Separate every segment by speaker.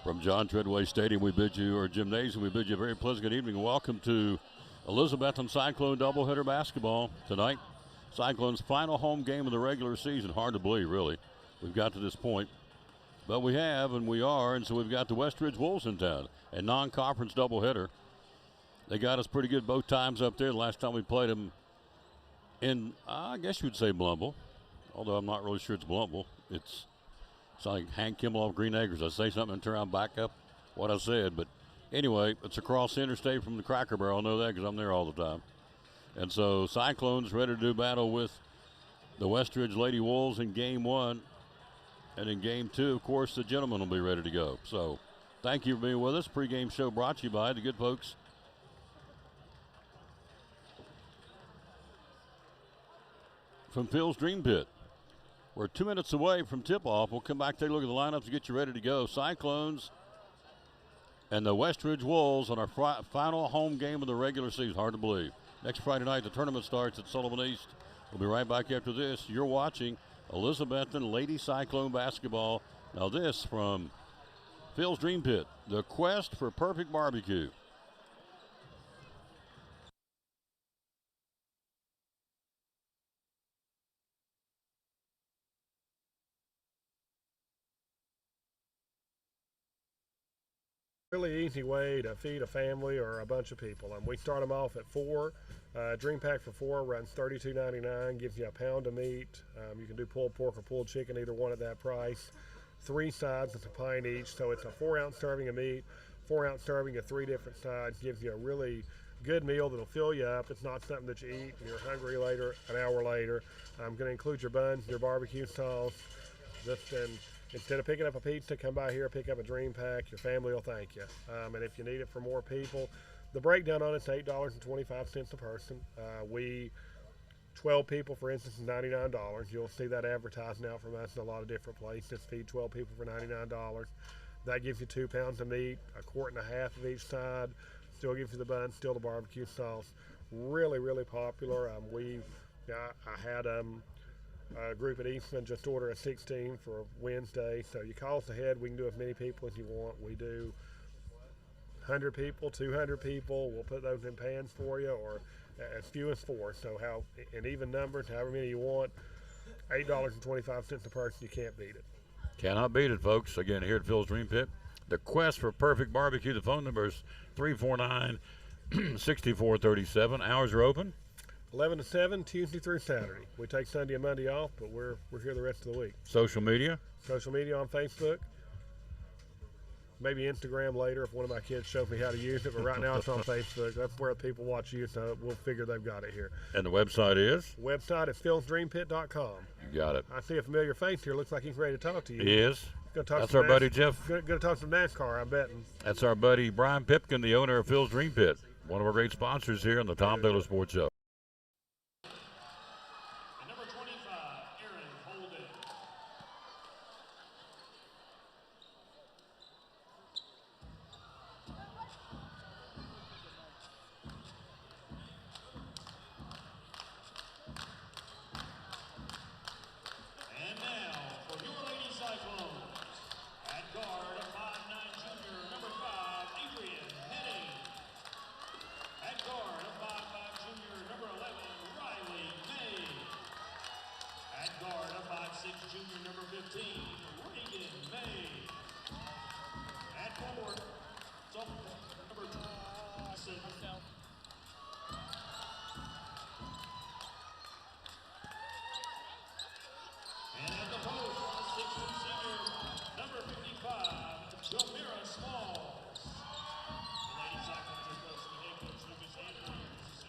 Speaker 1: From John Treadway Stadium, or Gymnasium, we bid you a very pleasant good evening. Welcome to Elizabethton Cyclone doubleheader basketball tonight. Cyclone's final home game of the regular season. Hard to believe, really. We've got to this point. But we have, and we are, and so we've got the Westridge Wolves in town. A non-conference doubleheader. They got us pretty good both times up there. The last time we played them in, I guess you'd say Blumble, although I'm not really sure it's Blumble. It's like Hank Kimmel off Green Acres. I say something and turn around back up what I said. But anyway, it's across the interstate from the Cracker Barrel. I know that because I'm there all the time. And so Cyclones ready to do battle with the Westridge Lady Wolves in game one. And in game two, of course, the gentlemen will be ready to go. So thank you for being with us. Pregame show brought to you by the good folks from Phil's Dream Pit. We're 2 minutes away from tip-off. We'll come back, take a look at the lineups, and get you ready to go. Cyclones and the Westridge Wolves on our final home game of the regular season. Hard to believe. Next Friday night, the tournament starts at Sullivan East. We'll be right back after this. You're watching Elizabethton Lady Cyclone basketball. Now this from Phil's Dream Pit, the quest for perfect barbecue.
Speaker 2: Really easy way to feed a family or a bunch of people. We start them off at 4. Dream pack for 4 runs $32.99, gives you a pound of meat. You can do pulled pork or pulled chicken, either one at that price. 3 sides, it's a pint each, so it's a 4-ounce serving of meat, 4-ounce serving of 3 different sides. Gives you a really good meal that'll fill you up. It's not something that you eat and you're hungry later, an hour later. I'm going to include your buns, your barbecue sauce. Instead of picking up a pizza, come by here, pick up a Dream Pack. Your family will thank you. And if you need it for more people, the breakdown on it's $8.25 a person. 12 people, for instance, is $99. You'll see that advertised now from us in a lot of different places. Feed 12 people for $99. That gives you 2 pounds of meat, 1.5 quarts of each side. Still gives you the bun, still the barbecue sauce. Really, really popular. I had a group at Eastman just order a 16 for Wednesday. So you call us ahead. We can do as many people as you want. We do 100 people, 200 people. We'll put those in pans for you, or as few as 4. So in even numbers, however many you want, $8.25 a person. You can't beat it.
Speaker 1: Cannot beat it, folks. Again, here at Phil's Dream Pit, the quest for perfect barbecue. The phone number is 349-6437. Hours are open
Speaker 2: 11 to 7, Tuesday through Saturday. We take Sunday and Monday off, but we're here the rest of the week.
Speaker 1: Social media?
Speaker 2: Social media on Facebook. Maybe Instagram later if one of my kids shows me how to use it, but right now it's on Facebook. That's where people watch you, so we'll figure they've got it here.
Speaker 1: And the website is?
Speaker 2: Website is philsdreampit.com.
Speaker 1: You got it.
Speaker 2: I see a familiar face here. Looks like he's ready to talk to you.
Speaker 1: He is.
Speaker 2: That's
Speaker 1: our buddy Jeff.
Speaker 2: Going to talk some NASCAR, I'm betting.
Speaker 1: That's our buddy Brian Pipkin, the owner of Phil's Dream Pit. One of our great sponsors here on the Tom Taylor Sports Show.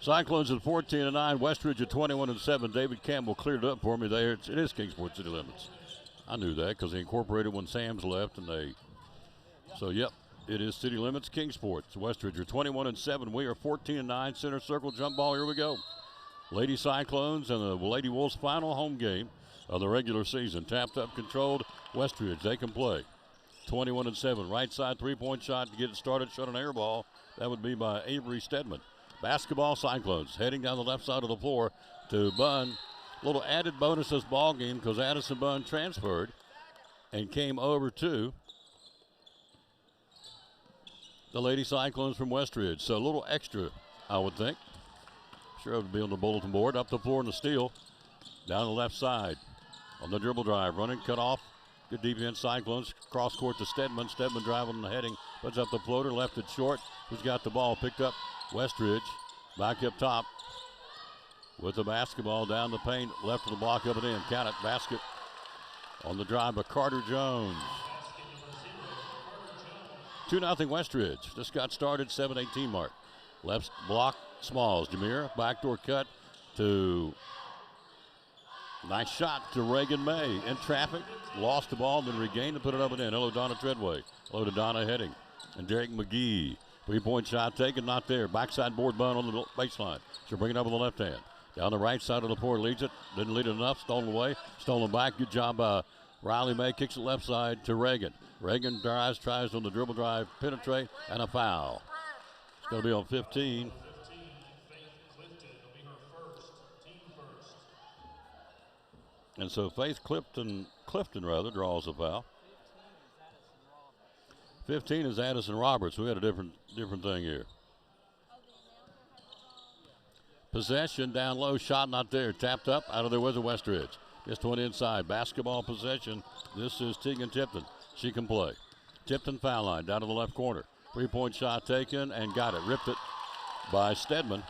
Speaker 1: Cyclones at 14-9, Westridge at 21-7. David Campbell cleared it up for me there. It is Kingsport City Limits. I knew that because they incorporated when Sam's left, so yep, it is City Limits Kingsport. Westridge are 21-7. We are 14-9. Center circle jump ball. Here we go. Lady Cyclones and the Lady Wolves' final home game of the regular season. Tapped up, controlled. Westridge, they can play. 21-7. Right side 3-point shot to get it started. Shot an air ball. That would be by Avery Stedman. Basketball Cyclones heading down the left side of the floor to Bunn. A little added bonus this ball game because Addison Bunn transferred and came over to the Lady Cyclones from Westridge. So a little extra, I would think. Sure, it would be on the bulletin board. Up the floor in the steal. Down the left side. On the dribble drive. Running, cut off. Good defense, Cyclones. Cross court to Stedman. Stedman driving and heading. Puts up the floater. Left it short. Who's got the ball? Picked up Westridge. Back up top. With the basketball down the paint. Left of the block up and in. Count it. Basket. On the drive by Carter Jones. 2-0 Westridge. Just got started, 7:18 mark. Left block, Smalls. Jameer, backdoor cut to, nice shot to Reagan May. In traffic, lost the ball, then regained and put it up and in. Hello, Donna Treadway. Hello to Donna heading. And Derek McGee. 3-point shot taken, not there. Backside board bun on the baseline. She'll bring it up with the left hand. Down the right side of the floor, leads it. Didn't lead it enough, stolen away. Stolen back, good job by Riley May. Kicks it left side to Reagan. Reagan drives, tries on the dribble drive, penetrate, and a foul. It's going to be on 15. And so Faith Clifton draws a foul. 15 is Addison Roberts. We had a different thing here. Possession down low, shot not there. Tapped up, out of there was a Westridge. Just one inside. Basketball possession. This is Tegan Tipton. She can play. Tipton foul line down to the left corner. 3-point shot taken and got it. Ripped it by Stedman.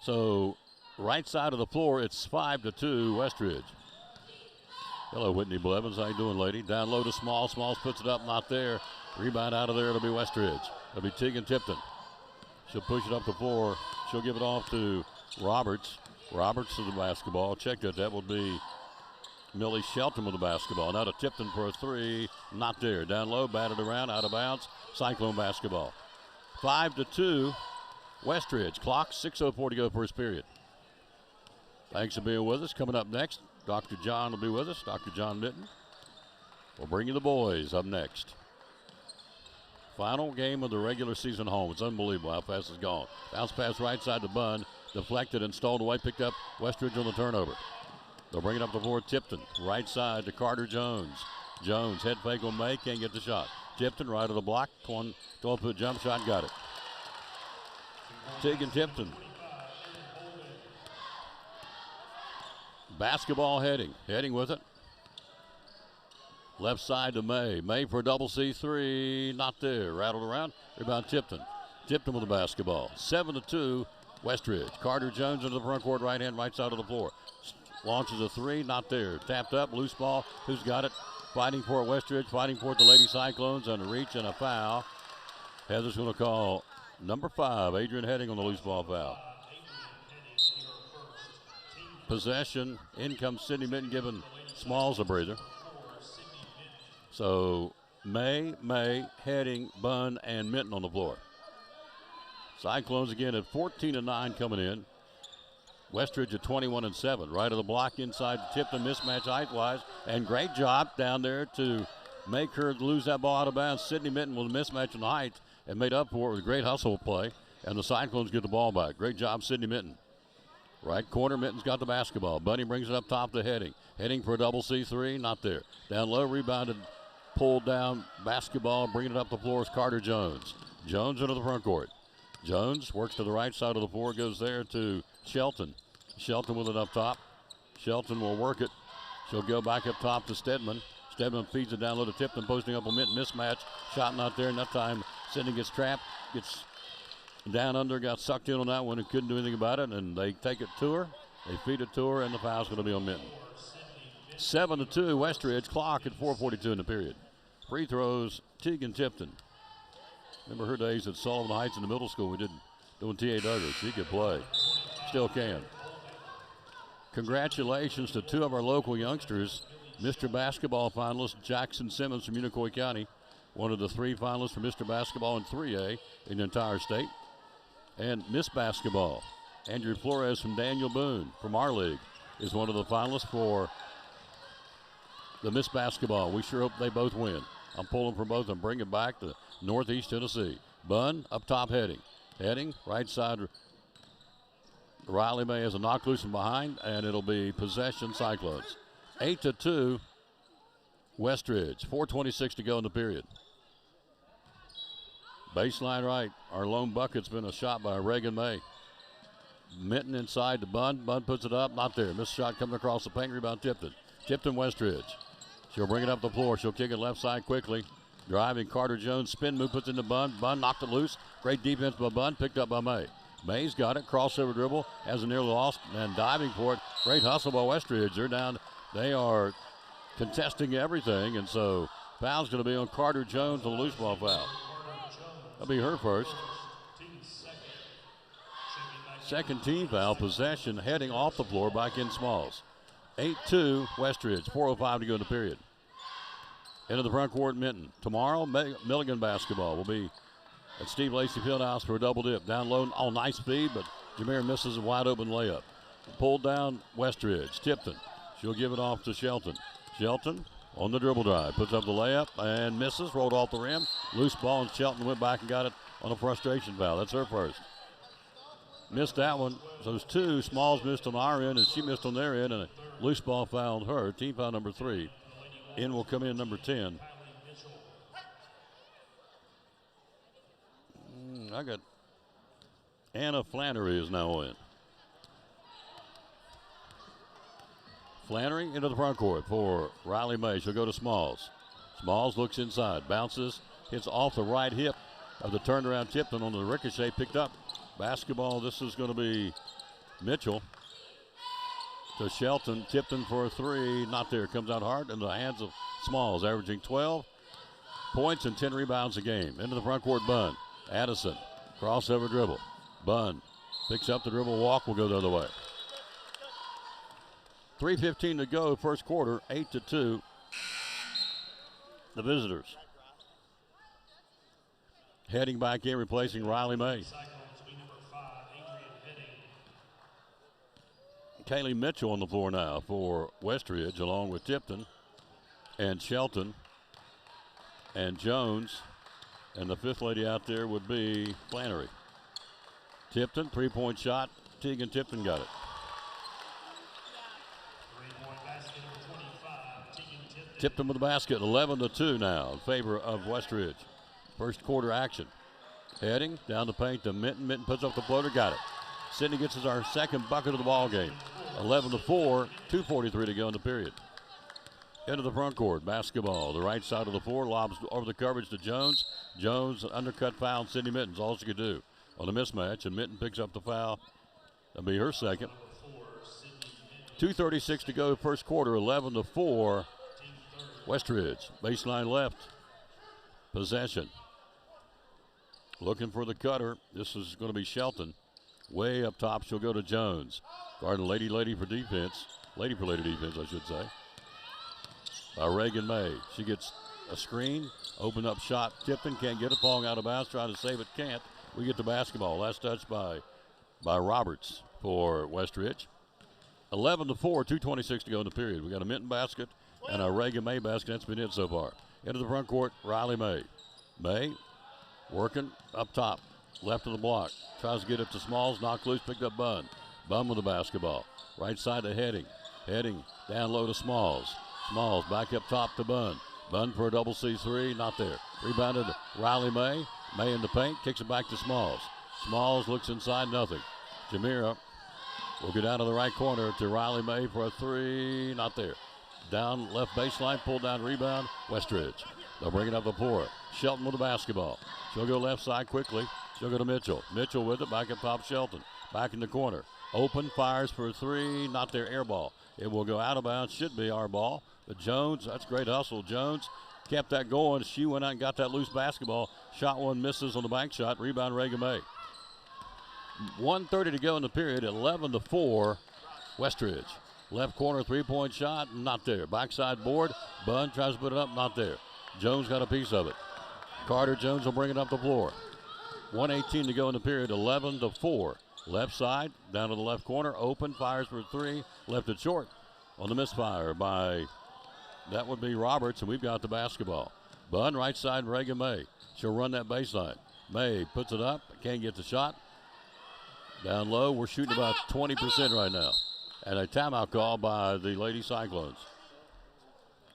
Speaker 1: So right side of the floor, it's 5-2 Westridge. Hello, Whitney Blevins. How you doing, lady? Down low to Small. Smalls puts it up, not there. Rebound out of there. It'll be Westridge. It'll be Tegan Tipton. She'll push it up the floor. She'll give it off to Roberts. Roberts to the basketball. Check that. That would be Millie Shelton with the basketball. Now to Tipton for a three. Not there. Down low, batted around, out of bounds. Cyclone basketball. 5-2 Westridge. Clock, 6:04 to go first period. Thanks for being with us. Coming up next, Dr. John will be with us. Dr. John Mitten. We'll bring you the boys up next. Final game of the regular season home. It's unbelievable how fast it's gone. Bounce pass right side to Bunn. Deflected and stalled away. Picked up Westridge on the turnover. They'll bring it up the floor. Tipton. Right side to Carter Jones. Jones. Head fake on May. Can't get the shot. Tipton right of the block. 12-foot jump shot. Got it. Tegan Tipton. Basketball heading. Heading with it. Left side to May. May for a double C3. Not there. Rattled around. Rebound Tipton. Tipton with the basketball. 7-2 Westridge. Carter Jones into the front court. Right hand, right side of the floor. Launches a three. Not there. Tapped up. Loose ball. Who's got it? Fighting for it, Westridge. Fighting for it, the Lady Cyclones. Under reach and a foul. Heather's going to call number 5. Adrian Heading on the loose ball foul. Possession. In comes Sydney Mitten giving Smalls a breather. So May, Heading, Bunn, and Mitten on the floor. Cyclones again at 14-9 coming in. Westridge at 21-7. Right of the block inside to Tipton. Mismatch height-wise. And great job down there to make her lose that ball out of bounds. Sydney Mitten with a mismatch in the height and made up for it with a great hustle play. And the Cyclones get the ball back. Great job, Sydney Mitten. Right corner, Mitten's got the basketball. Bunny brings it up top to Heading. Heading for a double C3, not there. Down low, rebounded, pulled down, basketball, bringing it up the floor is Carter Jones. Jones into the front court. Jones works to the right side of the floor, goes there to Shelton. Shelton with it up top. Shelton will work it. She'll go back up top to Stedman. Stedman feeds it down low to Tipton, posting up a Mitten mismatch. Shot not there, and that time Sydney gets trapped, gets down under, got sucked in on that one and couldn't do anything about it, and they take it to her. They feed it to her, and the foul's going to be on Mitten. 7-2 Westridge. Clock at 4:42 in the period. Free throws, Tegan Tipton. Remember her days at Sullivan Heights in the middle school. We did doing T.A. Douglas. She could play. Still can. Congratulations to 2 of our local youngsters. Mr. Basketball finalist Jackson Simmons from Unicoi County. One of the 3 finalists for Mr. Basketball in 3A in the entire state. And Miss Basketball, Andrew Flores from Daniel Boone from our league, is one of the finalists for the Miss Basketball. We sure hope they both win. I'm pulling for both and bringing back to Northeast Tennessee. Bunn up top Heading. Heading, right side. Riley May has a knock loose from behind, and it'll be possession Cyclones. 8-2 Westridge. 4:26 to go in the period. Baseline right. Our lone bucket's been a shot by Reagan May. Minton inside to Bunn. Bunn puts it up. Not there. Missed shot coming across the paint. Rebound Tipton. Tipton Westridge. She'll bring it up the floor. She'll kick it left side quickly. Driving Carter Jones. Spin move puts into Bunn. Bunn knocked it loose. Great defense by Bunn. Picked up by May. May's got it. Crossover dribble. Has a nearly lost. And diving for it. Great hustle by Westridge. They're down. They are contesting everything. And so foul's going to be on Carter Jones, a loose ball foul. That'll be her first. Second team foul, possession, heading off the floor, back in Smalls. 8-2, Westridge, 4:05 to go in the period. Into the front court, Minton. Tomorrow, Milligan basketball will be at Steve Lacey Fieldhouse for a double dip. Down low, all nice speed, but Jameer misses a wide open layup. Pulled down, Westridge. Tipton. She'll give it off to Shelton. Shelton on the dribble drive, puts up the layup and misses, rolled off the rim. Loose ball, and Shelton went back and got it on a frustration foul. That's her first. Missed that one. So there's two. Smalls missed on our end, and she missed on their end, and a loose ball fouled her. Team foul number 3. In will come in number 10. I got Anna Flannery is now in. Flannery into the front court for Riley May. She'll go to Smalls. Smalls looks inside, bounces, hits off the right hip of the turnaround Tipton on the ricochet, picked up. Basketball, this is going to be Mitchell to Shelton. Tipton for a 3, not there. Comes out hard in the hands of Smalls, averaging 12 points and 10 rebounds a game. Into the front court, Bunn. Addison, crossover dribble. Bunn picks up the dribble, walk, will go the other way. 3:15 to go, first quarter, 8-2. The visitors. Heading back in, replacing Riley May. Kaylee Mitchell on the floor now for Westridge, along with Tipton and Shelton and Jones. And the fifth lady out there would be Flannery. Tipton, 3-point shot. Tegan Tipton got it. Tipton with the basket, 11-2 now in favor of Westridge. First quarter action. Heading down the paint to Minton. Minton puts up the floater, got it. Sydney gets us our second bucket of the ball game. 11-4, 2:43 to go in the period. Into the front court, basketball. The right side of the floor, lobs over the coverage to Jones. Jones, undercut foul, and Sydney Minton's all she could do on the mismatch, and Minton picks up the foul. That'll be her second. 2:36 to go, first quarter, 11-4. Westridge, baseline left. Possession. Looking for the cutter. This is going to be Shelton. Way up top, she'll go to Jones. Guarding lady for defense. Lady for lady defense, I should say. By Reagan May. She gets a screen. Open up shot. Tipton can't get it. Falling out of bounds. Trying to save it. Can't. We get the basketball. Last touch by Roberts for Westridge. 11-4, 2:26 to go in the period. We got a Minton basket and a Reagan May basket. That's been it so far. Into the front court, Riley May. May working up top. Left of the block. Tries to get it to Smalls. Knocked loose. Picked up Bunn. Bunn with the basketball. Right side to Heading. Heading down low to Smalls. Smalls back up top to Bunn. Bunn for a double C3. Not there. Rebounded Riley May. May in the paint. Kicks it back to Smalls. Smalls looks inside. Nothing. Jamira will get out of the right corner to Riley May for a 3. Not there. Down left baseline. Pull down rebound. Westridge. They'll bring it up the floor. Shelton with the basketball. She'll go left side quickly. She'll go to Mitchell. Mitchell with it. Back up top, Shelton. Back in the corner. Open, fires for a 3. Not there, air ball. It will go out of bounds. Should be our ball. But Jones, that's great hustle. Jones kept that going. She went out and got that loose basketball. Shot one, misses on the bank shot. Rebound, Reagan May. 1:30 to go in the period. 11-4, Westridge. Left corner, 3-point shot. Not there. Backside board. Bunn tries to put it up. Not there. Jones got a piece of it. Carter Jones will bring it up the floor. 1:18 to go in the period, 11-4. Left side, down to the left corner, open, fires for 3, left it short on the misfire by, that would be Roberts, and we've got the basketball. Bunn, right side, Reagan May. She'll run that baseline. May puts it up, can't get the shot. Down low, we're shooting about 20% right now. And a timeout call by the Lady Cyclones.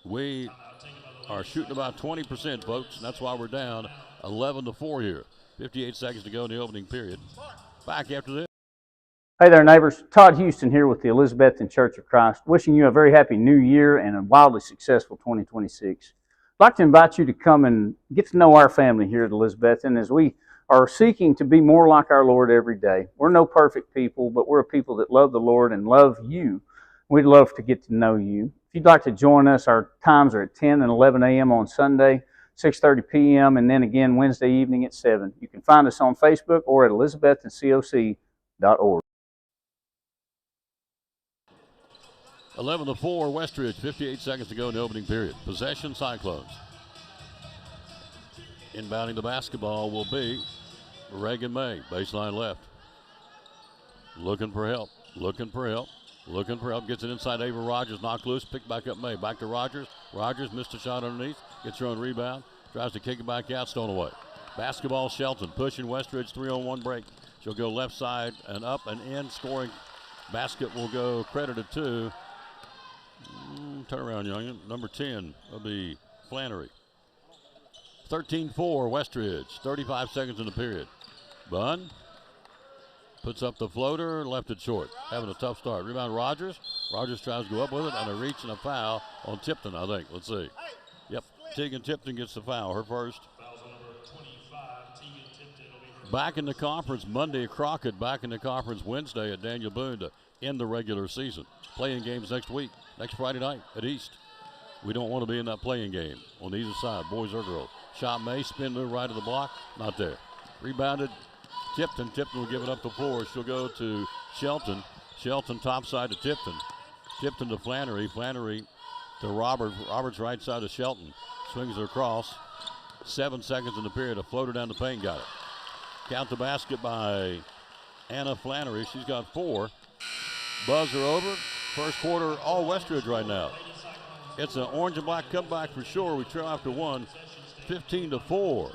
Speaker 1: We are shooting about 20%, folks, and that's why we're down 11-4 here. 58 seconds to go in the opening period. Back after this.
Speaker 3: Hey there, neighbors. Todd Houston here with the Elizabethton Church of Christ, wishing you a very happy new year and a wildly successful 2026. I'd like to invite you to come and get to know our family here at Elizabethton as we are seeking to be more like our Lord every day. We're no perfect people, but we're a people that love the Lord and love you. We'd love to get to know you. If you'd like to join us, our times are at 10 and 11 a.m. on Sunday, 6:30 p.m., and then again Wednesday evening at 7. You can find us on Facebook or at elizabettoncoc.org.
Speaker 1: 11-4 Westridge, 58 seconds to go in the opening period. Possession Cyclones. Inbounding the basketball will be Reagan May, baseline left. Looking for help. Gets it inside Ava Rogers, knocked loose, picked back up May. Back to Rogers. Rogers missed a shot underneath, gets her own rebound, tries to kick it back out, stolen away. Basketball Shelton, pushing Westridge, 3-on-1 break. She'll go left side and up and in, scoring. Basket will go credited to, turn around, youngin, number 10, will be Flannery. 13-4 Westridge, 35 seconds in the period. Bunn puts up the floater, left it short. Having a tough start. Rebound Rogers. Rogers tries to go up with it, and a reach and a foul on Tipton, I think. Let's see. Yep, Tegan Tipton gets the foul, her first. Back in the conference Monday, Crockett back in the conference Wednesday at Daniel Boone to end the regular season. Playing games next week, next Friday night at East. We don't want to be in that playing game on either side, boys or girls. Shot May, spin to the right of the block, not there. Rebounded Tipton. Tipton will give it up the floor. She'll go to Shelton. Shelton top side to Tipton. Tipton to Flannery. Flannery to Roberts. Roberts right side to Shelton. Swings it across. 7 seconds in the period. A floater down the paint, got it. Count the basket by Anna Flannery. She's got 4. Buzzer over. First quarter, all Westridge right now. It's an orange and black comeback for sure. We trail after 1, 15-4.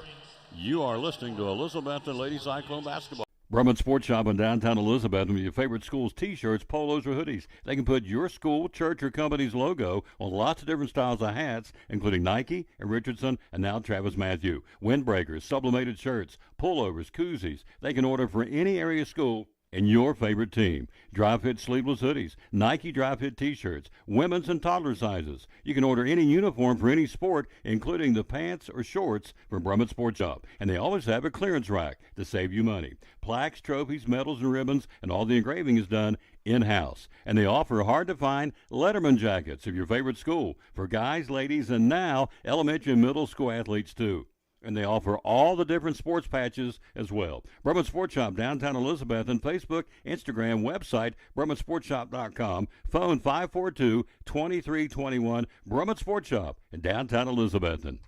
Speaker 1: You are listening to Elizabethton Lady Cyclone Basketball. Brumman Sports Shop in downtown Elizabethton with your favorite school's t-shirts, polos, or hoodies. They can put your school, church, or company's logo on lots of different styles of hats, including Nike and Richardson and now Travis Matthew. Windbreakers, sublimated shirts, pullovers, koozies. They can order for any area school and your favorite team. Dry fit sleeveless hoodies, Nike dry fit t-shirts, women's and toddler sizes. You can order any uniform for any sport, including the pants or shorts from Brumman Sports Shop. And they always have a clearance rack to save you money. Plaques, trophies, medals, and ribbons, and all the engraving is done in-house. And they offer hard-to-find Letterman jackets of your favorite school for guys, ladies, and now elementary and middle school athletes too. And they offer all the different sports patches as well. Brumman Sports Shop, downtown Elizabethton, Facebook, Instagram, website, BrummanSportsShop.com, phone 542-2321, Brumman Sports Shop in downtown Elizabethton.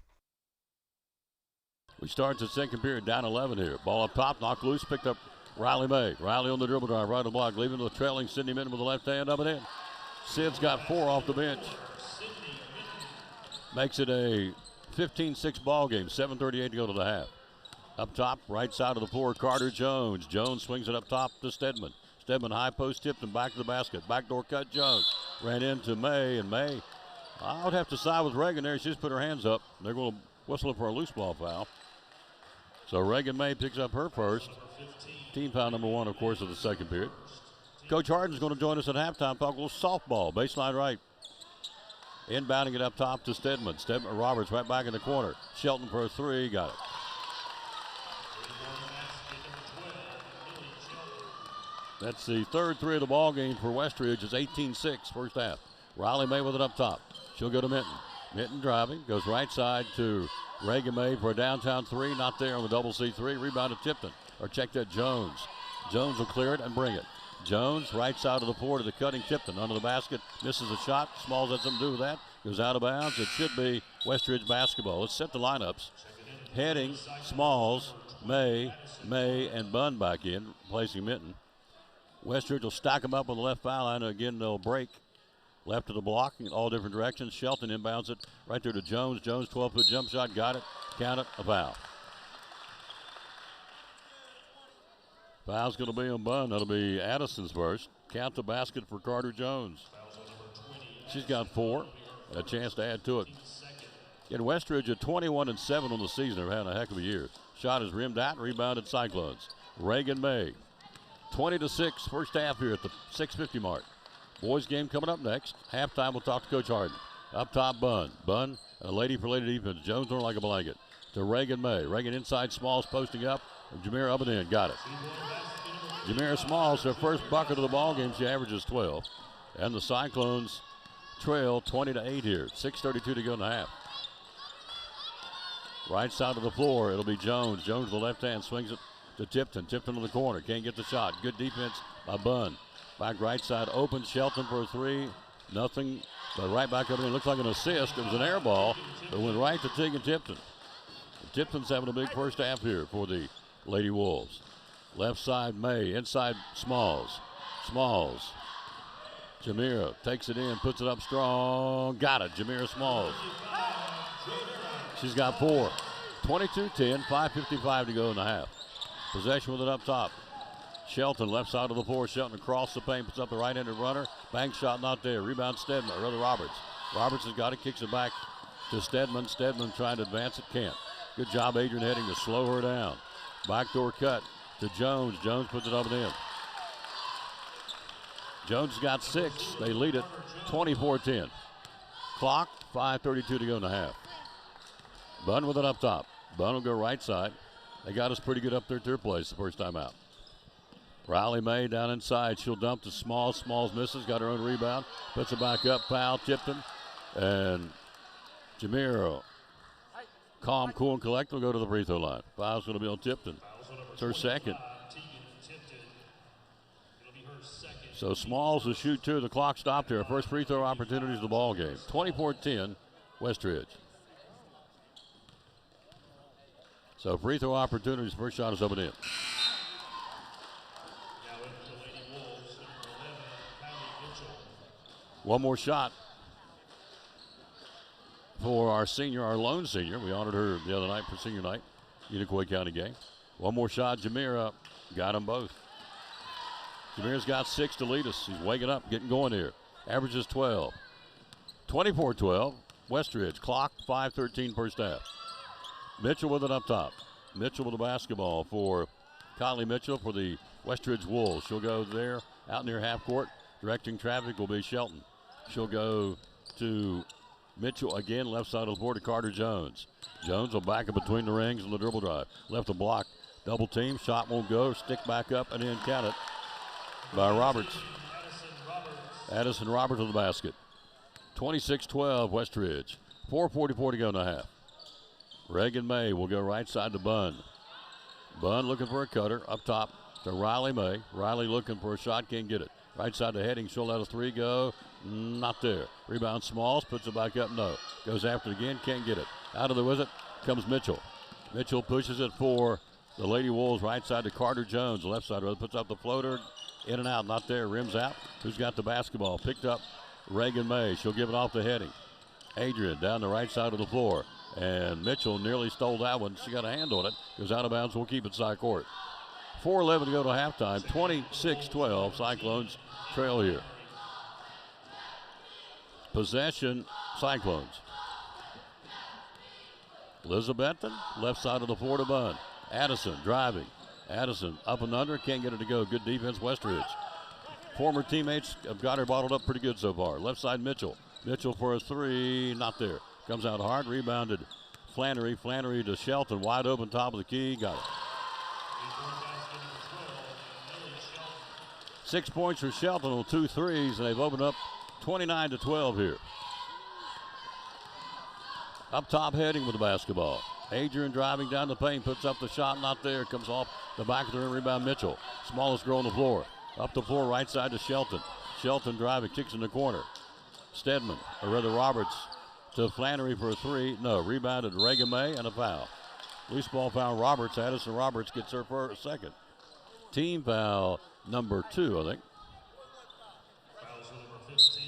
Speaker 1: We start the second period down 11 here. Ball up top, knocked loose, picked up Riley May. Riley on the dribble drive, right of the block, leaving the trailing Sydney Minton with the left hand, up and in. Sid's got 4 off the bench. Makes it a 15-6 ball game, 7:38 to go to the half. Up top, right side of the floor, Carter Jones. Jones swings it up top to Stedman. Stedman high post tipped and back to the basket. Backdoor cut, Jones. Ran into May, and May, I would have to side with Reagan there. She's put her hands up. They're going to whistle for a loose ball foul. So Reagan May picks up her first. Team foul number 1, of course, of the second period. Coach Harden's going to join us at halftime, talk a little softball, baseline right. Inbounding it up top to Stedman. Stedman, Roberts right back in the corner. Shelton for a 3, got it. That's the third 3 of the ball game for Westridge. It's 18-6 first half. Riley May with it up top. She'll go to Minton. Minton driving, goes right side to Reagan May for a downtown 3. Not there on the double C3. Rebound to Tipton. Or check that, Jones. Jones will clear it and bring it. Jones, right side of the floor to the cutting Tipton. Under the basket, misses a shot. Smalls had something to do with that. Goes out of bounds. It should be Westridge basketball. Let's set the lineups. Heading, Smalls, May, and Bunn back in, replacing Minton. Westridge will stack them up on the left foul line. Again, they'll break. Left of the block in all different directions. Shelton inbounds it right there to Jones. Jones, 12-foot jump shot. Got it. Count it. A foul. Foul's going to be on Bunn. That'll be Addison's first. Count the basket for Carter Jones. She's got 4. A chance to add to it. In Westridge at 21-7 on the season. They're having a heck of a year. Shot is rimmed out and rebounded Cyclones. Reagan May. 20-6 first half here at the 6:50 mark. Boys game coming up next. Halftime, we'll talk to Coach Harden. Up top, Bunn. Bunn, a lady for lady defense. Jones throwing like a blanket. To Reagan May. Reagan inside, Smalls posting up. Jameer up and in. Got it. Jameer Smalls, her first bucket of the ball game. She averages 12. And the Cyclones trail 20-8 here. 6:32 to go in the half. Right side of the floor, it'll be Jones. Jones, the left hand, swings it to Tipton. Tipton to the corner. Can't get the shot. Good defense by Bunn. Back right side, open. Shelton for a three. Nothing. But right back up in. Looks like an assist. It was an air ball. It went right to Tig and Tipton. Tipton's having a big first half here for the Lady Wolves. Left side, May. Inside, Smalls. Smalls. Jamira takes it in, puts it up strong. Got it. Jamira Smalls. She's got 4. 22-10, 5:55 to go in the half. Possession with it up top. Shelton, left side of the floor. Shelton across the paint, puts up the right-handed runner. Bank shot not there. Rebound Stedman, or rather Roberts. Roberts has got it, kicks it back to Stedman. Stedman trying to advance it, can't. Good job, Adrian Heading, to slow her down. Backdoor cut to Jones. Jones puts it up and in. Jones has got 6. They lead it 24-10. Clock, 5:32 to go in the half. Bunn with it up top. Bunn will go right side. They got us pretty good up there at their place the first time out. Riley May down inside. She'll dump to Smalls. Smalls misses. Got her own rebound. Puts it back up. Foul. Tipton. And Jamiro. Calm, cool, and collect will go to the free throw line. Foul's going to be on Tipton. It's her second. So Smalls will shoot 2. The clock stopped here. First free throw opportunity is the ball game. 24-10, Westridge. So free throw opportunities. First shot is up and in. One more shot for our senior, our lone senior. We honored her the other night for senior night, Unicoi County game. One more shot. Jamira got them both. Jamira's got 6 to lead us. He's waking up, getting going here. Averages 12. 24-12, Westridge. Clock, 5:13 first half. Mitchell with it up top. Mitchell with the basketball for Conley Mitchell for the Westridge Wolves. She'll go there, out near half court. Directing traffic will be Shelton. She'll go to Mitchell again, left side of the floor to Carter Jones. Jones will back up between the rings and the dribble drive. Left a block, double team, shot won't go, stick back up and in, count it by Roberts. Addison Roberts with the basket. 26-12, Westridge. 4:44 to go in the half. Reagan May will go right side to Bunn. Bunn looking for a cutter, up top to Riley May. Riley looking for a shot, can't get it. Right side to Heading, she'll let a 3 go. Not there. Rebound Smalls, puts it back up, no. Goes after it again, can't get it. Out of there with it comes Mitchell. Mitchell pushes it for the Lady Wolves, right side to Carter Jones. Left side, puts up the floater, in and out, not there, rims out. Who's got the basketball? Picked up Reagan May. She'll give it off to Heading. Adrian down the right side of the floor. And Mitchell nearly stole that one. She got a hand on it. Goes out of bounds, we'll keep it side court. 4:11 to go to halftime. 26-12, Cyclones trail here. Possession, Cyclones. Elizabethton, left side of the floor to Bunn. Addison driving. Addison up and under, can't get it to go. Good defense, Westridge. Former teammates have got her bottled up pretty good so far. Left side, Mitchell. Mitchell for a 3, not there. Comes out hard, rebounded Flannery. Flannery to Shelton, wide open, top of the key, got it. 6 points for Shelton on 2 threes, and they've opened up 29-12 here. Up top, Heading with the basketball. Adrian driving down the paint, puts up the shot, not there. Comes off the back of the rim, rebound Mitchell. Smallest girl on the floor. Up the floor, right side to Shelton. Shelton driving, kicks in the corner. Stedman, or rather Roberts, to Flannery for a 3. No, rebounded Reagan May and a foul. Loose ball foul Roberts. Addison Roberts gets her for a second. Team foul number 2, I think.
Speaker 4: Fouls number 15.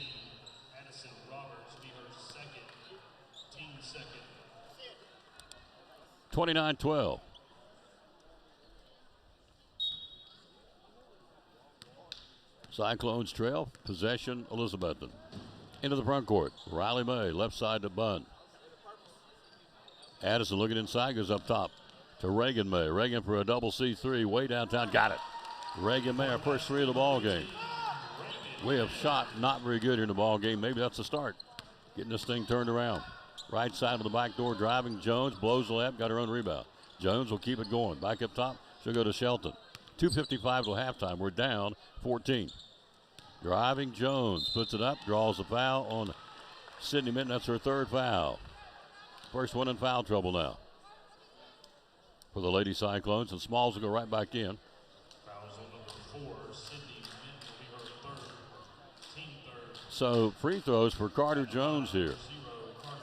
Speaker 4: Addison Roberts be her second. Team second.
Speaker 1: 29-12. Cyclones trail. Possession, Elizabethton. Into the front court. Riley May, left side to Bunn. Addison looking inside, goes up top to Reagan May. Reagan for a double C3, way downtown, got it. Reagan May, our first three of the ball game. We have shot not very good in the ball game. Maybe that's the start. Getting this thing turned around. Right side of the back door, driving. Jones blows the lap, got her own rebound. Jones will keep it going. Back up top, she'll go to Shelton. 2:55 till halftime. We're down 14. Driving Jones, puts it up, draws a foul on Sydney Minton. That's her third foul. First one in foul trouble now for the Lady Cyclones, and Smalls will go right back in.
Speaker 4: Fouls on number 4, Sydney Minton will be her third, team third.
Speaker 1: So free throws for Carter Jones here.
Speaker 4: 0, Carter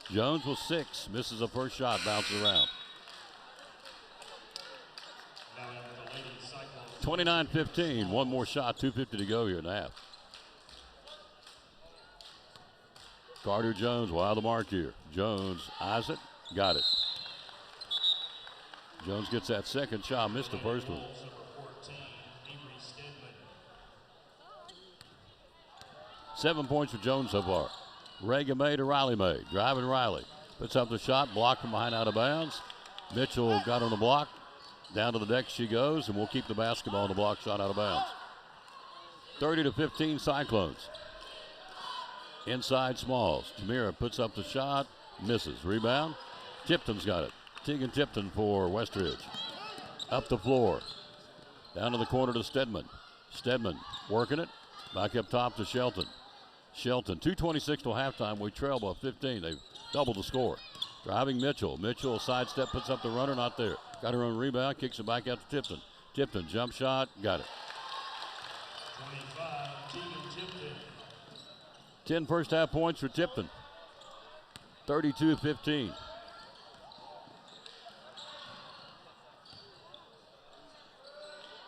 Speaker 4: Jones.
Speaker 1: Jones with 6, misses the first shot, bounces around.
Speaker 4: Now the Lady Cyclones.
Speaker 1: 29-15, one more shot, 2:50 to go here in the half. Carter Jones, wild the mark here. Jones eyes it, got it. Jones gets that second shot, missed the first one.
Speaker 4: Number 14, Avery Stedman.
Speaker 1: 7 points for Jones so far. Reagan May to Riley May. Driving Riley. Puts up the shot, blocked from behind out of bounds. Mitchell got on the block. Down to the deck she goes, and we'll keep the basketball on the block shot out of bounds. 30-15 Cyclones. Inside Smalls. Tamira puts up the shot, misses. Rebound. Tipton's got it. Tegan Tipton for Westridge. Up the floor. Down to the corner to Stedman. Stedman working it. Back up top to Shelton. Shelton, 2:26 till halftime. We trail by 15. They've doubled the score. Driving Mitchell. Mitchell sidestep, puts up the runner, not there. Got her own rebound, kicks it back out to Tipton. Tipton, jump shot, got it.
Speaker 4: 25, Tegan Tipton.
Speaker 1: 10 first half points for Tipton. 32-15.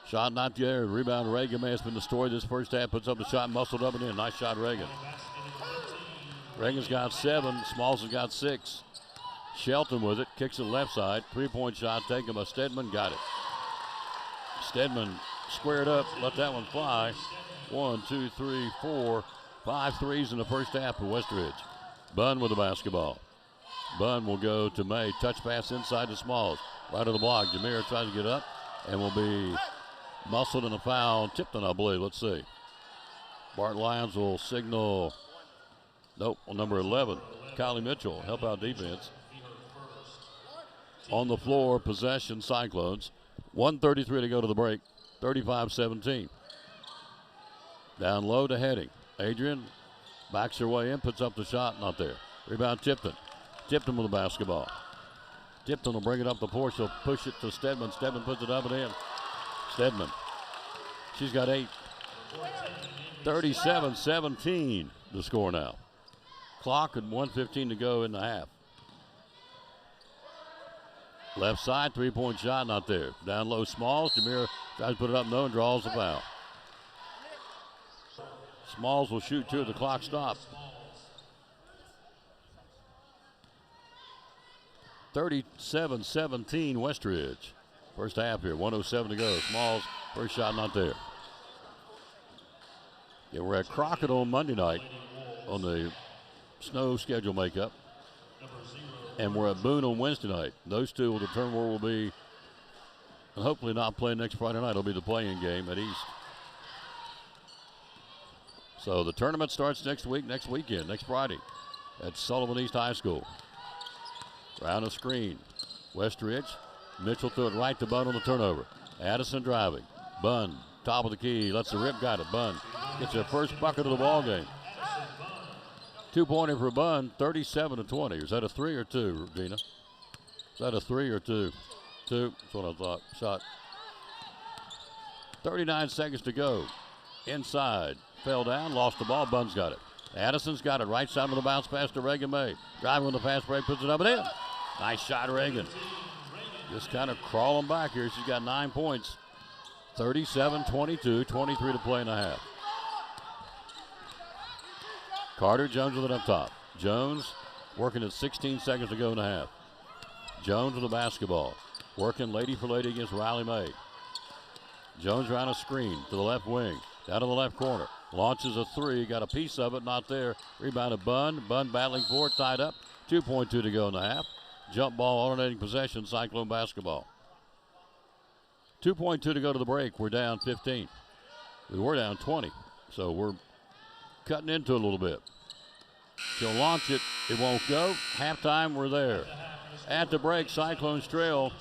Speaker 1: Shot not there. Rebound Reagan May has been the story this first half. Puts up the shot, muscled up and in. Nice shot, Reagan. Reagan's got 7. Smalls has got 6. Shelton with it. Kicks it left side. 3-point shot taken by Stedman. Got it. Stedman squared up. Let that one fly. 1, 2, 3, 4. 5 threes in the first half for Westridge. Bunn with the basketball. Bunn will go to May. Touch pass inside to Smalls. Right of the block. Jameer tries to get up and will be muscled in a foul. Tipton, I believe. Let's see. Bart Lyons will signal. Nope, on number 11. Kylie Mitchell, help out defense. On the floor, possession, Cyclones. 1:33 to go to the break. 35-17. Down low to Heading. Adrian backs her way in, puts up the shot, not there. Rebound Tipton. Tipton with the basketball. Tipton will bring it up the floor. She'll push it to Stedman. Stedman puts it up and in. Stedman. She's got 8. 37-17 the score now. Clock and 1:15 to go in the half. Left side, 3-point shot, not there. Down low, Smalls. Jameer tries to put it up, no, and draws the foul. Smalls will shoot 2 at the clock stop. 37-17 Westridge. First half here, 1:07 to go. Smalls, first shot not there. Yeah, we're at Crockett on Monday night on the snow schedule makeup. And we're at Boone on Wednesday night. Those two will determine where we'll be. And hopefully not play next Friday night. It'll be the play-in game at East. So the tournament starts next weekend, next Friday at Sullivan East High School. Round of screen. Westridge. Mitchell threw it right to Bunn on the turnover. Addison driving. Bunn, top of the key, lets the rip, got it. Bunn gets her first bucket of the ball game. 2-pointer for Bunn, 37-20. Is that a 3 or 2, Gina? Is that a 3 or 2? 2, that's what I thought. Shot. 39 seconds to go. Inside. Fell down, lost the ball. Bunn's got it. Addison's got it. Right side of the bounce pass to Reagan May. Driving with the fast break, puts it up and in. Nice shot, Reagan. Just kind of crawling back here. She's got 9 points. 37-22, 23 to play in the half. Carter Jones with it up top. Jones working at 16 seconds to go in the half. Jones with the basketball. Working lady for lady against Riley May. Jones around a screen to the left wing. Down to the left corner. Launches a 3. Got a piece of it, not there. Rebounded Bunn. Bunn battling for it, tied up. 2.2 to go in the half. Jump ball, alternating possession, Cyclone basketball. 2.2 to go to the break. We're down 15. We were down 20, so we're cutting into it a little bit. She'll launch it. It won't go. Halftime, we're there. At the break, Cyclones trail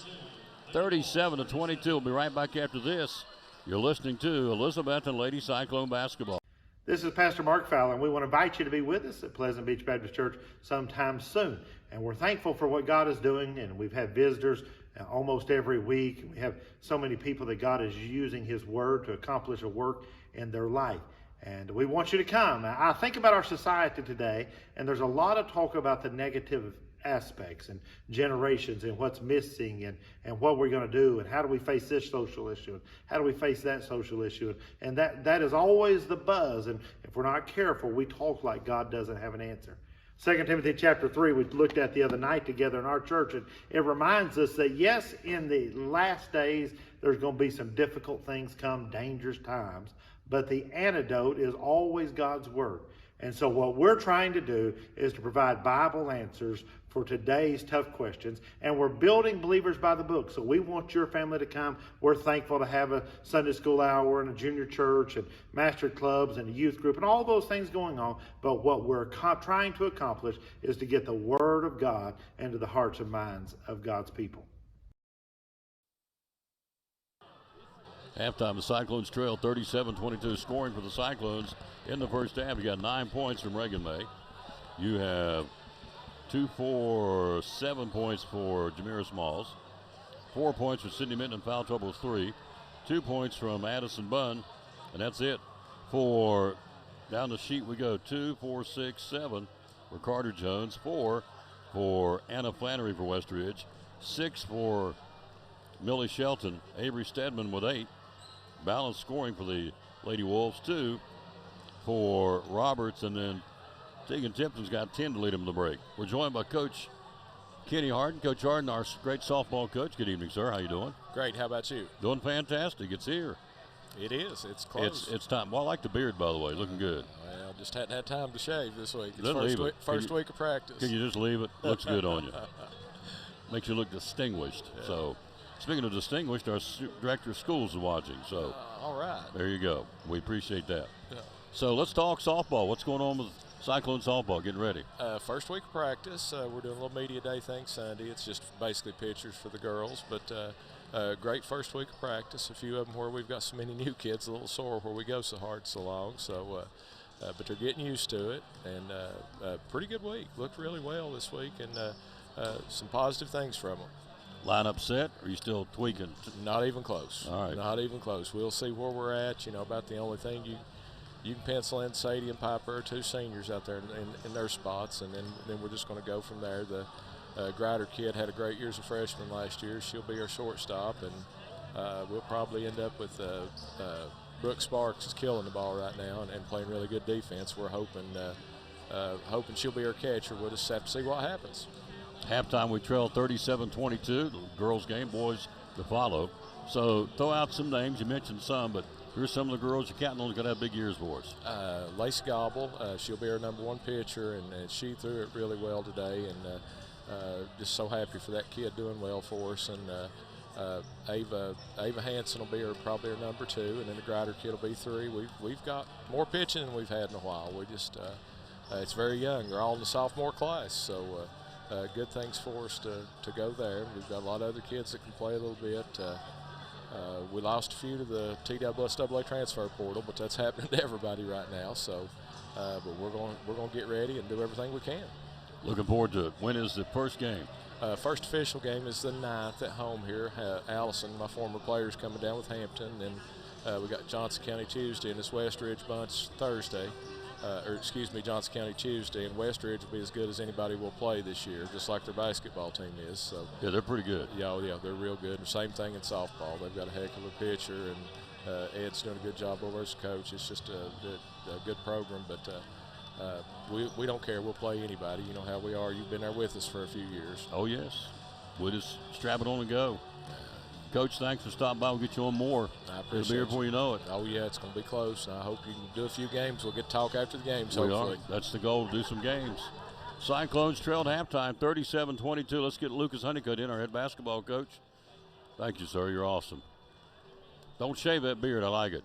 Speaker 1: 37-22. We'll be right back after this. You're listening to Elizabethton Lady Cyclone basketball.
Speaker 5: This is Pastor Mark Fowler, and we want to invite you to be with us at Pleasant Beach Baptist Church sometime soon. And we're thankful for what God is doing, and we've had visitors almost every week. We have so many people that God is using His Word to accomplish a work in their life. And we want you to come. I think about our society today, and there's a lot of talk about the negative aspects and generations and what's missing and what we're going to do and how do we face this social issue and how do we face that social issue, and that is always the buzz, and if we're not careful we talk like God doesn't have an answer. 2 Timothy chapter 3 we looked at the other night together in our church, and it reminds us that yes, in the last days there's going to be some difficult things come, dangerous times, but the antidote is always God's Word. And so what we're trying to do is to provide Bible answers for today's tough questions. And we're building Believers by the Book. So we want your family to come. We're thankful to have a Sunday school hour and a junior church and master clubs and a youth group and all those things going on. But what we're trying to accomplish is to get the Word of God into the hearts and minds of God's people.
Speaker 1: Halftime, the Cyclones trail 37-22, scoring for the Cyclones in the first half. You got 9 points from Reagan May. You have 7 points for Jamira Smalls. 4 points for Sydney Minton, foul trouble 3. 2 points from Addison Bunn, and that's it. For down the sheet we go, 2, 4, 6, 7 for Carter Jones. 4 for Anna Flannery for Westridge. 6 for Millie Shelton. Avery Stedman with 8. Balanced scoring for the Lady Wolves. 2 for Roberts, and then Tegan Tipton's got 10 to lead them in the break. We're joined by Coach Kenny Harden. Coach Harden, our great softball coach. Good evening, sir. How you doing?
Speaker 6: Great. How about you?
Speaker 1: Doing fantastic. It's here.
Speaker 6: It is. It's close.
Speaker 1: It's time. Well, I like the beard, by the way. Looking good.
Speaker 6: Well, just hadn't had time to shave this week. It's
Speaker 1: Then leave it.
Speaker 6: first week of practice.
Speaker 1: Can you just leave it? Looks good on you. Makes you look distinguished. Yeah. So, speaking of distinguished, our director of schools is watching. So,
Speaker 6: all right.
Speaker 1: There you go. We appreciate that.
Speaker 6: Yeah.
Speaker 1: So let's talk softball. What's going on with Cyclone softball? Getting ready.
Speaker 6: First week of practice. We're doing a little media day thing Sunday. It's just basically pictures for the girls, but great first week of practice. A few of them where we've got so many new kids, a little sore where we go so hard so long. So, but they're getting used to it, and pretty good week. Looked really well this week, and some positive things from them.
Speaker 1: Lineup set? Or are you still tweaking?
Speaker 6: Not even close.
Speaker 1: All right.
Speaker 6: Not even close. We'll see where we're at. You know, about the only thing you can pencil in Sadie and Piper, 2 seniors out there in their spots, and then we're just going to go from there. The Grider kid had a great year as a freshman last year. She'll be our shortstop, and we'll probably end up with Brooke Sparks is killing the ball right now and playing really good defense. We're hoping she'll be our catcher. We'll just have to see what happens.
Speaker 1: Halftime, we trail 37-22. The girls' game, boys to follow. So throw out some names. You mentioned some, but here's some of the girls you're counting on going to have big years for us.
Speaker 6: Lacey Gobble, she'll be our number 1 pitcher, and she threw it really well today. And just so happy for that kid doing well for us. And Ava Hanson will be probably our number 2, and then the Grider kid will be 3. We've got more pitching than we've had in a while. We just it's very young. They're all in the sophomore class, so. Good things for us to go there. We've got a lot of other kids that can play a little bit. We lost a few to the TWSAA transfer portal, but that's happening to everybody right now. So, but we're going to get ready and do everything we can.
Speaker 1: Looking forward to it. When is the first game?
Speaker 6: First official game is the 9th at home here. Allison, my former player, is coming down with Hampton, and we got Johnson County Tuesday and this Westridge bunch Thursday. Johnson County Tuesday, and Westridge will be as good as anybody will play this year, just like their basketball team is. So
Speaker 1: yeah, they're pretty good.
Speaker 6: Yeah, they're real good. Same thing in softball. They've got a heck of a pitcher, and Ed's doing a good job over as a coach. It's just a good program, but we don't care. We'll play anybody. You know how we are. You've been there with us for a few years.
Speaker 1: Oh, yes. We'll just strap it on and go. Coach, thanks for stopping by. We'll get you on more.
Speaker 6: I appreciate it.
Speaker 1: It'll be here before you know it.
Speaker 6: Oh, yeah, it's going to be close. I hope you can do a few games. We'll get to talk after the games,
Speaker 1: we
Speaker 6: hopefully.
Speaker 1: Are. That's the goal, to do some games. Cyclones trailed halftime 37-22. Let's get Lucas Honeycutt in, our head basketball coach. Thank you, sir. You're awesome. Don't shave that beard. I like it.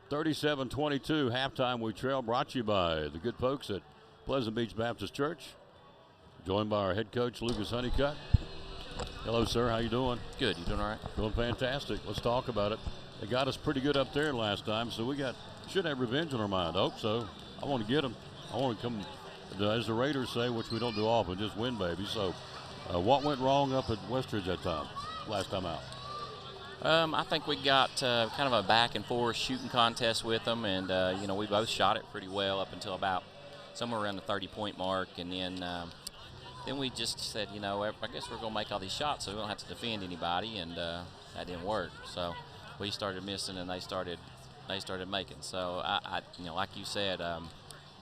Speaker 1: 37-22 halftime. We trail, brought to you by the good folks at Pleasant Beach Baptist Church. Joined by our head coach, Lucas Honeycutt. Hello, sir. How you doing?
Speaker 7: Good. You doing all right?
Speaker 1: Doing fantastic. Let's talk about it. They got us pretty good up there last time, so we should have revenge on our mind. I hope so. I want to get them. I want to come, as the Raiders say, which we don't do often, just win, baby. So what went wrong up at Westridge that time, last time out?
Speaker 7: I think we got kind of a back and forth shooting contest with them, and we both shot it pretty well up until about somewhere around the 30-point mark, and then we just said, I guess we're going to make all these shots so we don't have to defend anybody, and that didn't work. So we started missing, and they started making. So I like you said,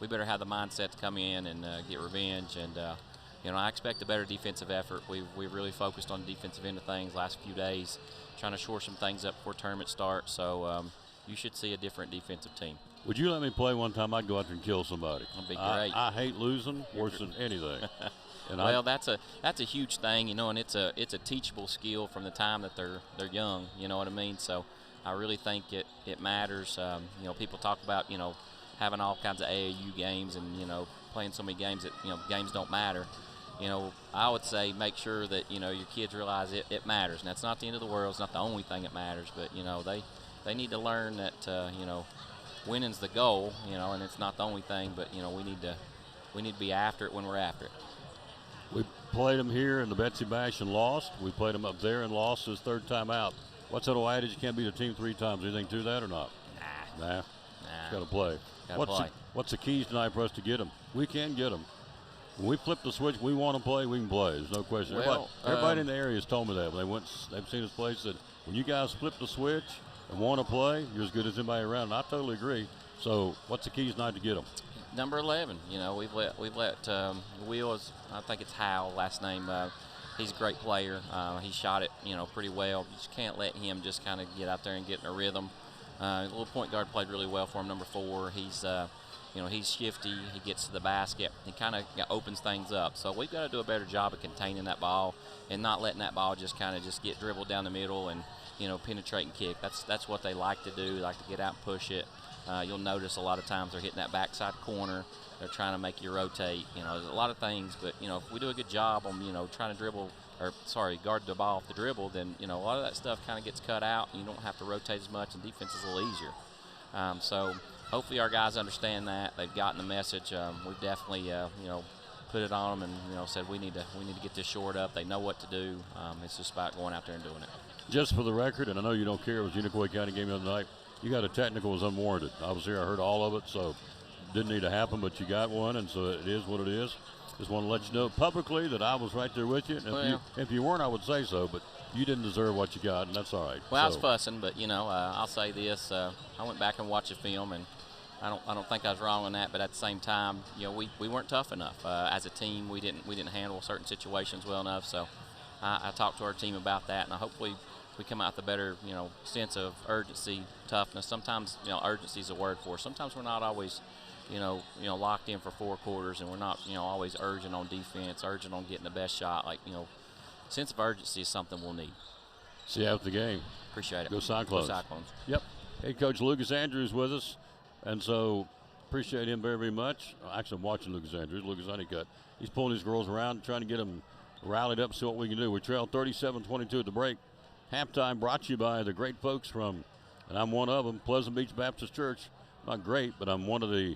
Speaker 7: we better have the mindset to come in and get revenge, and I expect a better defensive effort. We've really focused on the defensive end of things last few days, trying to shore some things up before tournament starts. So you should see a different defensive team.
Speaker 1: Would you let me play one time? I'd go out there and kill somebody.
Speaker 7: That'd be great.
Speaker 1: I hate losing worse than anything. And
Speaker 7: well, that's a huge thing, and it's a teachable skill from the time that they're young. You know what I mean? So I really think it matters. People talk about having all kinds of AAU games and playing so many games that games don't matter. I would say make sure that your kids realize it matters, and that's not the end of the world. It's not the only thing that matters, but they need to learn that winning's the goal, and it's not the only thing. But we need to be after it when we're after it.
Speaker 1: We played them here in the Betsy Bash and lost. We played them up there and lost his third time out. What's that old adage? You can't beat a team 3 times. Anything to that or not? Nah. Got to play. What's the keys tonight for us to get them? We can get them. When we flip the switch, we want to play, we can play. There's no question.
Speaker 7: Well,
Speaker 1: everybody in the area has told me that. When they've seen us play, said, when you guys flip the switch and want to play, you're as good as anybody around. And I totally agree. So what's the keys tonight to get them?
Speaker 7: Number 11. We've let Will, I think it's Howell, last name. He's a great player. He shot it, pretty well. You just can't let him just kind of get out there and get in a rhythm. The little point guard played really well for him, number 4. He's he's shifty. He gets to the basket. He kind of opens things up. So we've got to do a better job of containing that ball and not letting that ball just kind of just get dribbled down the middle and penetrate and kick. That's what they like to do. They like to get out and push it. You'll notice a lot of times they're hitting that backside corner. They're trying to make you rotate. There's a lot of things, but if we do a good job on trying to guard the ball off the dribble, then a lot of that stuff kind of gets cut out, and you don't have to rotate as much, and defense is a little easier. So hopefully our guys understand that. They've gotten the message. We've definitely put it on them and said we need to get this shored up. They know what to do. It's just about going out there and doing it.
Speaker 1: Just for the record, and I know you don't care, it was Unicoi County game the other night. You got a technical was unwarranted. I was here, I heard all of it, so didn't need to happen, but you got one, and so it is what it is. Just want to let you know publicly that I was right there with you. And if you weren't, I would say so, but you didn't deserve what you got, and that's all right.
Speaker 7: Well, I was fussing, but I'll say this: I went back and watched the film, and I don't think I was wrong on that. But at the same time, we weren't tough enough as a team. We didn't handle certain situations well enough. So I talked to our team about that, and hopefully we come out with a better sense of urgency, toughness. Sometimes urgency is a word for us. Sometimes we're not always locked in for 4 quarters, and we're not always urgent on defense, urgent on getting the best shot. Sense of urgency is something we'll need.
Speaker 1: See you after the game.
Speaker 7: Appreciate it.
Speaker 1: Go Cyclones.
Speaker 7: Go Cyclones.
Speaker 1: Yep. Head coach Lucas Andrews with us, and so appreciate him very, very much. Actually, I'm watching Lucas Andrews, Lucas Honeycutt. He's pulling these girls around, trying to get them rallied up, see what we can do. We trail 37-22 at the break. Halftime brought to you by the great folks from, and I'm one of them, Pleasant Beach Baptist Church. Not great, but I'm one of the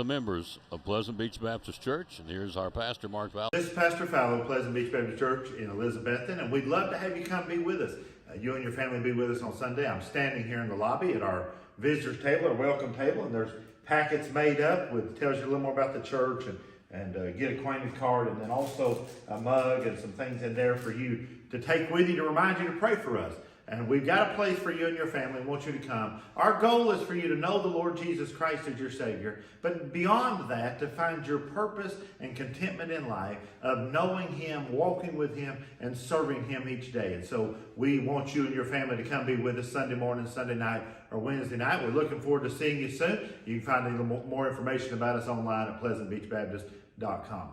Speaker 1: members of Pleasant Beach Baptist Church, and here's our pastor, Mark Fowler.
Speaker 5: This is Pastor Fowler of Pleasant Beach Baptist Church in Elizabethton, and we'd love to have you come be with us. You and your family be with us on Sunday. I'm standing here in the lobby at our visitors table, our welcome table, and there's packets made up with tells you a little more about the church and get acquainted card, and then also a mug and some things in there for you to take with you to remind you to pray for us. And we've got a place for you and your family and want you to come. Our goal is for you to know the Lord Jesus Christ as your Savior, but beyond that, to find your purpose and contentment in life of knowing Him, walking with Him, and serving Him each day. And so we want you and your family to come be with us Sunday morning, Sunday night, or Wednesday night. We're looking forward to seeing you soon. You can find a little more information about us online at pleasantbeachbaptist.com.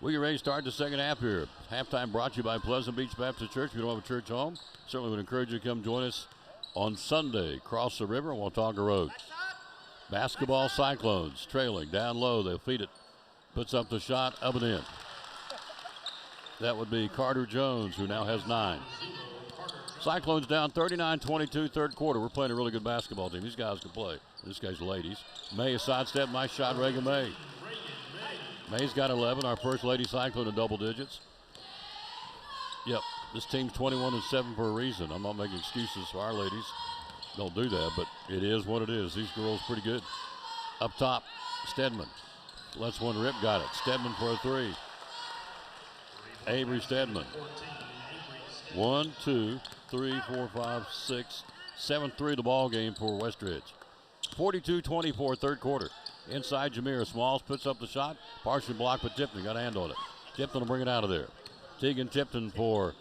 Speaker 1: We get ready to start the second half here. Halftime brought to you by Pleasant Beach Baptist Church. If you don't have a church home, certainly would encourage you to come join us on Sunday. Cross the river on Watauga Road. Basketball Cyclones trailing down low. They'll feed it. Puts up the shot, up and in. That would be Carter Jones, who now has 9. Cyclones down 39-22, third quarter. We're playing a really good basketball team. These guys can play. This guy's ladies. May a sidestep, nice shot, Reagan May. May's got 11, our first lady Cyclone in double digits. Yep, this team's 21-7 for a reason. I'm not making excuses for our ladies. Don't do that, but it is what it is. These girls pretty good. Up top, Stedman. Lets one rip, got it. Stedman for a 3. Avery Stedman. 1, 2, 3, 4, 5, 6, 7-3 the ball game for Westridge. 42-24, third quarter. Inside Jamira Smalls puts up the shot. Partially blocked, but Tipton got a hand on it. Tipton will bring it out of there. Tegan Tipton for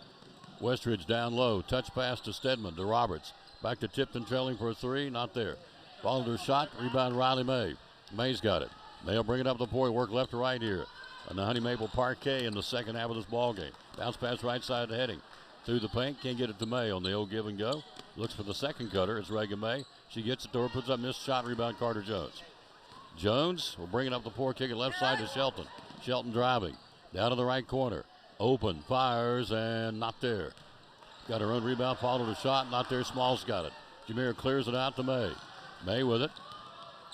Speaker 1: Westridge down low. Touch pass to Stedman, to Roberts. Back to Tipton trailing for a 3, not there. Followed her shot, rebound Riley May. May's got it. May'll bring it up the point, work left to right here. On the Honey Maple Parquet in the second half of this ball game. Bounce pass right side to Heading. Through the paint, can't get it to May on the old give and go. Looks for the second cutter, it's Reagan May. She gets it to her, puts up missed shot, rebound Carter Jones. Jones will bring it up the floor, kick it left side to Shelton. Shelton driving, down to the right corner. Open, fires, and not there. Got her own rebound, followed a shot, not there, Smalls got it. Jamira clears it out to May. May with it,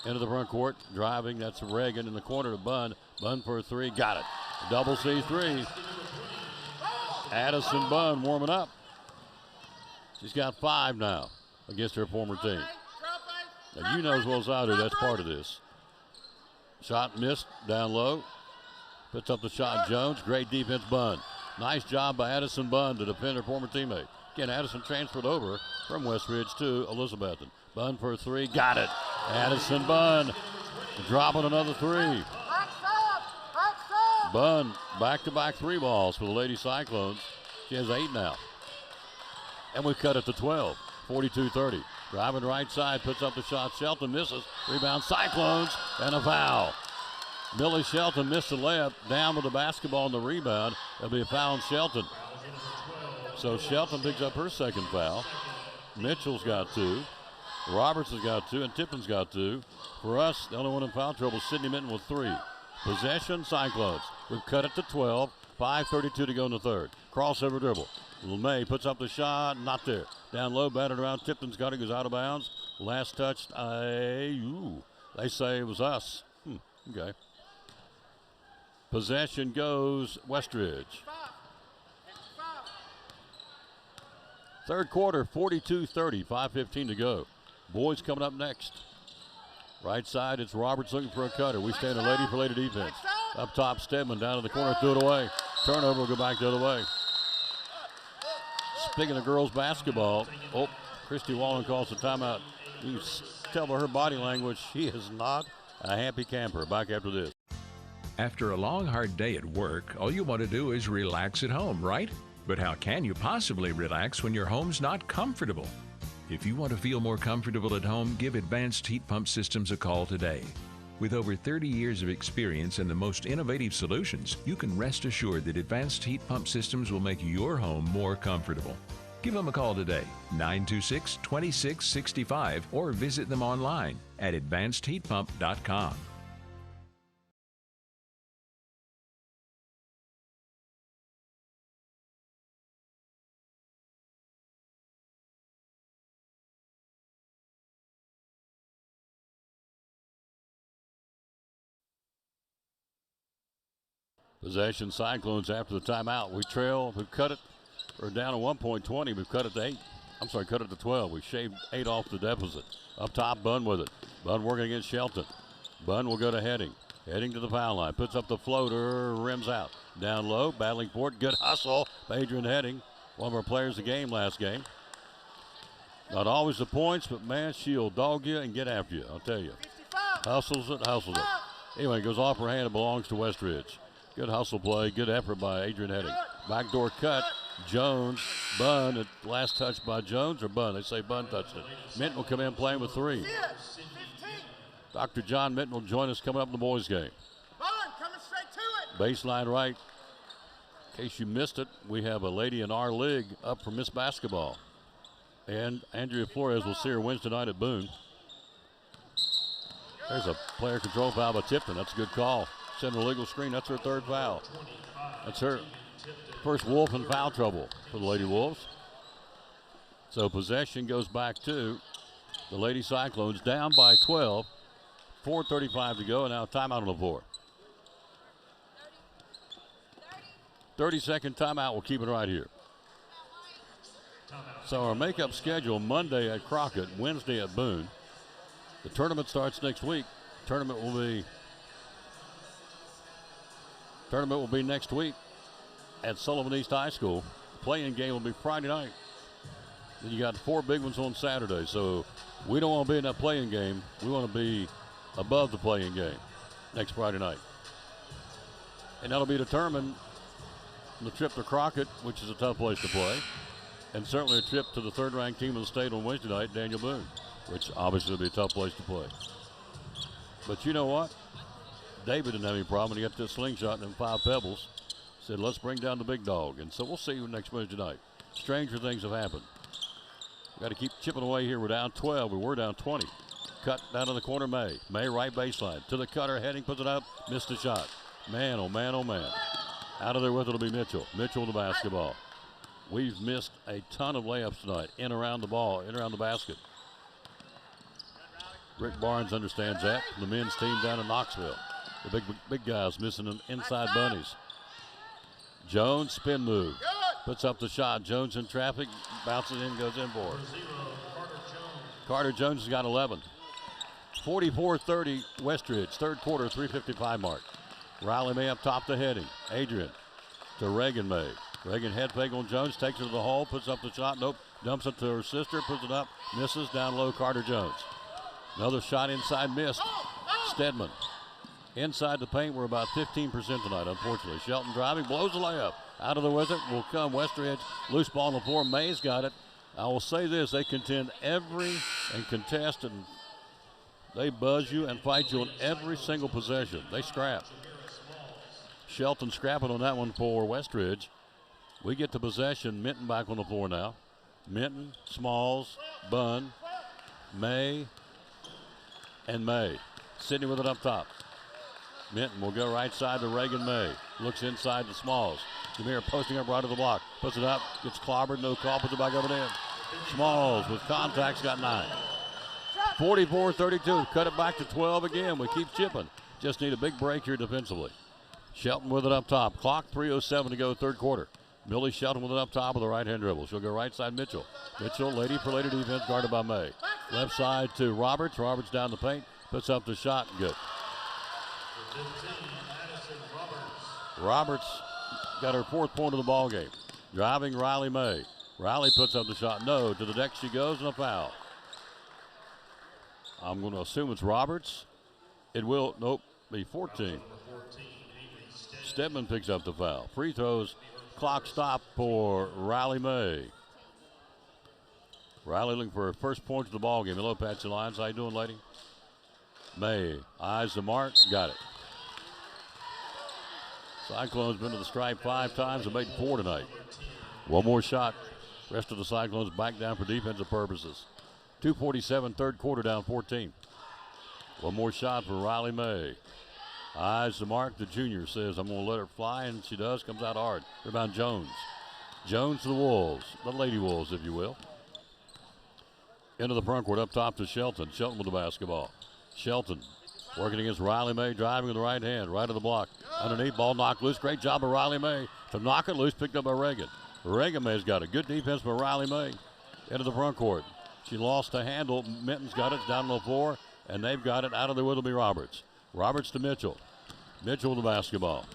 Speaker 1: into the front court, driving, that's Reagan in the corner to Bunn. Bunn for a 3, got it. Double C3. Addison Bunn warming up. She's got 5 now against her former team. And you know as well as I do, that's part of this. Shot missed down low. Puts up the shot, Jones. Great defense, Bunn. Nice job by Addison Bunn to defend her former teammate. Again, Addison transferred over from Westridge to Elizabethton. Bunn for a 3, got it. Addison Bunn dropping another 3. Bunn back-to-back 3 balls for the Lady Cyclones. She has 8 now. And we cut it to 12, 42-30. Driving right side, puts up the shot. Shelton misses. Rebound Cyclones and a foul. Millie Shelton missed the layup. Down with the basketball and the rebound. There'll be a foul on Shelton. So Shelton picks up her second foul. Mitchell's got 2. Roberts has got 2, and Tipton's got 2. For us, the only one in foul trouble is Sydney Minton with 3. Possession, Cyclones. We've cut it to 12. 5:32 to go in the third. Crossover dribble. LeMay puts up the shot, not there. Down low, batted around. Tipton's got it, goes out of bounds. Last touch, they say it was us. Okay. Possession goes Westridge. Third quarter, 42-30, 5:15 to go. Boys coming up next. Right side, it's Roberts looking for a cutter. We stand a lady for lady defense. Up top, Stedman down to the corner, threw it away. Turnover will go back the other way. Speaking of girls basketball, Christy Wallen calls the timeout. You can tell by her body language, she is not a happy camper. Back after this.
Speaker 8: After a long, hard day at work, all you want to do is relax at home, right? But how can you possibly relax when your home's not comfortable? If you want to feel more comfortable at home, give Advanced Heat Pump Systems a call today. With over 30 years of experience and the most innovative solutions, you can rest assured that Advanced Heat Pump Systems will make your home more comfortable. Give them a call today, 926-2665, or visit them online at advancedheatpump.com.
Speaker 1: Possession Cyclones after the timeout. We trail, we've cut it, we're down at 1.20, we've cut it to 8. I'm sorry, cut it to 12. We shaved 8 off the deficit. Up top, Bunn with it. Bunn working against Shelton. Bunn will go to Heading. Heading to the foul line, puts up the floater, rims out. Down low, battling for it, good hustle by Adrian Heading. One of our players of the game last game. Not always the points, but man, she'll dog you and get after you, I'll tell you. Hustles it. Anyway, goes off her hand, it belongs to Westridge. Good hustle play, good effort by Adrian Heading. Backdoor cut, Jones, Bunn, at last touch by Jones or Bunn. They say Bunn touched it. Minton will come in playing with 3. Dr. John Minton will join us coming up in the boys' game. Baseline right. In case you missed it, we have a lady in our league up for Miss Basketball. And Andrea Flores will see her Wednesday night at Boone. There's a player control foul by Tipton. That's a good call. Send her legal screen. That's her 3rd foul. That's her first Wolf in foul trouble for the Lady Wolves. So possession goes back to the Lady Cyclones, down by 12. 4:35 to go, and now timeout on the floor. 30-second timeout. We'll keep it right here. So our makeup schedule: Monday at Crockett, Wednesday at Boone. The tournament starts next week. Tournament will be next week at Sullivan East High School. The play-in game will be Friday night. Then you got 4 big ones on Saturday. So we don't want to be in that play-in game. We want to be above the play-in game next Friday night. And that'll be determined on the trip to Crockett, which is a tough place to play, and certainly a trip to the 3rd-ranked team in the state on Wednesday night, Daniel Boone, which obviously will be a tough place to play. But you know what? David didn't have any problem. He got this slingshot and then 5 pebbles. Said, let's bring down the big dog. And so we'll see you next Wednesday night. Stranger things have happened. We've got to keep chipping away here. We're down 12. We were down 20. Cut down to the corner, May. May right baseline. To the cutter, Heading, puts it up. Missed the shot. Man, oh man, oh man. Out of there with it will be Mitchell. Mitchell with the basketball. We've missed a ton of layups tonight. In around the ball, in around the basket. Rick Barnes understands that. The men's team down in Knoxville. The big guys missing them inside bunnies. Jones, spin move. Puts up the shot. Jones in traffic. Bounces in, goes in for it. Carter Jones has got 11. 44-30 Westridge. 3rd quarter, 3:55 mark. Riley May up top to Heading. Adrian to Reagan May. Reagan head fake on Jones. Takes it to the hole. Puts up the shot. Nope. Dumps it to her sister. Puts it up. Misses. Down low, Carter Jones. Another shot inside, missed. Stedman. Inside the paint, we're about 15% tonight, unfortunately. Shelton driving, blows the layup. Out of the with it will come Westridge. Loose ball on the floor. May's got it. I will say this, they contend and contest, and they buzz you and fight you on every single possession. They scrap. Shelton scrapping on that one for Westridge. We get the possession. Minton back on the floor now. Minton, Smalls, Bunn, May, and May. Sidney with it up top. Minton will go right side to Reagan May. Looks inside to Smalls. Demir posting up right of the block. Puts it up. Gets clobbered. No call. Puts it back up and in. Smalls with contacts got 9. 44-32. Cut it back to 12 again. We keep chipping. Just need a big break here defensively. Shelton with it up top. Clock 3:07 to go, 3rd quarter. Millie Shelton with it up top with a right-hand dribble. She'll go right side Mitchell. Mitchell, lady for lady defense, guarded by May. Left side to Roberts. Roberts down the paint. Puts up the shot. Good. Roberts got her 4th point of the ball game. Driving Riley May. Riley puts up the shot. No, to the deck she goes, and a foul. I'm going to assume it's Roberts. It will, nope, be 14. Stedman picks up the foul. Free throws, clock stop for Riley May. Riley looking for her first point of the ball game. Hello, Patsy Lyons. How you doing, lady? May eyes the mark, got it. Cyclones been to the stripe 5 times and made 4 tonight. One more shot Rest of the Cyclones back down for defensive purposes. 2:47, third quarter, down 14. One more shot for Riley May. Eyes the mark. The junior says, I'm going to let her fly, and she does. Comes out hard. Rebound Jones. Jones to the Wolves. The Lady Wolves, if you will. Into the front court, up top to Shelton. Shelton with the basketball. Shelton working against Riley May, driving with the right hand, right of the block. Underneath, ball knocked loose. Great job of Riley May to knock it loose, picked up by Reagan. Reagan May's got a good defense by Riley May. Into the front court. She lost the handle. Minton's got it down on the floor, and they've got it. Out of there will be Roberts. Roberts to Mitchell. Mitchell with the basketball.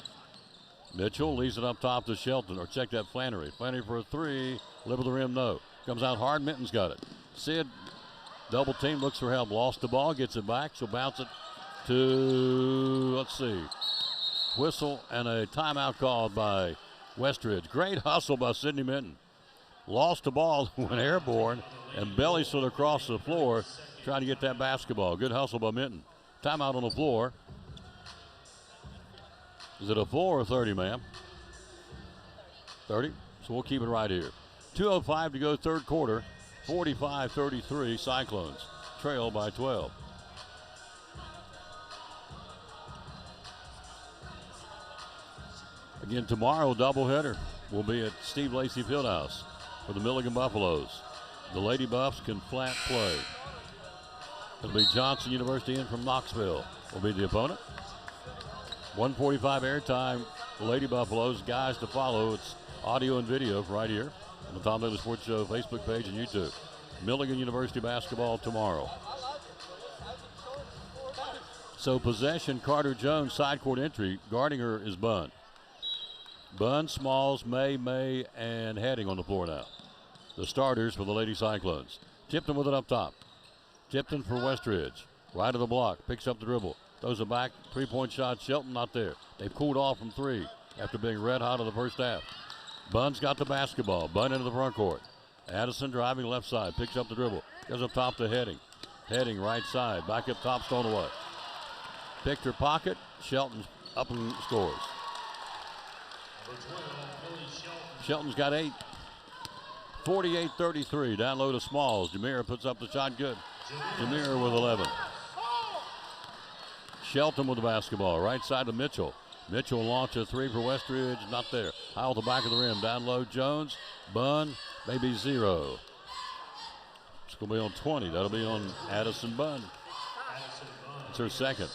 Speaker 1: Mitchell leaves it up top to Shelton, or check that Flannery. Flannery for a three. Lip of the rim, no. Comes out hard. Minton's got it. Sid, double team, looks for help. Lost the ball, gets it back. She'll bounce it to, let's see, whistle and a timeout called by Westridge. Great hustle by Sydney Minton. Lost the ball, went airborne, and belly slid across the floor trying to get that basketball. Good hustle by Minton. Timeout on the floor. Is it a full or a 30, ma'am? 30? So we'll keep it right here. 2:05 to go, third quarter. 45-33, Cyclones trail by 12. Again, tomorrow, doubleheader will be at Steve Lacey Fieldhouse for the Milligan Buffaloes. The Lady Buffs can flat play. It'll be Johnson University in from Knoxville will be the opponent. 1:45 airtime. The Lady Buffaloes, guys to follow. It's audio and video right here on the Tom Daly Sports Show Facebook page and YouTube. Milligan University basketball tomorrow. So possession, Carter Jones, side court entry. Guarding her is Bunn. Bunn, Smalls, May, and Heading on the floor now. The starters for the Lady Cyclones. Tipton with it up top. Tipton for Westridge. Right of the block, picks up the dribble. Throws it back, three-point shot. Shelton not there. They've cooled off from three after being red hot in the first half. Bunn's got the basketball. Bunn into the front court. Addison driving left side. Picks up the dribble. Goes up top to Heading. Heading right side. Back up top, stone away. Picked her pocket. Shelton up and scores. Shelton's got 8. 48-33. Down low to Smalls. Jameer puts up the shot. Good. Jameer with 11. Shelton with the basketball. Right side to Mitchell. Mitchell launch a three for Westridge. Not there. High at the back of the rim. Down low, Jones. Bunn, maybe 0. It's going to be on 20. That'll be on Addison Bunn. It's her second.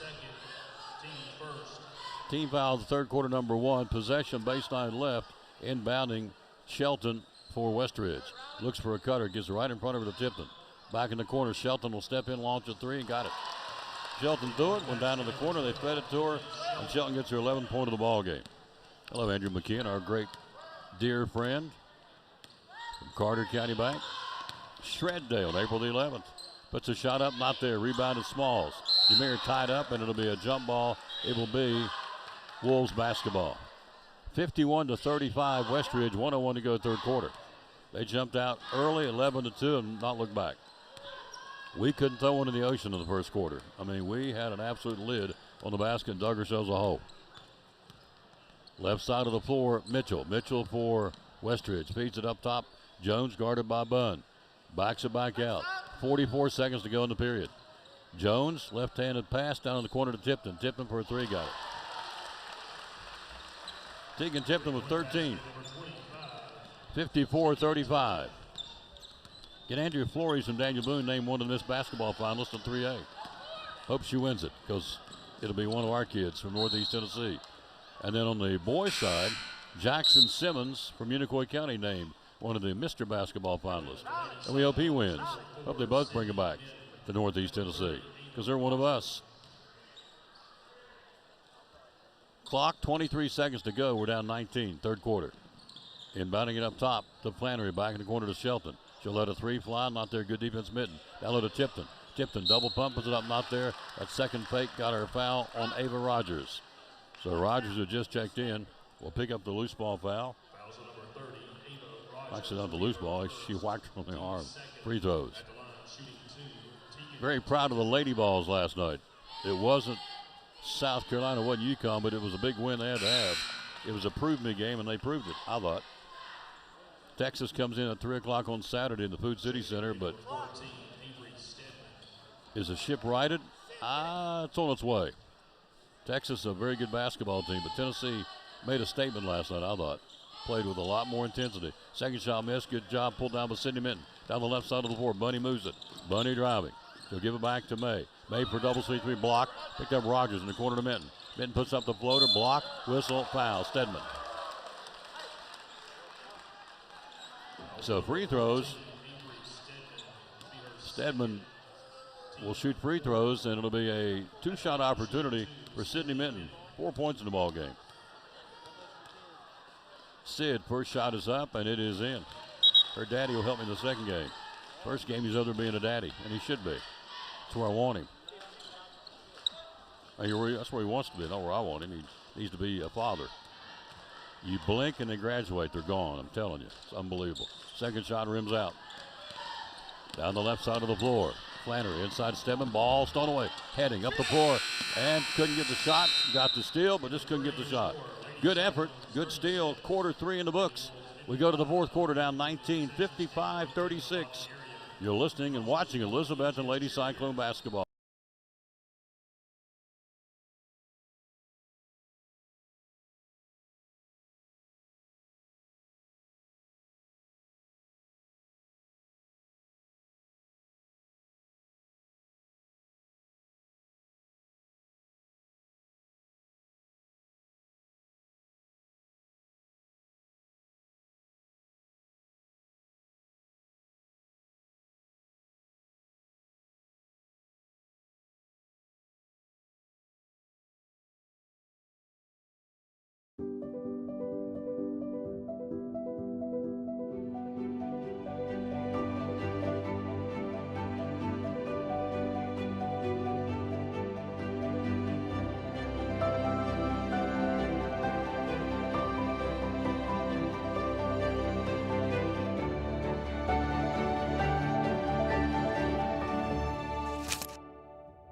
Speaker 1: Team foul, the third quarter, number 1. Possession, baseline left. Inbounding Shelton for Westridge. Looks for a cutter. Gets it right in front of her to Tipton. Back in the corner. Shelton will step in, launch a three, and got it. Shelton threw it, went down to the corner. They fed it to her, and Shelton gets her 11th point of the ball game. Hello, Andrew McKeon, our great dear friend from Carter County Bank. Shreddale on April the 11th. Puts a shot up, not there. Rebounded Smalls. Jameer tied up, and it'll be a jump ball. It will be Wolves basketball. 51-35, Westridge, 1:01 to go, third quarter. They jumped out early, 11-2, and not look back. We couldn't throw one in the ocean in the first quarter. I mean, we had an absolute lid on the basket and dug ourselves a hole. Left side of the floor, Mitchell. Mitchell for Westridge. Feeds it up top. Jones guarded by Bunn. Backs it back out. 44 seconds to go in the period. Jones, left-handed pass down in the corner to Tipton. Tipton for a three, got it. Tegan Tipton with 13. 54-35. Get Andrea Flores and Daniel Boone named one of this basketball finalists in 3A. Hope she wins it because it'll be one of our kids from Northeast Tennessee. And then on the boys' side, Jackson Simmons from Unicoi County named one of the Mr. Basketball finalists. And we hope he wins. Hope they both bring it back to Northeast Tennessee because they're one of us. Clock, 23 seconds to go. We're down 19, third quarter. Inbounding it up top to Flannery, back in the corner to Shelton. She'll let a three fly, not there. Good defense, Mitten. Down low to Tipton. Tipton double pump, puts it up, not there. That second fake got her foul on Ava Rogers. So Rogers, who just checked in, will pick up the loose ball foul. Actually, not the loose ball. She whacked her on the arm. Free throws. Very proud of the Lady Balls last night. It wasn't South Carolina, wasn't UConn, but it was a big win they had to have. It was a prove me game, and they proved it, I thought. Texas comes in at 3 o'clock on Saturday in the Food City Center, but is the ship righted? It's on its way. Texas is a very good basketball team, but Tennessee made a statement last night, I thought. Played with a lot more intensity. Second shot missed. Good job pulled down by Sidney Minton. Down the left side of the floor. Bunny moves it. Bunny driving. He'll give it back to May. May for double C3 block. Picked up Rogers in the corner to Minton. Minton puts up the floater. Block. Whistle. Foul. Stedman. So free throws. Stedman will shoot free throws, and it'll be a 2-shot opportunity for Sidney Minton. 4 points in the ball game. Sid, first shot is up, and it is in. Her daddy will help me in the second game. First game he's other being a daddy, and he should be. That's where I want him. That's where he wants to be, not where I want him. He needs to be a father. You blink and they graduate, they're gone, I'm telling you. It's unbelievable. Second shot rims out. Down the left side of the floor. Flannery inside Stedman, ball stolen away. Heading up the floor, and couldn't get the shot. Got the steal, but just couldn't get the shot. Good effort, good steal. Quarter 3 in the books. We go to the fourth quarter down 19, 55-36. You're listening and watching Elizabethton Lady Cyclone basketball.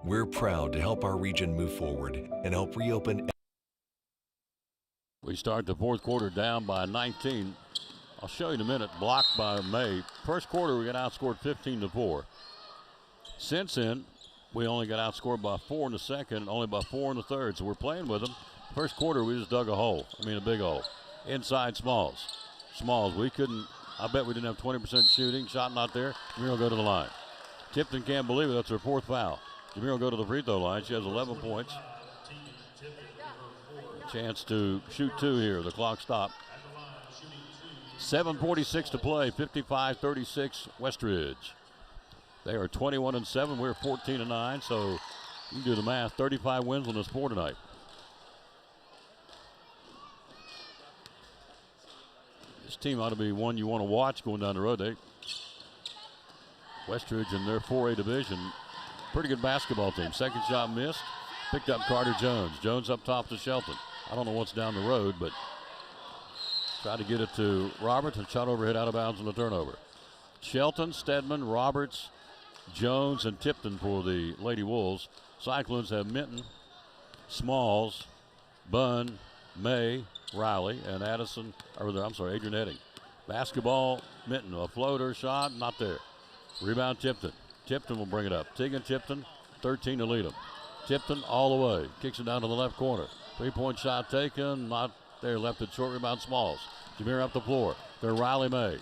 Speaker 9: We're proud to help our region move forward and help reopen.
Speaker 1: We start the fourth quarter down by 19. I'll show you in a minute. Blocked by May. First quarter, we got outscored 15-4. Since then, we only got outscored by 4 in the second, only by 4 in the third. So we're playing with them. First quarter, we just dug a hole. I mean, a big hole. Inside Smalls. Smalls, we couldn't. I bet we didn't have 20% shooting. Shot not there. Jamir will go to the line. Tipton can't believe it. That's her 4th foul. Jamir will go to the free throw line. She has 11 points. Chance to shoot 2 here. The clock stopped. 7:46 to play. 55-36 Westridge. They are 21-7. We're 14-9. So you can do the math. 35 wins on this 4 tonight. This team ought to be one you want to watch going down the road. Westridge in their 4A division. Pretty good basketball team. Second shot missed. Picked up Carter Jones. Jones up top to Shelton. I don't know what's down the road, but tried to get it to Roberts and shot overhead out of bounds on the turnover. Shelton, Stedman, Roberts, Jones, and Tipton for the Lady Wolves. Cyclones have Minton, Smalls, Bunn, May, Riley, and Adrian Edding. Basketball, Minton, a floater shot, not there. Rebound, Tipton. Tipton will bring it up. Tegan Tipton, 13 to lead them. Tipton all the way. Kicks it down to the left corner. 3-point shot taken. Not there. Left it short. Rebound Smalls. Jamir up the floor. They're Riley May.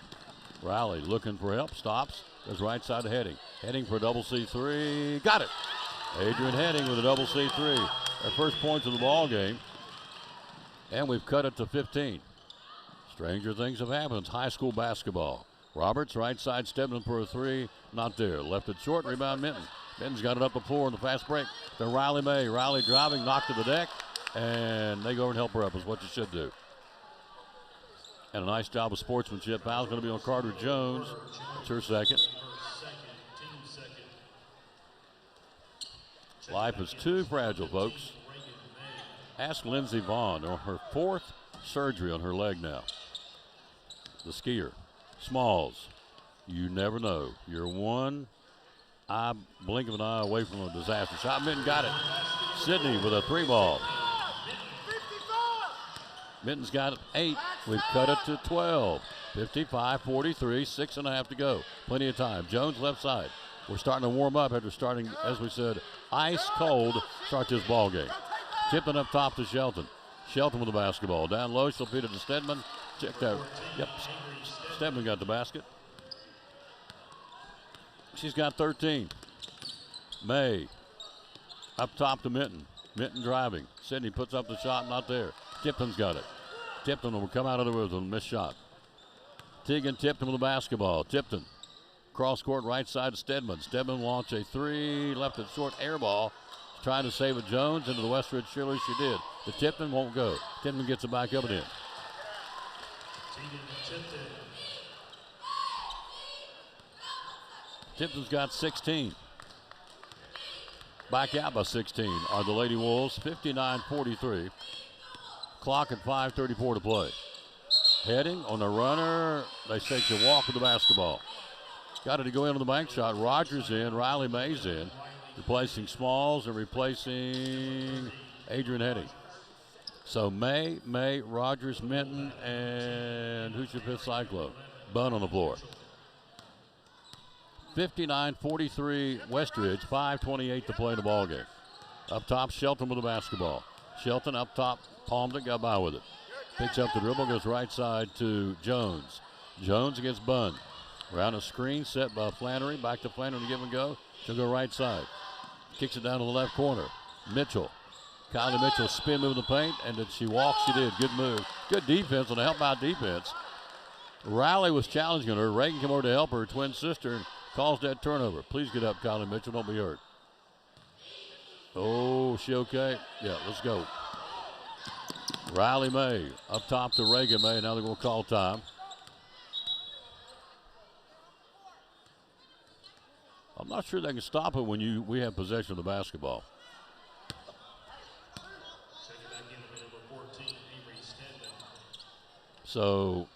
Speaker 1: Riley looking for help. Stops. Goes right side to Heading. Heading for a double C3. Got it. Adrian Heading with a double C3. Their first points of the ball game. And we've cut it to 15. Stranger things have happened. It's high school basketball. Roberts, right side, Stedman for a 3. Not there. Left it short. Rebound Minton. Minton's got it up the floor in the fast break. Then Riley May. Riley driving, knocked to the deck. And they go over and help her up, is what you should do. And a nice job of sportsmanship. Foul's going to be on Carter Jones. It's her second. Life is too fragile, folks. Ask Lindsey Vaughn on her 4th surgery on her leg now. The skier. Smalls. You never know. You're one blink of an eye away from a disaster. Shot Minton got it. Sydney with a 3 ball. Minton's got 8. We've cut it to 12. 55-43, 6.5 to go. Plenty of time. Jones left side. We're starting to warm up after starting, as we said, ice cold start this ball game. Tipping up top to Shelton. Shelton with the basketball. Down low, she'll feed it to Stedman. Check that. Yep, Stedman got the basket. She's got 13. May up top to Minton. Minton driving. Sydney puts up the shot, not there. Tipton's got it. Tipton will come out of the rhythm with a missed shot. Teagan Tipton with the basketball. Tipton. Cross court right side to Stedman. Stedman launch a 3. Left it short. Air ball. Trying to save it. Jones into the Westridge Cheerleaders. She did. The Tipton won't go. Tipton gets it back up and in. Tipton's got 16. Back out by 16 are the Lady Wolves. 59-43. Clock at 5:34 to play. Heading on the runner. They take the walk with the basketball. Got it to go in on the bank shot. Rogers in. Riley Mays in. Replacing Smalls and replacing Adrian Heading. So May, Rogers, Minton, and who's your fifth Cyclone? Bunn on the floor. 59-43 Westridge, 5:28 to play in the ball game. Up top, Shelton with the basketball. Shelton up top, palmed it, got by with it. Picks up the dribble, goes right side to Jones. Jones against Bunn. Around a screen set by Flannery, back to Flannery to give and go. She'll go right side. Kicks it down to the left corner. Mitchell. Kylie Mitchell spin move in the paint, and did she walk? She did. Good move. Good defense on a help out defense. Riley was challenging her. Reagan came over to help her twin sister and caused that turnover. Please get up, Kylie Mitchell. Don't be hurt. Oh, she okay? Yeah, let's go. Riley May up top to Reagan May. Now they're going to call time. I'm not sure they can stop it when we have possession of the basketball. So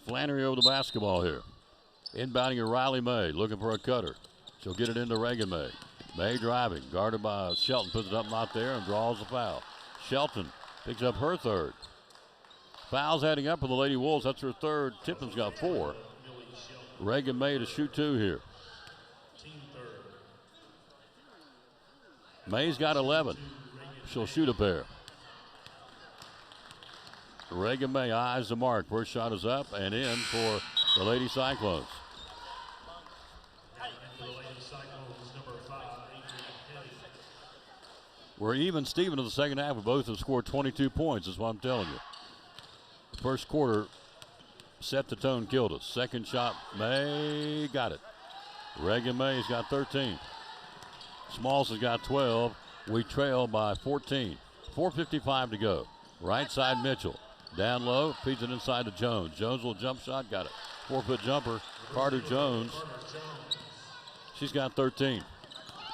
Speaker 1: Flannery over the basketball here. Inbounding to Riley May, looking for a cutter. She'll get it into Reagan May. May driving, guarded by Shelton, puts it up, not there, and draws the foul. Shelton picks up her third. Fouls adding up for the Lady Wolves. That's her third. Tipton's got 4. Reagan May to shoot 2 here. May's got 11. She'll shoot a pair. Reagan May eyes the mark. First shot is up and in for the Lady Cyclones. We're even Steven in the second half. We both have scored 22 points, is what I'm telling you. First quarter set the tone, killed us. Second shot, May got it. Reagan May's got 13. Smalls has got 12. We trail by 14. 4:55 to go. Right side Mitchell. Down low, feeds it inside to Jones. Jones will jump shot, got it. 4-foot jumper, Carter Jones. She's got 13.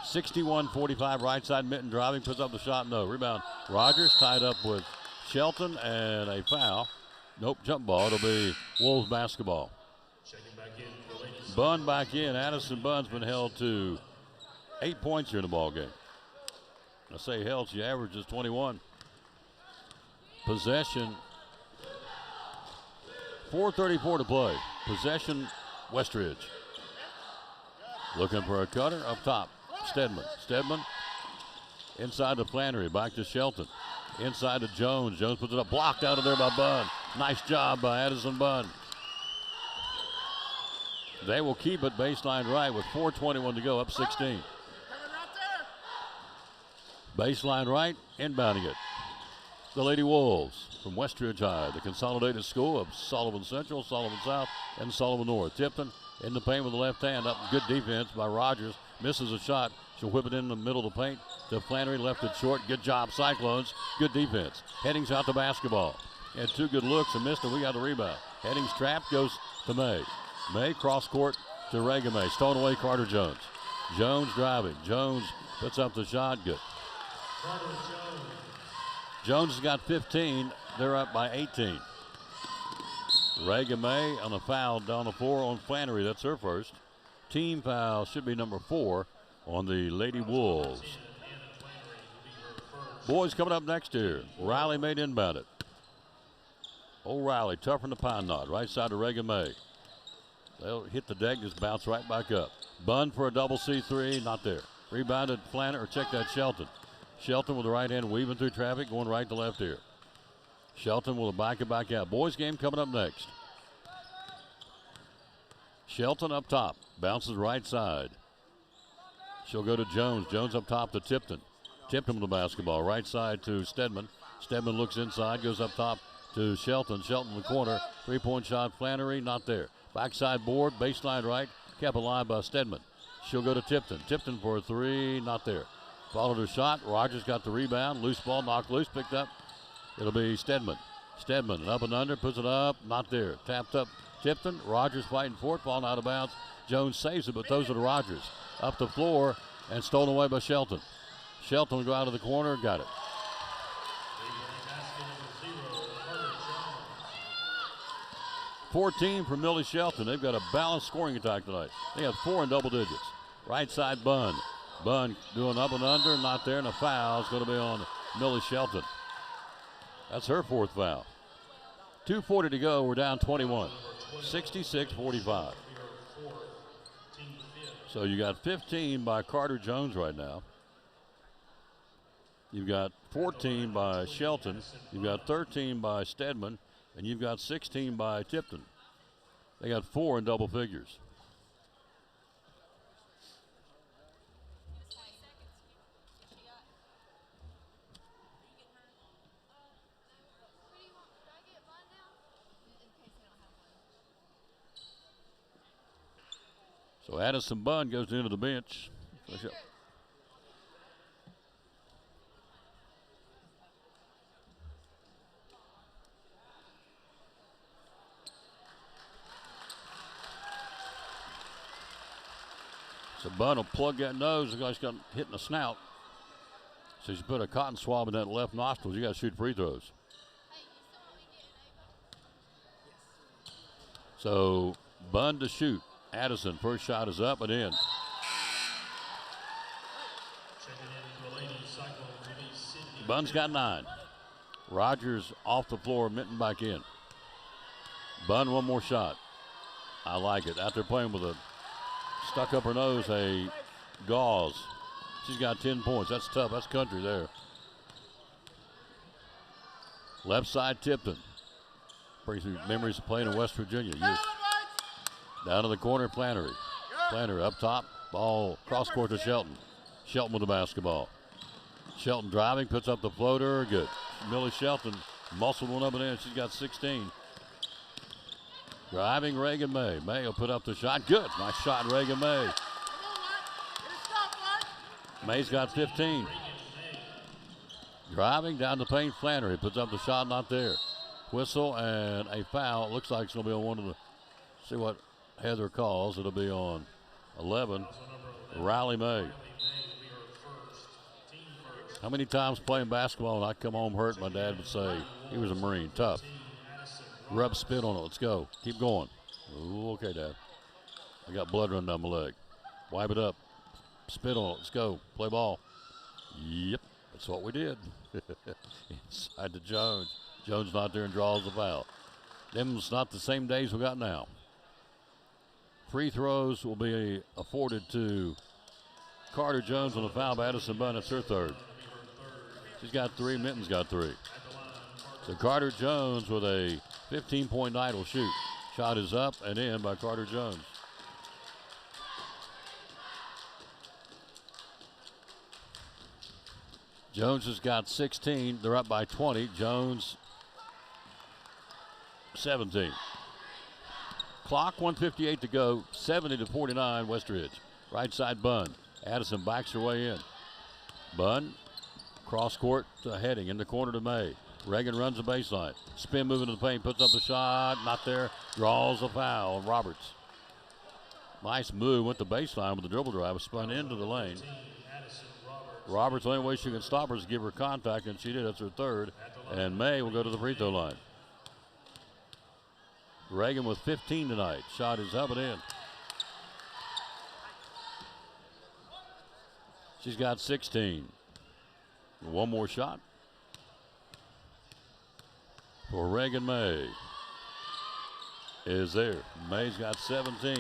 Speaker 1: 61-45, right side Minton driving, puts up the shot, no. Rebound, Rogers tied up with Shelton and a foul. Nope, jump ball, it'll be Wolves basketball. Bunn back in, Addison Bunn's been held to 8 points here in the ball game. I say held, she averages 21. Possession, 4:34 to play. Possession, Westridge. Looking for a cutter up top. Stedman. Stedman inside to Flannery. Back to Shelton. Inside to Jones. Jones puts it up. Blocked out of there by Bunn. Nice job by Addison Bunn. They will keep it baseline right with 4:21 to go. Up 16. Baseline right. Inbounding it. The Lady Wolves from Westridge High, the consolidated school of Sullivan Central, Sullivan South, and Sullivan North. Tipton in the paint with the left hand. Up good defense by Rogers. Misses a shot. She'll whip it in the middle of the paint to Flannery. Left it short. Good job, Cyclones. Good defense. Heading's out the basketball. Had 2 good looks and missed it. We got the rebound. Heading's trapped, goes to May. May cross court to Reagan May. Stolen away Carter Jones. Jones driving. Jones puts up the shot. Good. Jones has got 15. They're up by 18. Reagan May on a foul down the floor on Flannery. That's her first. Team foul should be number 4 on the Lady Wolves. Boys coming up next here. Riley made inbound it. O'Reilly, tougher than the pine knot. Right side to Reagan May. They'll hit the deck, just bounce right back up. Bunn for a double C3, not there. Rebounded Flanner, or check that, Shelton. Shelton with the right hand, weaving through traffic, going right to left here. Shelton will back it back out. Boys game coming up next. Shelton up top, bounces right side. She'll go to Jones. Jones up top to Tipton. Tipton with the basketball, right side to Stedman. Stedman looks inside, goes up top to Shelton. Shelton in the corner, three-point shot, Flannery, not there. Backside board, baseline right, kept alive by Stedman. She'll go to Tipton. Tipton for a three, not there. Followed her shot. Rogers got the rebound. Loose ball, knocked loose, picked up. It'll be Stedman. Stedman up and under, puts it up, not there. Tapped up Tipton. Rogers fighting for it, falling out of bounds. Jones saves it, but those are the Rogers. Up the floor and stolen away by Shelton. Shelton will go out of the corner, got it. 14 for Millie Shelton. They've got a balanced scoring attack tonight. They have 4 in double digits. Right side Bunn. Bunn doing up and under, not there, and a foul is going to be on Millie Shelton. That's her 4th foul. 2:40 to go. We're down 21. 66-45. So you got 15 by Carter Jones right now. You've got 14 by Shelton. You've got 13 by Stedman. And you've got 16 by Tipton. They got 4 in double figures. So Addison Bunn goes into the bench. So Bunn will plug that nose. The guy's got hit in the snout. So you put a cotton swab in that left nostril. You got to shoot free throws. So Bunn to shoot. Addison, first shot is up and in. Bunn's got 9. Rogers off the floor, Minton back in. Bunn, one more shot. I like it. Out there playing with a stuck up her nose, a gauze. She's got 10 points. That's tough. That's country there. Left side Tipton. Brings me memories of playing in West Virginia. Yes. Down to the corner, Flannery. Flannery up top. Ball cross court to Shelton. Shelton with the basketball. Shelton driving, puts up the floater. Good. Millie Shelton muscled one up and in. She's got 16. Driving Reagan May. May will put up the shot. Good. Nice shot, Reagan May. May's got 15. Driving down the paint, Flannery puts up the shot, not there. Whistle and a foul. It looks like it's going to be on one of the, see what Heather calls. It'll be on 11, Riley May. How many times playing basketball and I come home hurt, my dad would say, he was a Marine, tough. Rub spit on it, let's go. Keep going. Ooh, okay, Dad. I got blood running down my leg. Wipe it up. Spit on it, let's go. Play ball. Yep, that's what we did. Inside to Jones. Jones not there and draws the foul. Them's not the same days we got now. Free throws will be afforded to Carter Jones on the foul by Addison Bunn. It's her 3rd. She's got 3. Minton's got 3. So Carter Jones with a 15-point night will shoot. Shot is up and in by Carter Jones. Jones has got 16. They're up by 20. Jones 17. Clock, 1:58 to go. 70-49 Westridge. Right side Bunn. Addison backs her way in. Bunn, cross court to Heading in the corner to May. Reagan runs the baseline. Spin moving to the paint, puts up the shot, not there. Draws a foul on Roberts. Nice move, went to baseline with the dribble drive, spun into the lane. Roberts, the only way she can stop her is give her contact, and she did. That's her 3rd. And May will go to the free throw line. Reagan with 15 tonight. Shot is up and in. She's got 16. One more shot for Reagan May is there. May's got 17.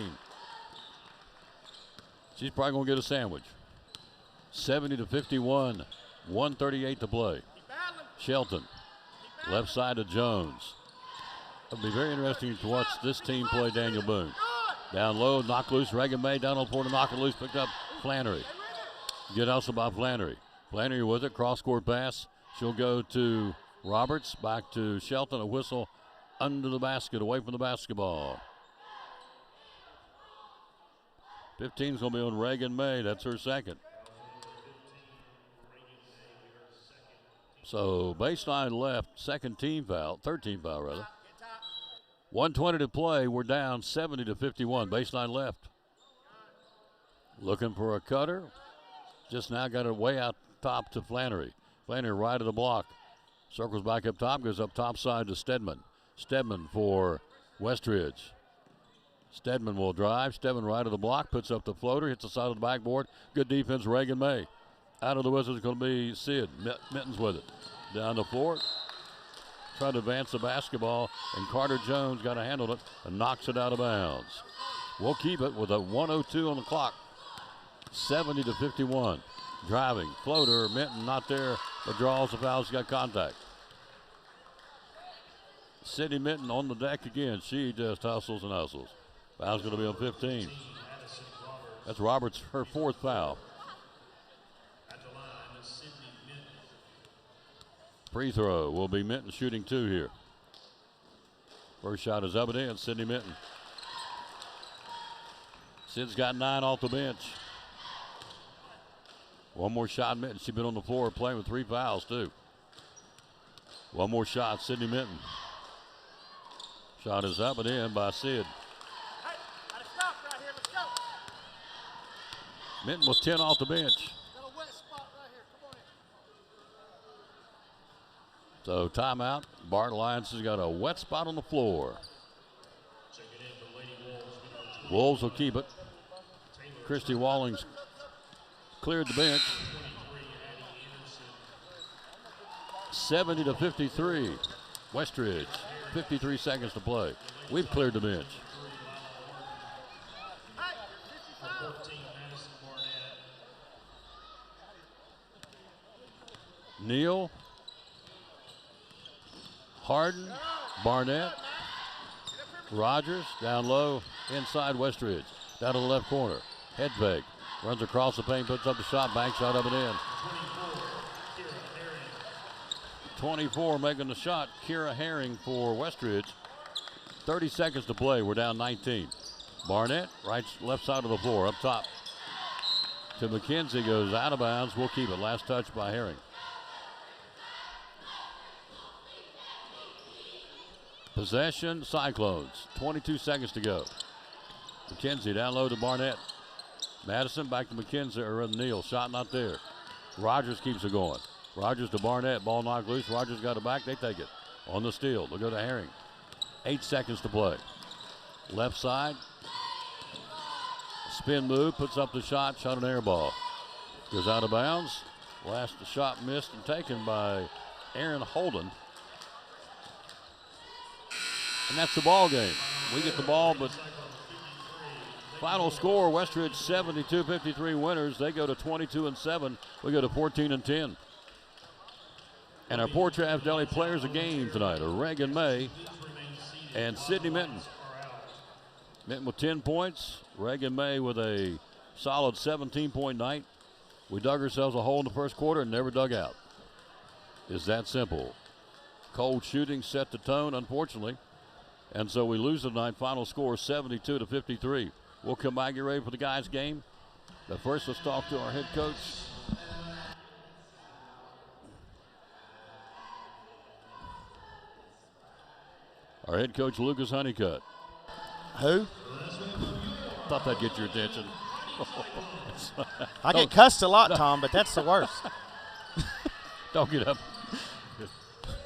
Speaker 1: She's probably going to get a sandwich. 70-51, 1:38 to play. Shelton, left side to Jones. It'll be very interesting to watch this team play Daniel Boone. Down low, knock loose, Reagan May down on the floor to knock it loose, picked up Flannery. Good hustle by Flannery. Flannery with it, cross-court pass. She'll go to Roberts, back to Shelton, a whistle under the basket, away from the basketball. 15's going to be on Reagan May. That's her second. So baseline left, second team foul, third team foul rather. 1:20 to play. We're down 70-51. Baseline left. Looking for a cutter. Just now got it way out top to Flannery. Flannery right of the block. Circles back up top, goes up top side to Stedman. Stedman for Westridge. Stedman will drive. Stedman right of the block, puts up the floater, hits the side of the backboard. Good defense, Reagan May. Out of the Wizards is going to be Sid. Mittens with it. Down the floor. Trying to advance the basketball, and Carter Jones got to handle it and knocks it out of bounds. We'll keep it with a 1:02 on the clock. 70-51. Driving, floater, Minton not there, but draws the foul. She got contact. Sydney Minton on the deck again. She just hustles and hustles. Foul's going to be on 15. That's Roberts, her fourth foul. Free throw will be Minton shooting 2 here. First shot is up and in, Sydney Minton. Sid's got 9 off the bench. One more shot, Minton. She's been on the floor playing with 3 fouls, too. One more shot, Sydney Minton. Shot is up and in by Sid. Minton with 10 off the bench. So timeout. Bart Lyons has got a wet spot on the floor. Wolves will keep it. Christy Wallings cleared the bench. 70-53. Westridge, 53 seconds to play. We've cleared the bench. Neal, Harden, Barnett, Rogers, down low, inside Westridge. Down to the left corner. Head fake. Runs across the paint, puts up the shot, banks out of it in. 24 making the shot. Kira Herring for Westridge. 30 seconds to play. We're down 19. Barnett, left side of the floor, up top. To McKenzie, goes out of bounds. We'll keep it. Last touch by Herring. Possession, Cyclones. 22 seconds to go. McKenzie down low to Barnett. Madison back to McKenzie or Neal. Shot not there. Rogers keeps it going. Rogers to Barnett. Ball knocked loose. Rogers got it back. They take it. On the steal. They'll go to Herring. 8 seconds to play. Left side. Spin move. Puts up the shot. Shot an air ball. Goes out of bounds. Last shot missed and taken by Aaron Holden. And that's the ball game. We get the ball, but final score, Westridge 72-53 winners. They go to 22-7. We go to 14-10. And our Port Traff Deli players of game tonight are Reagan May and Sydney Minton. Minton with 10 points. Reagan May with a solid 17-point night. We dug ourselves a hole in the first quarter and never dug out. It's that simple. Cold shooting set the tone, unfortunately. And so we lose tonight. Final score 72-53. We'll come back, get ready for the guys' game. But first, let's talk to our head coach. Our head coach, Lucas Honeycutt.
Speaker 10: Who?
Speaker 1: Thought that'd get your attention.
Speaker 10: I get cussed a lot, Tom, but that's the worst.
Speaker 1: Don't get up.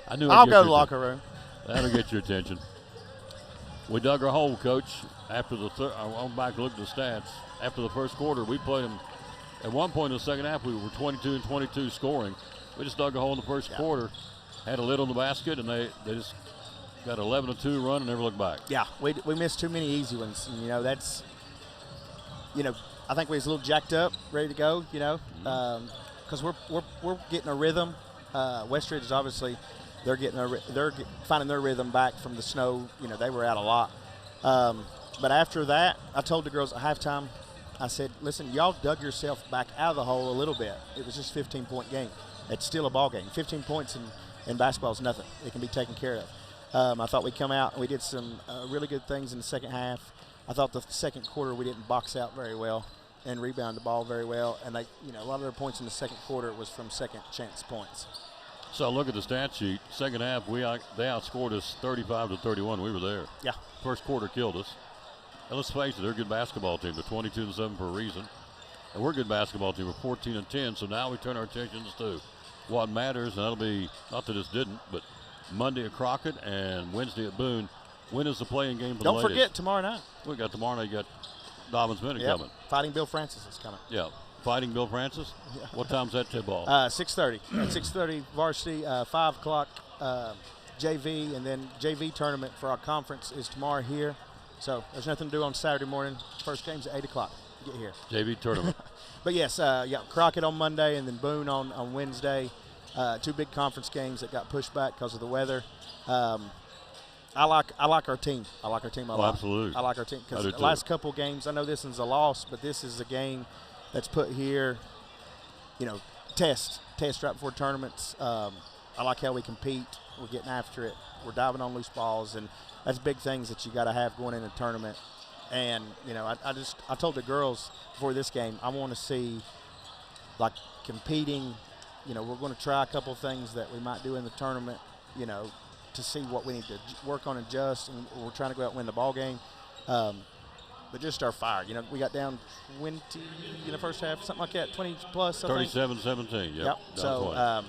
Speaker 1: I knew
Speaker 10: I'll go to the locker room.
Speaker 1: That'll get your attention. We dug our hole, Coach. After the I went back and looked at the stats. After the first quarter, we played them. At one point in the second half, we were 22-22 scoring. We just dug a hole in the first quarter, had a lid on the basket, and they just got an 11-2 run and never looked back.
Speaker 10: Yeah, we missed too many easy ones. And, that's, I think we was a little jacked up, ready to go, because we're getting a rhythm. Westridge is obviously they're finding their rhythm back from the snow. They were out a lot. But after that, I told the girls at halftime, I said, listen, y'all dug yourself back out of the hole a little bit. It was just a 15-point game. It's still a ball game. 15 points in basketball is nothing. It can be taken care of. I thought we'd come out and we did some really good things in the second half. I thought the second quarter we didn't box out very well and rebound the ball very well. And a lot of their points in the second quarter was from second chance points.
Speaker 1: So look at the stat sheet. Second half, they outscored us 35-31. We were there.
Speaker 10: Yeah.
Speaker 1: First quarter killed us. And let's face it, they're a good basketball team. They're 22-7 for a reason. And we're a good basketball team. We're 14-10. So now we turn our attentions to what matters, and that'll be, not that this didn't, but Monday at Crockett and Wednesday at Boone. When is the playing game for the ladies?
Speaker 10: Don't forget tomorrow night.
Speaker 1: We got tomorrow night. You got Dobbins Minute coming.
Speaker 10: Fighting Bill Francis is coming.
Speaker 1: Yeah. Fighting Bill Francis? Yeah. What time's that tip ball?
Speaker 10: 6:30. 6:30 varsity, 5 o'clock JV, and then JV tournament for our conference is tomorrow here. So there's nothing to do on Saturday morning. First game's at 8 o'clock. Get here.
Speaker 1: JV tournament.
Speaker 10: But yes, Crockett on Monday and then Boone on Wednesday. 2 big conference games that got pushed back because of the weather. I like our team. I like our team a lot.
Speaker 1: Absolutely.
Speaker 10: I like our team because the last couple games, I know this one's a loss, but this is a game that's put here, test right before tournaments. I like how we compete. We're getting after it. We're diving on loose balls, and that's big things that you got to have going in a tournament. And, I told the girls before this game, I want to see, competing. We're going to try a couple things that we might do in the tournament, to see what we need to work on and adjust. And we're trying to go out and win the ball game. But just our fire. We got down 20 in the first half, something like that, 20 plus.
Speaker 1: 37-17, yep.
Speaker 10: So,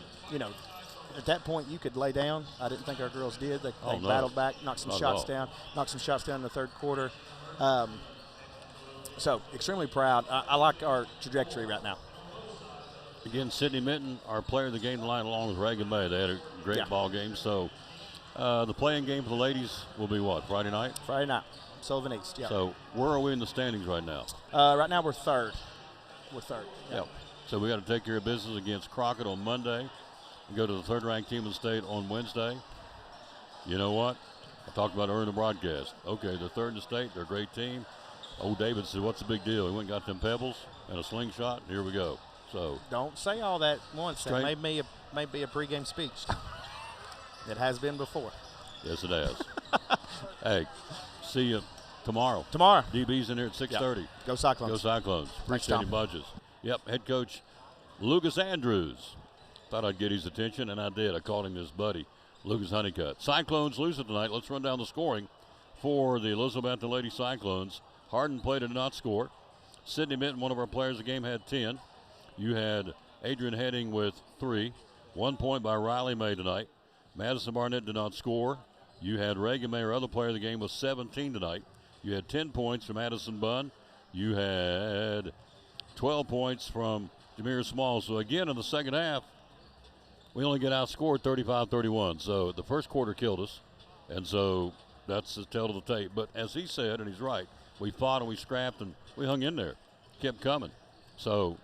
Speaker 10: at that point, you could lay down. I didn't think our girls did. They battled back, knocked some shots down in the third quarter. So, extremely proud. I like our trajectory right now.
Speaker 1: Again, Sydney Minton, our player of the game tonight, along with Reagan May. They had a great ball game. So, the playing game for the ladies will be what, Friday night?
Speaker 10: Friday night, Sullivan East, yeah.
Speaker 1: So, where are we in the standings right now?
Speaker 10: Right now, we're third.
Speaker 1: Yep. So, we got to take care of business against Crockett on Monday and go to the third-ranked team in the state on Wednesday. You know what? I talked about it earlier in the broadcast. Okay, they're third in the state. They're a great team. Old David said, what's the big deal? He went and got them pebbles and a slingshot, and here we go. So
Speaker 10: don't say all that once. That may be a pregame speech. It has been before.
Speaker 1: Yes, it has. Hey, see you tomorrow. DB's in here at 6:30.
Speaker 10: Yep. Go Cyclones.
Speaker 1: Go Cyclones. Appreciate your budgets. Yep, head coach Lucas Andrews. Thought I'd get his attention, and I did. I called him his buddy, Lucas Honeycutt. Cyclones lose it tonight. Let's run down the scoring for the Elizabethton Lady Cyclones. Hardin played and did not score. Sydney Minton, one of our players of the game, had 10. You had Adrian Heading with 3. 1 point by Riley May tonight. Madison Barnett did not score. You had Reagan May, our other player of the game, with 17 tonight. You had 10 points from Addison Bunn. You had 12 points from Jameer Small. So again, in the second half, we only get outscored 35-31. So the first quarter killed us. And so that's the tale of the tape. But as he said, and he's right, we fought and we scrapped and we hung in there. Kept coming. So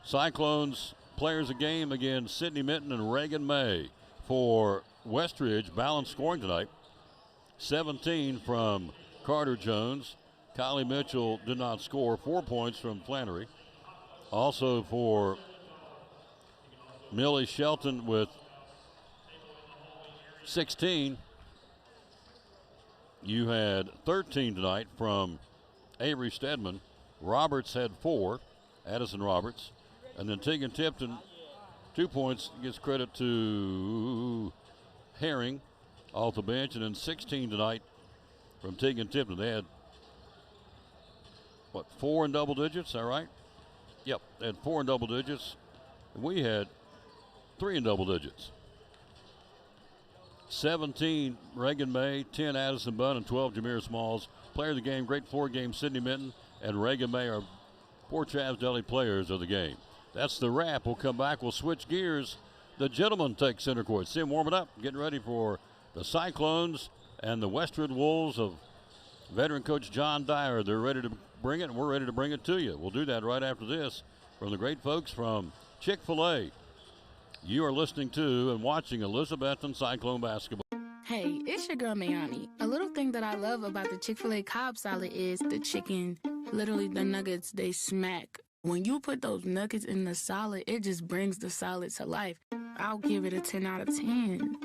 Speaker 1: Cyclones players of game again, Sydney Minton and Reagan May. For Westridge, balanced scoring tonight. 17 from Carter Jones. Kylie Mitchell did not score. 4 points from Flannery. Also for Millie Shelton with 16. You had 13 tonight from Avery Stedman. Roberts had 4, Addison Roberts. And then Tegan Tipton, 2 points, gives credit to Herring off the bench. And then 16 tonight from Tegan Tipton. They had, 4 in double digits, is that right? Yep, they had 4 in double digits. And we had 3 in double digits. 17, Reagan May, 10, Addison Bunn, and 12, Jameer Smalls. Player of the game, great 4 game, Sydney Minton and Reagan May are 4 Chavs Deli players of the game. That's the wrap. We'll come back. We'll switch gears. The gentlemen take center court. See them warming up, getting ready for the Cyclones and the Westwood Wolves of veteran coach John Dyer. They're ready to bring it, and we're ready to bring it to you. We'll do that right after this from the great folks from Chick-fil-A. You are listening to and watching Elizabethton Cyclone basketball.
Speaker 11: Hey, it's your girl Mayani. A little thing that I love about the Chick-fil-A Cobb salad is the chicken. Literally, the nuggets, they smack. When you put those nuggets in the salad, it just brings the salad to life. I'll give it a 10 out of 10.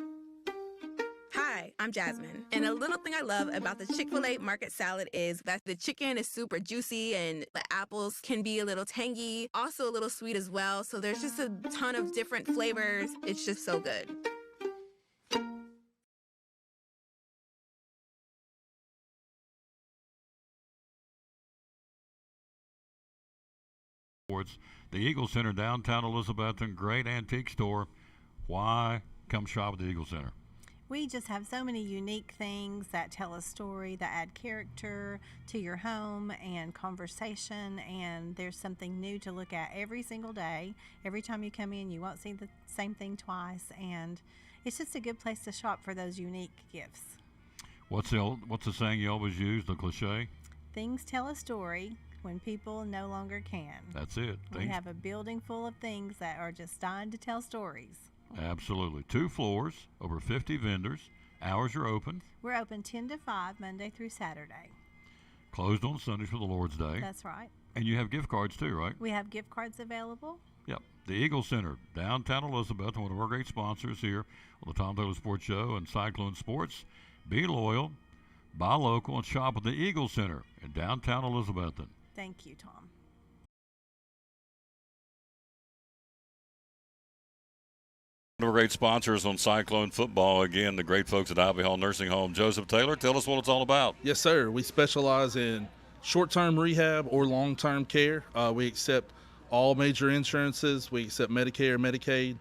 Speaker 12: Hi, I'm Jasmine. And a little thing I love about the Chick-fil-A market salad is that the chicken is super juicy and the apples can be a little tangy, also a little sweet as well. So there's just a ton of different flavors. It's just so good.
Speaker 1: The Eagle Center, downtown Elizabethton, great antique store. Why come shop at the Eagle Center?
Speaker 13: We just have so many unique things that tell a story, that add character to your home and conversation, and there's something new to look at every single day. Every time you come in, you won't see the same thing twice, and it's just a good place to shop for those unique gifts.
Speaker 1: What's the saying you always use, the cliche?
Speaker 13: Things tell a story when people no longer can.
Speaker 1: That's it.
Speaker 13: We have a building full of things that are just dying to tell stories.
Speaker 1: Absolutely. 2 floors, over 50 vendors. Hours are open.
Speaker 13: We're open 10 to 5, Monday through Saturday.
Speaker 1: Closed on Sundays for the Lord's Day.
Speaker 13: That's right.
Speaker 1: And you have gift cards too, right?
Speaker 13: We have gift cards available.
Speaker 1: Yep. The Eagle Center, downtown Elizabeth, one of our great sponsors here on the Tom Taylor Sports Show and Cyclone Sports. Be loyal, buy local, and shop at the Eagle Center in downtown Elizabethton.
Speaker 13: Thank you, Tom.
Speaker 1: One of our great sponsors on Cyclone football, again, the great folks at Ivy Hall Nursing Home. Joseph Taylor, tell us what it's all about.
Speaker 14: Yes, sir. We specialize in short-term rehab or long-term care. We accept all major insurances. We accept Medicare, Medicaid.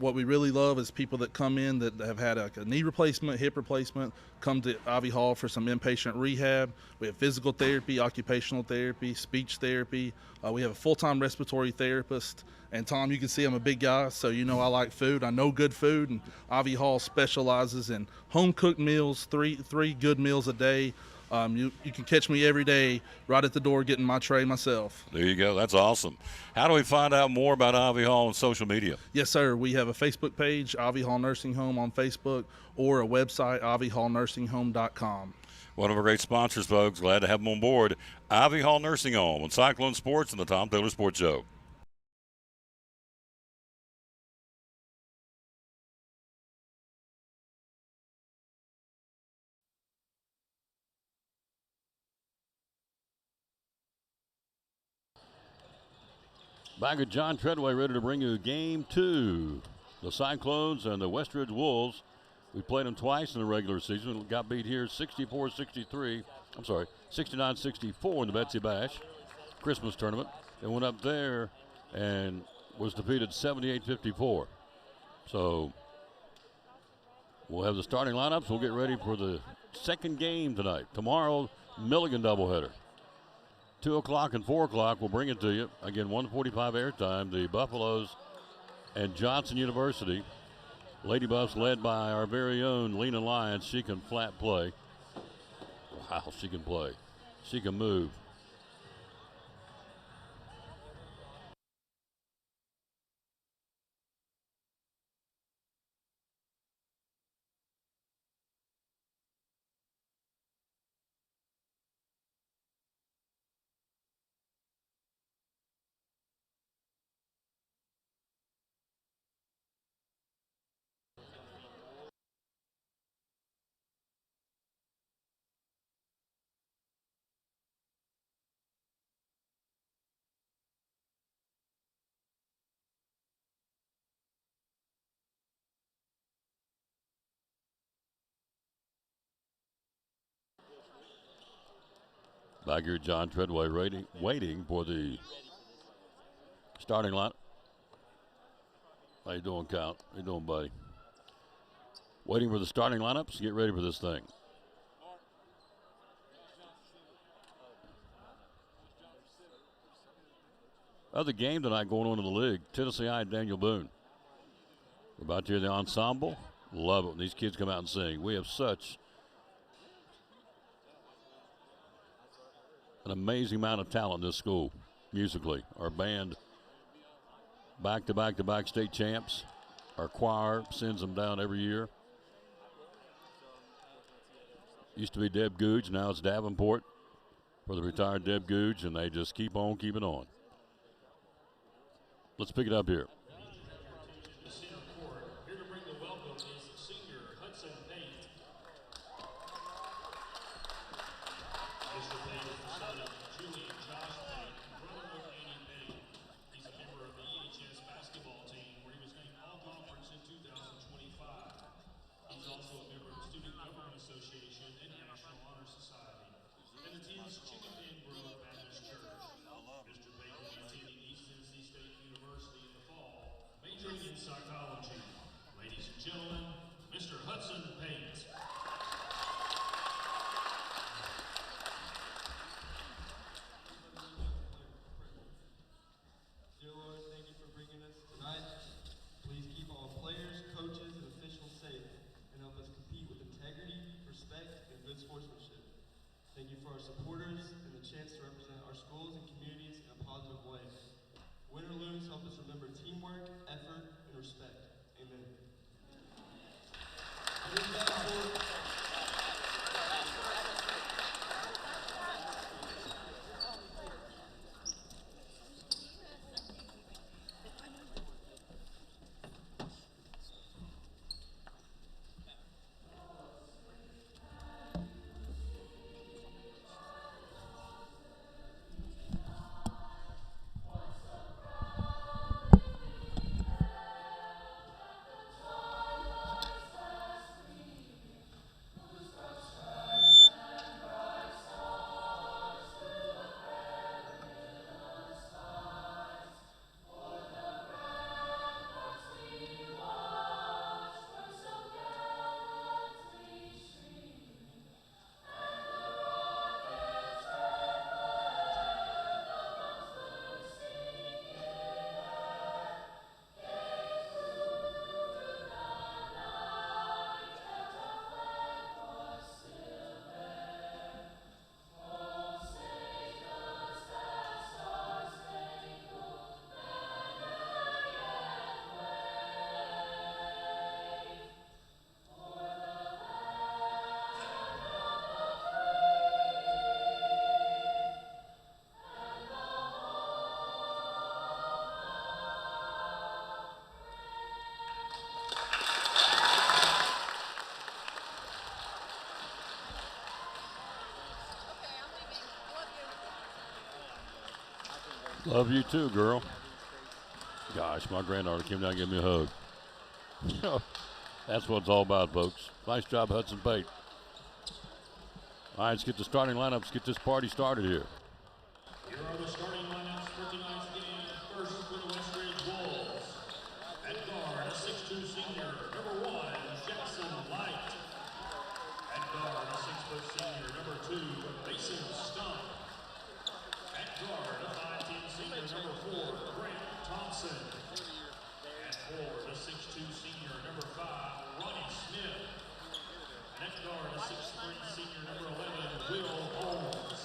Speaker 14: What we really love is people that come in that have had a knee replacement, hip replacement, come to Ivy Hall for some inpatient rehab. We have physical therapy, occupational therapy, speech therapy. We have a full-time respiratory therapist. And Tom, you can see I'm a big guy, so you know I like food. I know good food, and Ivy Hall specializes in home-cooked meals, three good meals a day. You can catch me every day right at the door getting my tray myself.
Speaker 1: There you go. That's awesome. How do we find out more about Ivy Hall on social media?
Speaker 14: Yes, sir. We have a Facebook page, Ivy Hall Nursing Home on Facebook, or a website, ivyhallnursing.com.
Speaker 1: One of our great sponsors, folks. Glad to have them on board. Ivy Hall Nursing Home on Cyclone Sports and the Tom Taylor Sports Show. Back at John Treadway, ready to bring you game 2. The Cyclones and the Westridge Wolves. We played them twice in the regular season. We got beat here 69-64 in the Betsy Bash Christmas tournament. They went up there and was defeated 78-54. So we'll have the starting lineups. We'll get ready for the second game tonight. Tomorrow, Milligan doubleheader. 2 o'clock and 4 o'clock, we'll bring it to you. Again, 1:45 airtime. The Buffaloes and Johnson University. Lady Buffs led by our very own Lena Lyons. She can flat play. Wow, she can play. She can move. Back here, John Treadway waiting for the starting line. How you doing, Count? How you doing, buddy? Waiting for the starting lineups. Get ready for this thing. Other game tonight going on in the league, Tennessee High and Daniel Boone. We're about to hear the ensemble. Love it when these kids come out and sing. We have such an amazing amount of talent in this school musically. Our band, back-to-back-to-back state champs. Our choir sends them down every year. Used to be Deb Googe, now it's Davenport for the retired Deb Googe, and they just keep on keeping on. Let's pick it up here.
Speaker 4: The center court. Here to bring the welcome is senior Hudson Pate. Mr. Pate is the son of Julie and Josh Pate, brother of Annie Pate. He's a member of the EHS basketball team where he was named All-Conference in 2025. He's also a member of the Student Government Association and National Honor Society, and attends Chicken Pen Grove Baptist Church. Mr. Pate will be attending East Tennessee State University in the fall, majoring in psychology. Ladies and gentlemen, Mr. Hudson Pate.
Speaker 15: Dear Lord, thank you for bringing us tonight. Please keep all players, coaches, and officials safe and help us compete with integrity, respect, and good sportsmanship. Thank you for our supporters and the chance to represent our schools and communities in a positive way. Win or lose, help us remember teamwork, effort, and respect. Amen.
Speaker 1: Love you too, girl. Gosh, my granddaughter came down and gave me a hug. That's what it's all about, folks. Nice job, Hudson Pate. All right, let's get the starting lineups, get this party started here.
Speaker 4: Here are the starting lineups for tonight's game. First for the Westridge Wolves. At guard, a 6'2" senior, number 1, Jackson Light. At guard, a 6' senior, number 2, Mason Stump. At guard, a 5'10" senior, number 4, Grant Thompson. At forward, a 6'2" senior, number 5, Ronnie Smith. At guard, a 6'3" senior, number 11, Will Holmes.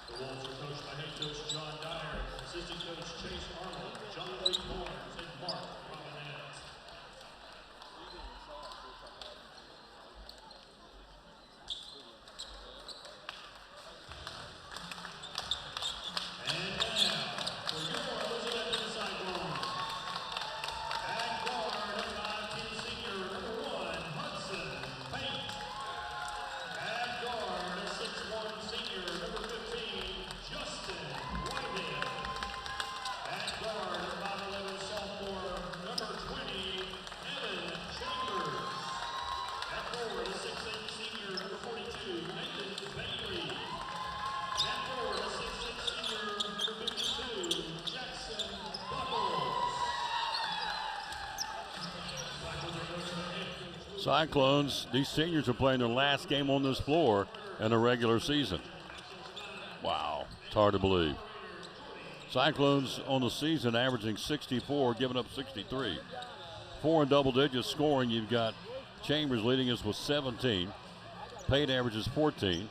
Speaker 4: The Wolves are coached by head coach John Dyer, assistant coach Chase Arnold, John Lee Barnes, and Mark Robinette. And now, for your Elizabethton Cyclones. At guard, a 5'10" senior, number 1, Hudson Pate. At guard, a 6'1" senior, number 15, Justin Whitehead. At guard, a 5'11" sophomore, number 20, Evan Chambers. At forward, a 6'8" senior, number 42, Nathan Bailey. At forward, a 6'6" senior, number 52, Jackson Buckles.
Speaker 1: Cyclones, these seniors are playing their last game on this floor in a regular season. Wow, it's hard to believe. Cyclones on the season averaging 64, giving up 63. 4 in double digits scoring. You've got Chambers leading us with 17. Pate averages 14.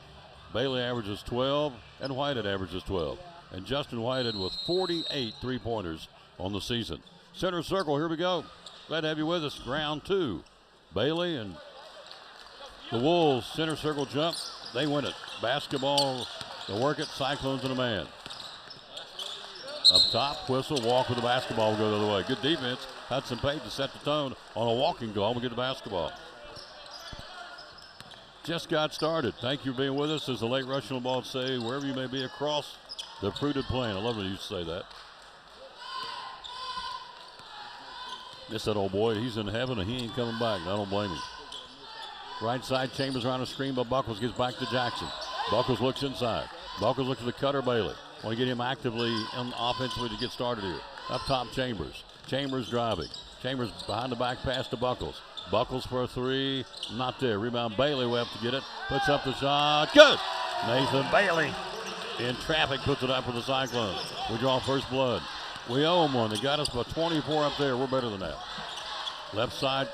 Speaker 1: Bailey averages 12. And Whitehead averages 12. And Justin Whitehead with 48 three-pointers on the season. Center circle, here we go. Glad to have you with us. Round 2. Bailey and the Wolves center circle jump. They win it. Basketball, they'll work it. Cyclones in a man. Up top, whistle, walk with the basketball will go the other way. Good defense. Hudson Pate to set the tone on a walking goal. We'll get the basketball. Just got started. Thank you for being with us. As the late Russian ball say, wherever you may be across the fruited plain. I love when you say that. Miss that old boy. He's in heaven and he ain't coming back. I don't blame him. Right side, Chambers around a screen, but Buckles gets back to Jackson. Buckles looks inside. Buckles looks at the cutter, Bailey. Want to get him actively offensively to get started here. Up top, Chambers. Chambers driving. Chambers behind the back pass to Buckles. Buckles for a 3. Not there. Rebound, Bailey will have to get it. Puts up the shot. Good! Nathan Bailey in traffic puts it up for the Cyclones. We draw first blood. We owe them one. They got us by 24 up there. We're better than that. Left side,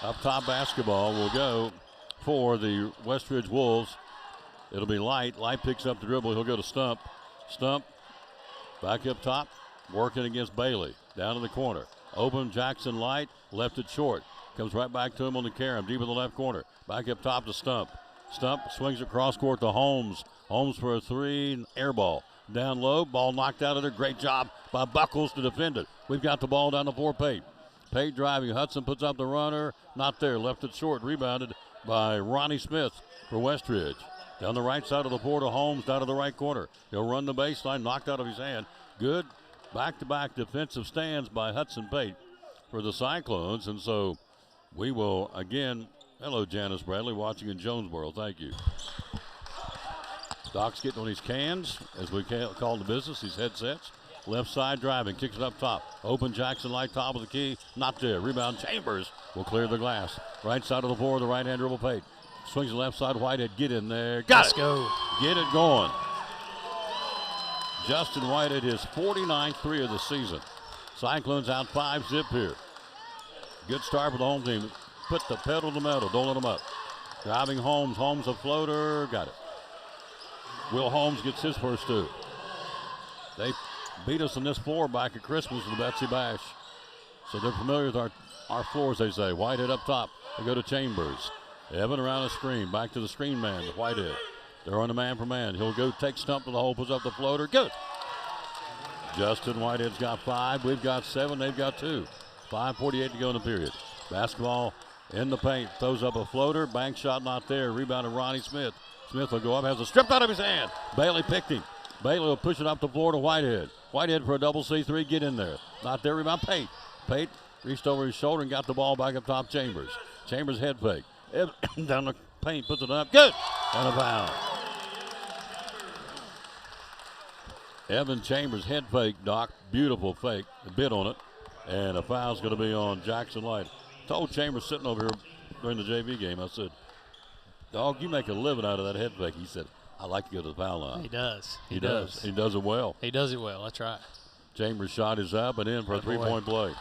Speaker 1: up top basketball will go for the Westridge Wolves. It'll be Light. Light picks up the dribble. He'll go to Stump. Stump back up top, working against Bailey. Down in the corner. Open Jackson Light. Left it short. Comes right back to him on the carom. Deep in the left corner. Back up top to Stump. Stump swings across court to Holmes. Holmes for a 3. Air ball. Down low. Ball knocked out of there. Great job by Buckles to defend it. We've got the ball down the floor. Pate. Pate driving. Hudson puts up the runner. Not there. Left it short. Rebounded by Ronnie Smith for Westridge. Down the right side of the floor to Holmes. Down to the right corner. He'll run the baseline. Knocked out of his hand. Good back-to-back defensive stands by Hudson Pate for the Cyclones. And so we will again. Hello, Janice Bradley, watching in Jonesboro. Thank you. Doc's getting on his cans, as we call the business, these headsets. Left side driving, kicks it up top. Open Jackson Light, top of the key. Not there. Rebound, Chambers will clear the glass. Right side of the floor, the right-hand dribble, Pate. Swings the left side, Whitehead, get in there. Got
Speaker 16: Let's
Speaker 1: it.
Speaker 16: Go.
Speaker 1: Get it going. Justin Whitehead, his 49th 3 of the season. Cyclones out 5-zip here. Good start for the home team. Put the pedal to the metal. Don't let them up. Driving Holmes. Holmes a floater. Got it. Will Holmes gets his first 2. They beat us on this floor back at Christmas with the Betsy Bash. So they're familiar with our floors, they say. Whitehead up top. They go to Chambers. Evan around the screen. Back to the screen man to Whitehead. They're on a man for man. He'll go take Stump to the hole. Puts up the floater. Good. Justin Whitehead's got 5. We've got 7. They've got 2. 5:48 to go in the period. Basketball in the paint. Throws up a floater. Bank shot not there. Rebounded Ronnie Smith. Smith will go up. Has it stripped out of his hand. Bailey picked him. Bailey will push it up the floor to Whitehead. Whitehead for a double C3. Get in there. Not there. Rebound Pate. Pate reached over his shoulder and got the ball back up top. Chambers. Chambers head fake. Down the paint. Puts it up. Good. And a foul. Evan Chambers head fake, Doc. Beautiful fake. A bit on it. And a foul's going to be on Jackson Light. Told Chambers sitting over here during the JV game, I said, Dog, you make a living out of that head fake. He said, I like to go to the foul line.
Speaker 16: He does.
Speaker 1: He does. He does it well.
Speaker 16: He does it well. That's right.
Speaker 1: Chambers' shot is up and in for a three-point play.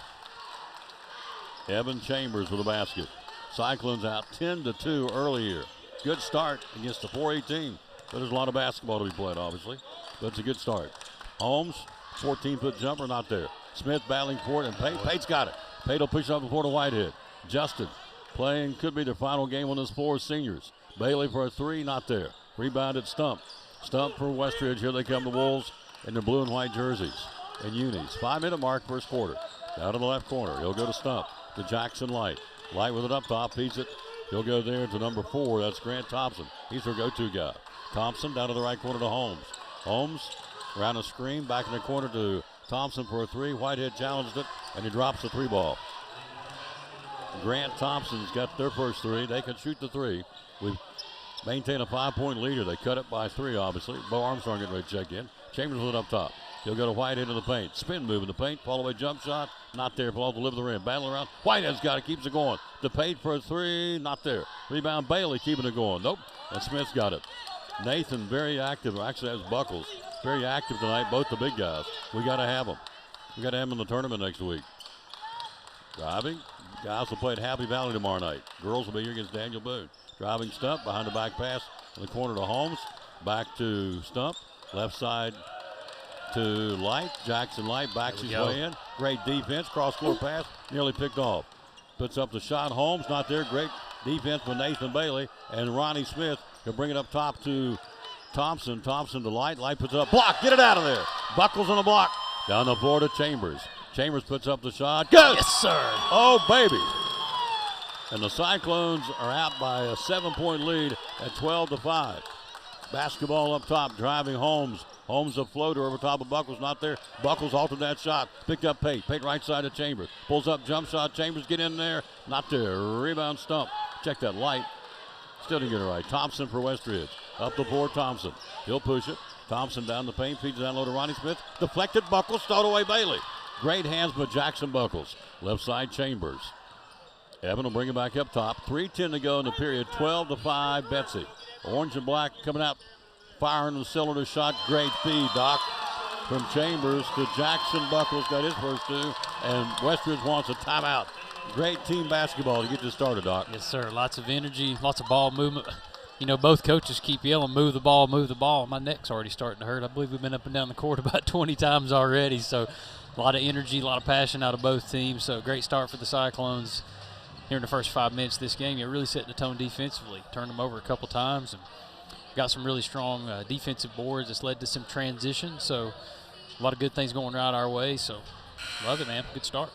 Speaker 1: Evan Chambers with a basket. Cyclones out 10-2 early here. Good start against the 4A team. But there's a lot of basketball to be played, obviously. But it's a good start. Holmes, 14-foot jumper, not there. Smith battling for it, and Pate. Pate's got it. Pate will push it up the floor to Whitehead. Justin playing, could be their final game on this floor, seniors. Bailey for a 3, not there. Rebounded Stump. Stump for Westridge. Here they come, the Wolves, in their blue and white jerseys and unis. 5-minute mark, first quarter. Down to the left corner. He'll go to Stump. To Jackson Light. Light with it up top. Feeds it. He'll go there to number 4. That's Grant Thompson. He's their go-to guy. Thompson down to the right corner to Holmes. Holmes around the screen. Back in the corner to Thompson for a 3. Whitehead challenged it, and he drops the 3 ball. Grant Thompson's got their first 3. They can shoot the 3. We've maintained a 5-point leader. They cut it by 3, obviously. Bo Armstrong getting ready to check in. Chambers with it up top. He'll go to Whitehead in the paint. Spin move in the paint. Fall away jump shot. Not there. Ball to live the rim. Battle around. Whitehead's got it. Keeps it going. The paint for a 3. Not there. Rebound Bailey keeping it going. Nope. And Smith's got it. Nathan very active. Actually, that's Buckles. very active tonight, both the big guys. We got to have them. We got to have them in the tournament next week. Driving. Guys will play at Happy Valley tomorrow night. Girls will be here against Daniel Boone. Driving Stump, behind the back pass in the corner to Holmes. Back to Stump. Left side to Light. Jackson Light backs his way in. Great defense. Cross-court pass. Nearly picked off. Puts up the shot. Holmes not there. Great defense with Nathan Bailey. And Ronnie Smith can bring it up top to Thompson. Thompson to Light. Light puts it up. Block. Get it out of there. Buckles on the block. Down the floor to Chambers. Chambers puts up the shot. Good.
Speaker 16: Yes, sir.
Speaker 1: Oh, baby. And the Cyclones are out by a 7-point lead at 12-5. Basketball up top, driving Holmes. Holmes a floater over top of Buckles, not there. Buckles altered that shot. Picked up Pate. Pate right side of Chambers. Pulls up jump shot. Chambers get in there. Not there. Rebound Stump. Check that Light. Still didn't get it right. Thompson for Westridge. Up the floor, Thompson. He'll push it. Thompson down the paint. Feeds it down low to Ronnie Smith. Deflected Buckles. Stowed away Bailey. Great hands by Jackson Buckles. Left side Chambers. Evan will bring it back up top. 3:10 to go in the period. 12-5 Betsy. Orange and black coming out. Firing the cylinder shot. Great feed, Doc. From Chambers to Jackson Buckles. Got his first two. And Westridge wants a timeout. Great team basketball to get this started, Doc.
Speaker 16: Yes, sir. Lots of energy, lots of ball movement. You know, both coaches keep yelling, move the ball, move the ball. My neck's already starting to hurt. I believe we've been up and down the court about 20 times already. So a lot of energy, a lot of passion out of both teams. So great start for the Cyclones here in the first 5 minutes of this game. You're really setting the tone defensively. Turned them over a couple times and got some really strong defensive boards. That's led to some transition. So a lot of good things going right our way. So love it, man. Good start.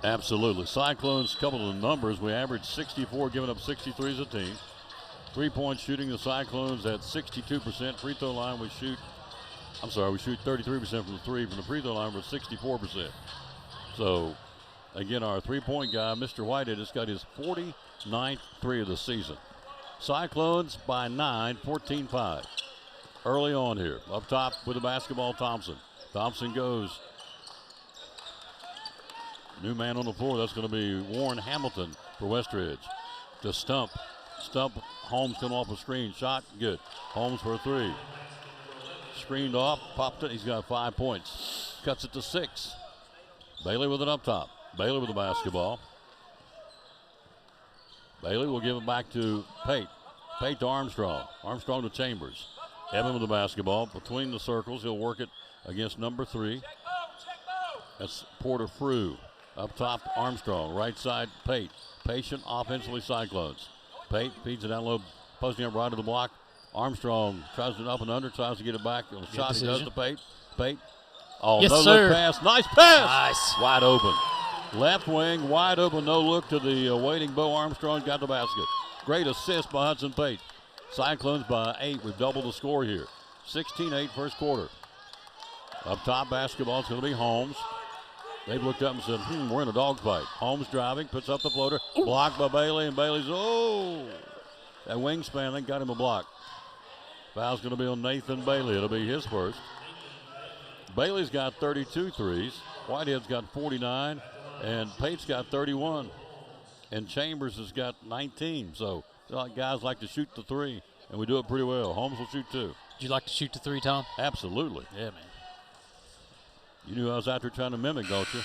Speaker 1: Absolutely. Cyclones, couple of the numbers. We averaged 64, giving up 63 as a team. 3-point shooting, the Cyclones at 62%. Free throw line, we shoot 33% from the three. From the free throw line, we're 64%. So, again, our 3-point guy, Mr. Whitehead, has got his 49th three of the season. Cyclones by 9, 14-5. Early on here. Up top with the basketball, Thompson. Thompson goes. New man on the floor. That's going to be Warren Hamilton for Westridge. To Stump. Stump. Holmes come off a screen. Shot. Good. Holmes for a three. Screened off. Popped it. He's got 5 points. Cuts it to 6. Bailey with it up top. Bailey with the basketball. Bailey will give it back to Pate. Pate to Armstrong. Armstrong to Chambers. Evan with the basketball. Between the circles. He'll work it against number 3. That's Porter Frew. Up top, Armstrong. Right side, Pate. Patient offensively, Cyclones. Pate feeds it down low, posting up right of the block. Armstrong tries it up and under, tries to get it back. On the shot, he does to Pate. Pate. Oh,
Speaker 16: yes,
Speaker 1: no
Speaker 16: sir.
Speaker 1: look pass. Nice pass.
Speaker 16: Nice.
Speaker 1: Wide open. Left wing, wide open, no look to the waiting Bo Armstrong. Got the basket. Great assist by Hudson Pate. Cyclones by 8. We've doubled the score here. 16-8 first quarter. Up top basketball, it's going to be Holmes. They've looked up and said, we're in a dogfight. Holmes driving, puts up the floater. Blocked by Bailey, and Bailey's, that wingspan, they got him a block. Foul's going to be on Nathan Bailey. It'll be his first. Bailey's got 32 threes. Whitehead's got 49, and Pate's got 31. And Chambers has got 19. So guys like to shoot the three, and we do it pretty well. Holmes will shoot 2.
Speaker 16: Would you like to shoot the 3, Tom?
Speaker 1: Absolutely.
Speaker 16: Yeah, man.
Speaker 1: You knew I was out there trying to mimic, don't you?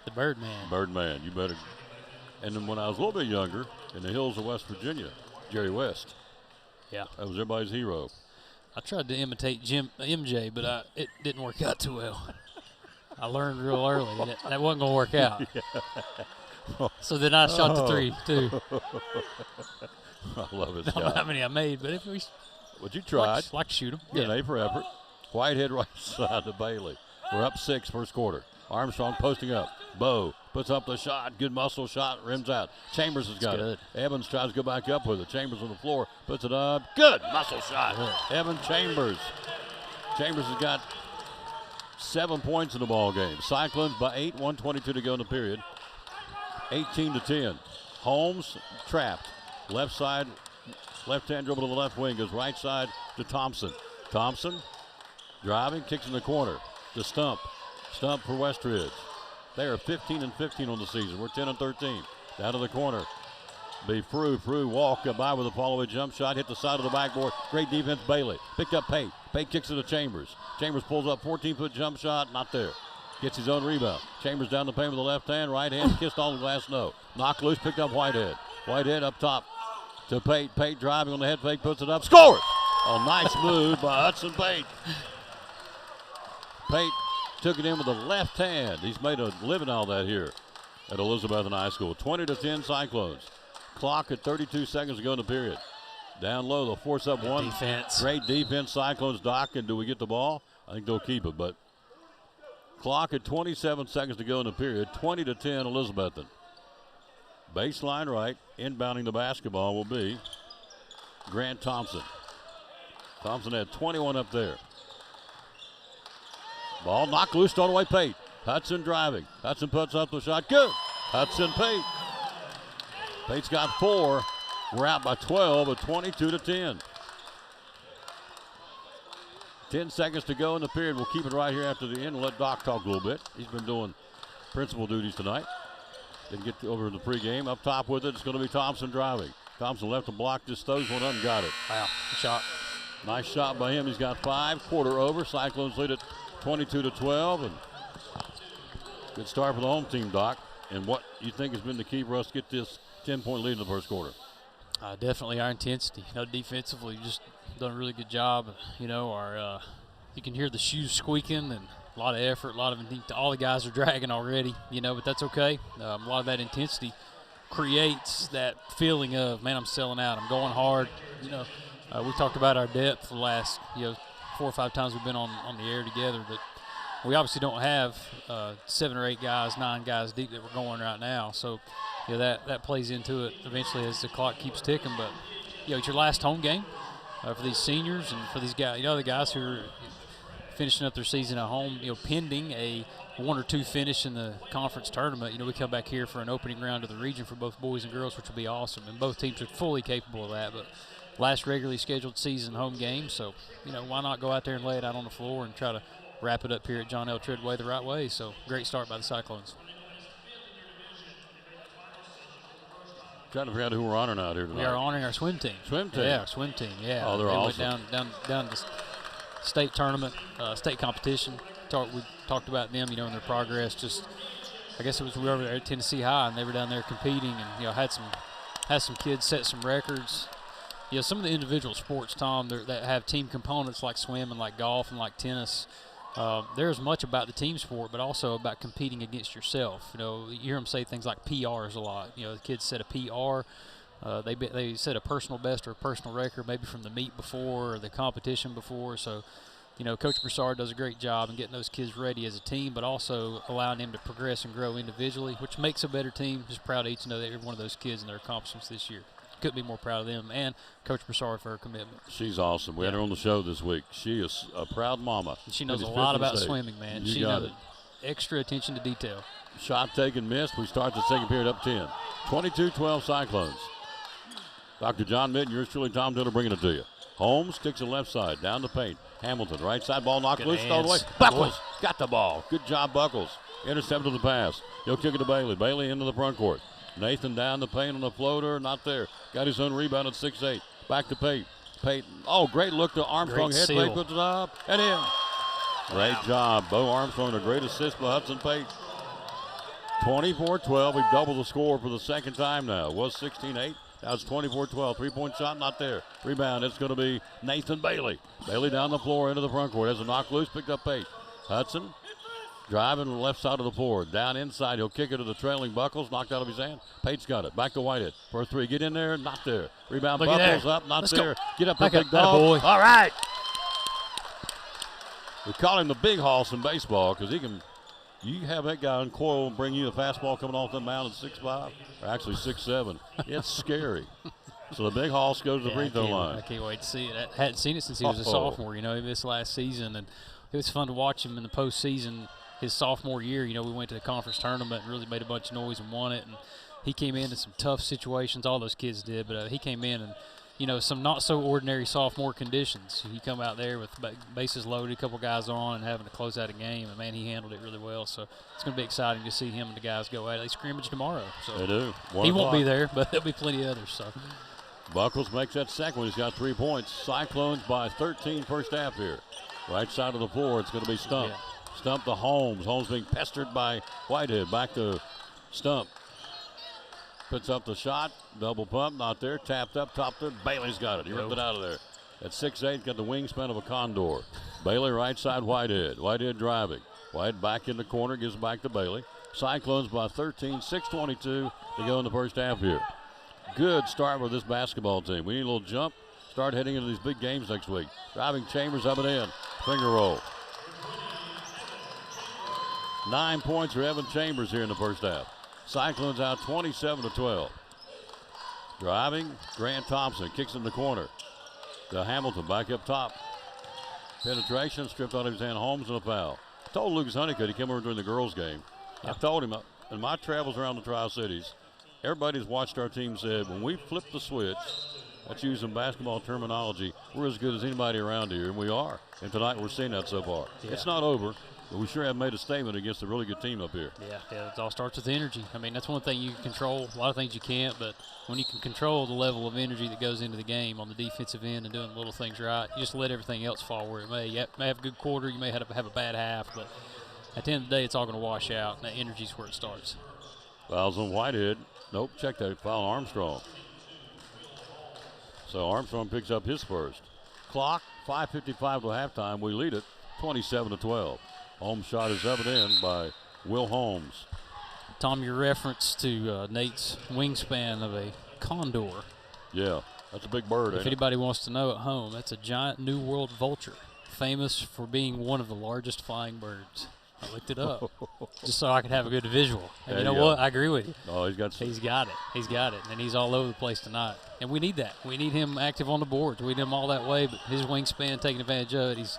Speaker 16: The Birdman.
Speaker 1: Birdman, you better. And then when I was a little bit younger, in the hills of West Virginia, Jerry West.
Speaker 16: Yeah.
Speaker 1: That was everybody's hero.
Speaker 16: I tried to imitate MJ, but it didn't work out too well. I learned real early that wasn't going to work out.
Speaker 1: Yeah.
Speaker 16: So then I shot the 3, too.
Speaker 1: I love it.
Speaker 16: I don't know how many I made, but if we.
Speaker 1: But you tried.
Speaker 16: Like to shoot them.
Speaker 1: Yeah, an A for effort. Whitehead right side to Bailey. We're up 6 first quarter. Armstrong posting up. Bo puts up the shot. Good muscle shot. Rims out. Chambers has got it. Evans tries to go back up with it. Chambers on the floor. Puts it up. Good muscle shot. Good. Evan Chambers. Chambers has got 7 points in the ball game. Cyclones by 8. 1:22 to go in the period. 18-10. Holmes trapped. Left side. Left-hand dribble to the left wing. Goes right side to Thompson. Thompson. Driving, kicks in the corner to Stump. Stump for Westridge. They are 15-15 on the season. We're 10-13. Down to the corner. Be Frew. Frew walk by with a follow-away jump shot. Hit the side of the backboard. Great defense, Bailey. Picked up Pate. Pate kicks it to Chambers. Chambers pulls up 14-foot jump shot, not there. Gets his own rebound. Chambers down the paint with the left hand, right hand kissed on the glass, no. Knocked loose, picked up Whitehead. Whitehead up top to Pate. Pate driving on the head fake, puts it up, scores! A nice move by Hudson Pate. Pate took it in with the left hand. He's made a living out of that here at Elizabethton High School. 20-10 Cyclones. Clock at 32 seconds to go in the period. Down low, they'll force up one.
Speaker 16: Defense.
Speaker 1: Great defense. Cyclones docking. Do we get the ball? I think they'll keep it, but clock at 27 seconds to go in the period. 20-10 Elizabethton. Baseline right. Inbounding the basketball will be Grant Thompson. Thompson had 21 up there. Ball knocked loose, thrown away Pate. Hudson driving. Hudson puts up the shot. Good. Hudson Pate. Pate's got 4. We're out by 12 at 22-10. 10 seconds to go in the period. We'll keep it right here after the end and let Doc talk a little bit. He's been doing principal duties tonight. Didn't get over in the pregame. Up top with it, it's going to be Thompson driving. Thompson left the block, just throws one up and got it.
Speaker 16: Wow, good shot.
Speaker 1: Nice shot by him. He's got 5. Quarter over. Cyclones lead at 22-12. And good start for the home team, Doc. And what you think has been the key for us to get this 10-point lead in the first quarter?
Speaker 16: Definitely our intensity. Defensively, just done a really good job. Our you can hear the shoes squeaking and a lot of effort, a lot of all the guys are dragging already. But that's okay. A lot of that intensity creates that feeling of, man, I'm selling out. I'm going hard. We talked about our depth for the last 4 or 5 times we've been on the air together, but we obviously don't have 7 or 8 guys, 9 guys deep that we're going right now. So that plays into it eventually as the clock keeps ticking. But it's your last home game for these seniors and for these guys. The guys who are finishing up their season at home. Pending a 1 or 2 finish in the conference tournament. We come back here for an opening round of the region for both boys and girls, which will be awesome. And both teams are fully capable of that. But last regularly scheduled season home game, so why not go out there and lay it out on the floor and try to wrap it up here at John L. Treadway the right way. So great start by the Cyclones.
Speaker 1: Trying to figure out who we're honoring out here tonight.
Speaker 16: We are honoring our swim team.
Speaker 1: Swim team?
Speaker 16: Yeah, our swim team, yeah.
Speaker 1: Oh, they're awesome.
Speaker 16: Went down to state tournament, state competition. We talked about them, and their progress. Just, I guess it was we were over there at Tennessee High, and they were down there competing and, had some kids set some records. Some of the individual sports, Tom, that have team components like swim and like golf and like tennis, they're as much about the team sport, but also about competing against yourself. You hear them say things like PRs a lot. The kids set a PR. They set a personal best or a personal record maybe from the meet before or the competition before. So, Coach Broussard does a great job in getting those kids ready as a team, but also allowing them to progress and grow individually, which makes a better team. Just proud of each and every one of those kids and their accomplishments this year. Couldn't be more proud of them and Coach Broussard for her commitment.
Speaker 1: She's awesome. We had her on the show this week. She is a proud mama.
Speaker 16: And she knows a lot about swimming, man. She knows extra attention to detail.
Speaker 1: Shot taken, missed. We start the second period up 10. 22-12 Cyclones. Dr. John Mitten, yours truly, Tom Diller, bringing it to you. Holmes kicks it left side, down the paint. Hamilton, right side, ball knocked loose, thrown away. Buckles got the ball. Good job, Buckles. Intercepted the pass. He'll kick it to Bailey. Bailey into the front court. Nathan down the paint on the floater, not there. Got his own rebound at 6'8". Back to Pate. Pate, great look to Armstrong. Head fake, puts it up, and in. Great job. Bo Armstrong, a great assist by Hudson Pate. 24-12. We've doubled the score for the second time now. It was 16-8. Now it's 24-12. 3-point shot, not there. Rebound, it's going to be Nathan Bailey. Bailey down the floor into the front court. Has a knock loose, picked up Pate. Hudson driving to the left side of the floor. Down inside, he'll kick it to the trailing Buckles. Knocked out of his hand. Pate's got it. Back to Whitehead for a 3. Get in there, not there. Rebound, Buckles up, not there. Get up there, big dog.
Speaker 16: Boy.
Speaker 1: All right. We call him the big hoss in baseball because he can. You have that guy uncoil and bring you a fastball coming off the mound at 6'5", or actually 6'7". It's scary. So the big hoss goes to the free throw line.
Speaker 16: I can't wait to see it. I hadn't seen it since he was a sophomore. This last season, and it was fun to watch him in the postseason. His sophomore year, we went to the conference tournament and really made a bunch of noise and won it. And he came in some tough situations. All those kids did, but he came in and, some not so ordinary sophomore conditions. He come out there with bases loaded, a couple guys on, and having to close out a game. And man, he handled it really well. So it's going to be exciting to see him and the guys go at it. They scrimmage tomorrow. So
Speaker 1: they do.
Speaker 16: He won't be there, but there'll be plenty of others. So
Speaker 1: Buckles makes that second one. He's got 3 points. Cyclones by 13 first half here. Right side of the floor, it's going to be Stump.
Speaker 16: Yeah.
Speaker 1: Stump to Holmes. Holmes being pestered by Whitehead. Back to Stump. Puts up the shot. Double pump, not there. Tapped up, topped it. Bailey's got it. He ripped it out of there. At 6'8", got the wingspan of a condor. Bailey right side, Whitehead. Whitehead driving. White back in the corner, gives it back to Bailey. Cyclones by 13, 6:22 to go in the first half here. Good start with this basketball team. We need a little jump. Start heading into these big games next week. Driving Chambers up and in. Finger roll. 9 points for Evan Chambers here in the first half. Cyclones out 27-12. Driving, Grant Thompson kicks in the corner. To Hamilton, back up top. Penetration, stripped out of his hand. Holmes and a foul. I told Lucas Honeycutt, he came over during the girls' game. I told him, in my travels around the Tri-Cities, everybody who's watched our team said, when we flip the switch, that's using basketball terminology, we're as good as anybody around here, and we are. And tonight we're seeing that so far.
Speaker 16: Yeah.
Speaker 1: It's not over, but we sure have made a statement against a really good team up here.
Speaker 16: Yeah, it all starts with energy. I mean, that's one thing you can control. A lot of things you can't, but when you can control the level of energy that goes into the game on the defensive end and doing little things right, you just let everything else fall where it may. You may have a good quarter, you may have a bad half, but at the end of the day, it's all going to wash out, and that energy's where it starts.
Speaker 1: Fouls on Whitehead. Nope, check that. Foul on Armstrong. So Armstrong picks up his first. Clock, 5:55 to halftime. We lead it 27-12. Holmes shot is up and in by Will Holmes.
Speaker 16: Tom, your reference to Nate's wingspan of a condor.
Speaker 1: Yeah, that's a big bird.
Speaker 16: If anybody wants to know at home, that's a giant New World vulture, famous for being one of the largest flying birds. I looked it up just so I could have a good visual. And you know what? I agree with you.
Speaker 1: Oh, he's got
Speaker 16: it. He's got it. And he's all over the place tonight. And we need that. We need him active on the boards. We need him all that way, but his wingspan taking advantage of it. He's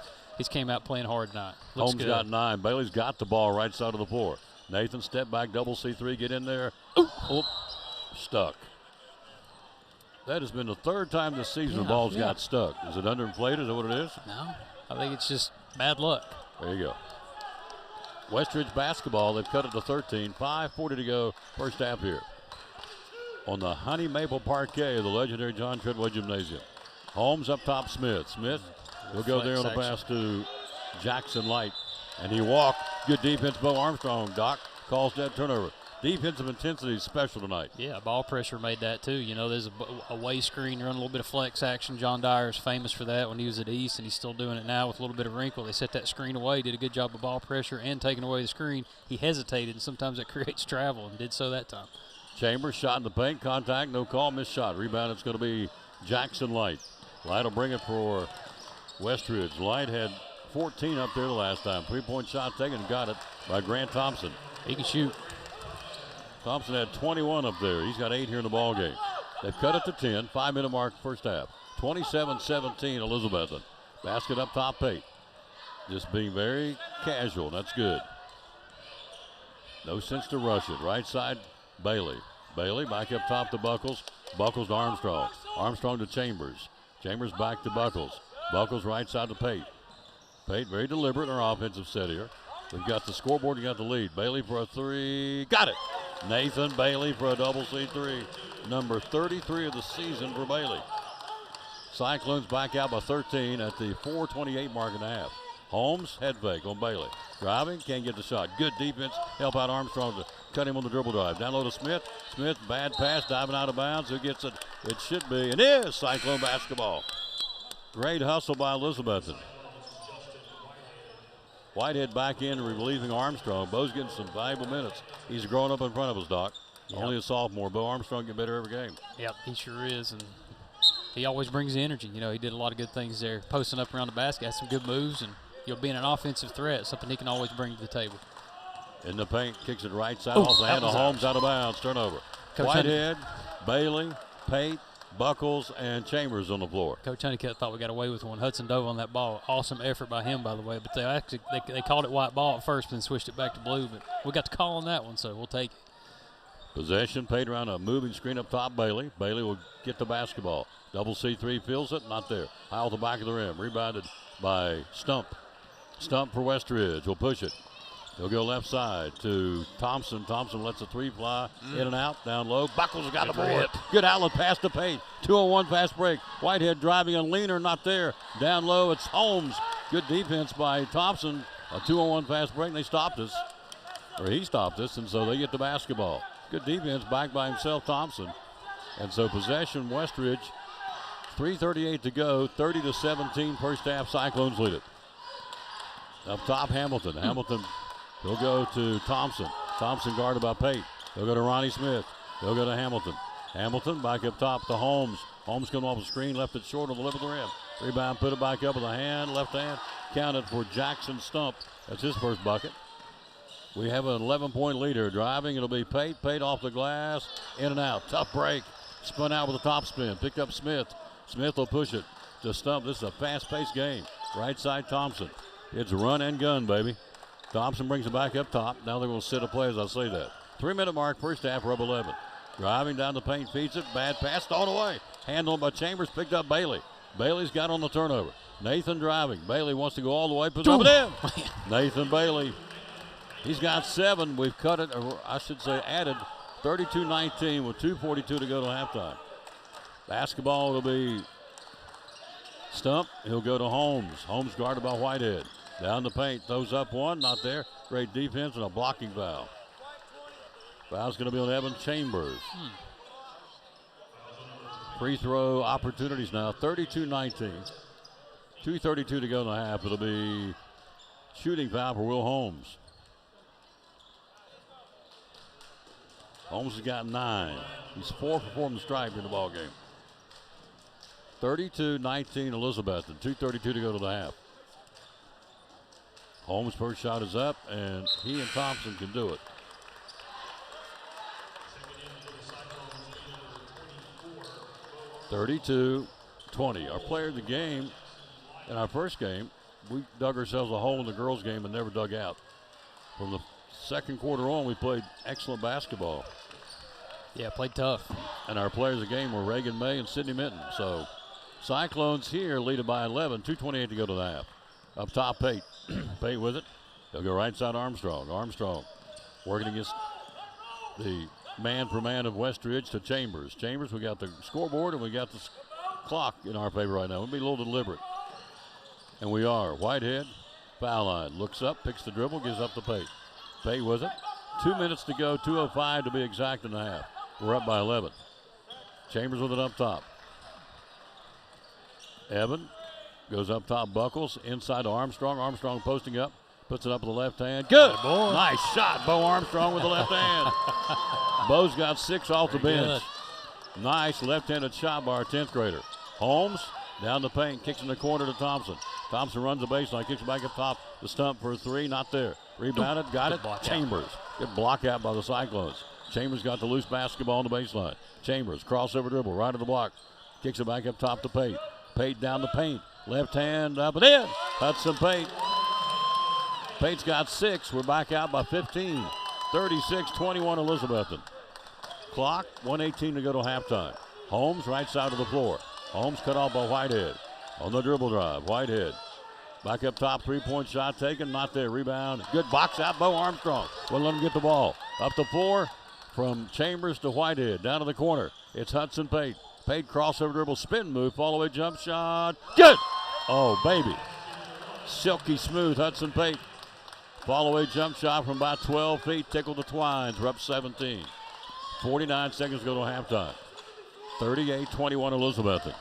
Speaker 16: came out playing hard tonight. Looks
Speaker 1: Holmes
Speaker 16: good.
Speaker 1: got 9. Bailey's got the ball right side of the floor. Nathan step back, double C3, get in there. Oh, stuck. That has been the third time this season the ball's got stuck. Is it underinflated? Is that what it is?
Speaker 16: No, I think it's just bad luck.
Speaker 1: There you go. Westridge basketball, they've cut it to 13. 5:40 to go, first half here. On the Honey Maple Parquet of the legendary John Treadway Gymnasium. Holmes up top, Smith. Smith will go there on the pass to Jackson Light. And he walked. Good defense, Bo Armstrong. Doc calls that turnover. Defensive intensity is special tonight.
Speaker 16: Yeah, ball pressure made that too. You know, there's a way screen, run a little bit of flex action. John Dyer is famous for that when he was at East, and he's still doing it now with a little bit of wrinkle. They set that screen away, did a good job of ball pressure and taking away the screen. He hesitated, and sometimes that creates travel, and did so that time.
Speaker 1: Chambers shot in the paint, contact, no call, missed shot. Rebound, it's going to be Jackson Light. Light will bring it for Westridge. Light had 14 up there the last time. 3-point shot taken, got it by Grant Thompson.
Speaker 16: He can shoot.
Speaker 1: Thompson had 21 up there. He's got 8 here in the ball game. They've cut it to 10. 5-minute mark first half. 27-17 Elizabethton. Basket up top, Pate. Just being very casual. That's good. No sense to rush it. Right side, Bailey. Bailey back up top to Buckles. Buckles to Armstrong. Armstrong to Chambers. Chambers back to Buckles. Buckles right side to Pate. Pate very deliberate in our offensive set here. We've got the scoreboard and got the lead. Bailey for a 3. Got it. Nathan Bailey for a double C3. Number 33 of the season for Bailey. Cyclones back out by 13 at the 4:28 mark and a half. Holmes, head fake on Bailey. Driving, can't get the shot. Good defense, help out Armstrong to cut him on the dribble drive. Down low to Smith. Smith, bad pass, diving out of bounds. Who gets it? It should be, and is Cyclone basketball. Great hustle by Elizabethton. Whitehead back in, relieving Armstrong. Bo's getting some valuable minutes. He's growing up in front of us, Doc. Yep. Only a sophomore. Bo Armstrong getting better every game.
Speaker 16: Yep, he sure is, and he always brings the energy. You know, he did a lot of good things there. Posting up around the basket, had some good moves, and being an offensive threat, something he can always bring to the table.
Speaker 1: In the paint, kicks it right side off the hand of Holmes, out of bounds, turnover.
Speaker 16: Coach
Speaker 1: Whitehead, Bailey, Pate, Buckles, and Chambers on the floor.
Speaker 16: Coach Honeycutt thought we got away with one. Hudson dove on that ball. Awesome effort by him, by the way. But they called it white ball at first, then switched it back to blue. But we got the call on that one, so we'll take it.
Speaker 1: Possession, Pate around a moving screen up top, Bailey. Bailey will get the basketball. Double C3, feels it, not there. High off the back of the rim, rebounded by Stump. Stump for Westridge, will push it. He'll go left side to Thompson. Thompson lets a three fly in and out, down low. Buckles has got the board. Good outlet pass to Pate. 2-on-1 fast break. Whitehead driving on Leaner, not there. Down low, it's Holmes. Good defense by Thompson. A 2-on-1 fast break, and they stopped us. Or he stopped us, and so they get the basketball. Good defense back by himself, Thompson. And so possession, Westridge. 3:38 to go, 30-17 first half. Cyclones lead it. Up top, Hamilton. Hamilton, he'll go to Thompson. Thompson guarded by Pate. He'll go to Ronnie Smith. He'll go to Hamilton. Hamilton back up top to Holmes. Holmes coming off the screen, left it short on the lip of the rim. Rebound, put it back up with a hand, left hand. Counted for Jackson Stump. That's his first bucket. We have an 11-point leader. Driving, it'll be Pate. Pate off the glass, in and out. Tough break. Spun out with a top spin. Picked up Smith. Smith will push it to Stump. This is a fast-paced game. Right side, Thompson. It's run and gun, baby. Thompson brings it back up top. Now they're going to sit a play as I say that. 3-minute mark, first half, rub 11. Driving down the paint, feeds it. Bad pass, thrown away. Handled by Chambers, picked up Bailey. Bailey's got on the turnover. Nathan driving. Bailey wants to go all the way, puts it in. Nathan Bailey. He's got 7. We've cut it, or I should say added 32-19 with 2:42 to go to halftime. Basketball will be Stump. He'll go to Holmes. Holmes guarded by Whitehead. Down the paint, throws up one, not there. Great defense and a blocking foul. Foul's going to be on Evan Chambers. Free throw opportunities now, 32-19. 2:32 to go in the half. It'll be shooting foul for Will Holmes. Holmes has got 9. He's 4 for 4 from the stripe in the ball game. 32-19 Elizabethton. 2:32 to go to the half. Holmes' first shot is up, and he and Thompson can do it. 32-20. Our player of the game in our first game, we dug ourselves a hole in the girls' game and never dug out. From the second quarter on, we played excellent basketball.
Speaker 16: Yeah, played tough.
Speaker 1: And our players of the game were Reagan May and Sydney Minton. So Cyclones here lead it by 11, 2:28 to go to the half. Up top, Pate. Pate with it. They'll go right side Armstrong. Armstrong working against the man for man of Westridge to Chambers. Chambers, we got the scoreboard and we got the clock in our favor right now. We'll be a little deliberate. And we are. Whitehead, foul line. Looks up, picks the dribble, gives up to Pate. Pate with it. 2 minutes to go, 2:05 to be exact in the half. We're up by 11. Chambers with it up top. Evan goes up top, Buckles, inside to Armstrong. Armstrong posting up, puts it up with the left hand. Good. Nice shot, Bo Armstrong with the left hand. Bo's got 6 off the bench. Nice left-handed shot by our 10th grader. Holmes down the paint, kicks in the corner to Thompson. Thompson runs the baseline, kicks it back up top. The Stump for a 3, not there. Rebounded, got it. Chambers. Good block out by the Cyclones. Chambers got the loose basketball on the baseline. Chambers, crossover dribble, right of the block. Kicks it back up top to Pate. Pate down the paint. Left hand up and in. Hudson Pate. Pate's got 6. We're back out by 15. 36-21 Elizabethton. Clock, 1:18 to go to halftime. Holmes, right side of the floor. Holmes cut off by Whitehead. On the dribble drive, Whitehead. Back up top, 3-point shot taken, not there. Rebound, good box out, Bo Armstrong. Wouldn't let him get the ball. Up the floor from Chambers to Whitehead. Down to the corner, it's Hudson Pate. Pate crossover dribble, spin move, fall away jump shot. Good! Oh, baby. Silky smooth, Hudson Pate. Fall away jump shot from about 12 feet, tickled the twines. We're up 17. 49 seconds to go to halftime. 38-21 Elizabethton.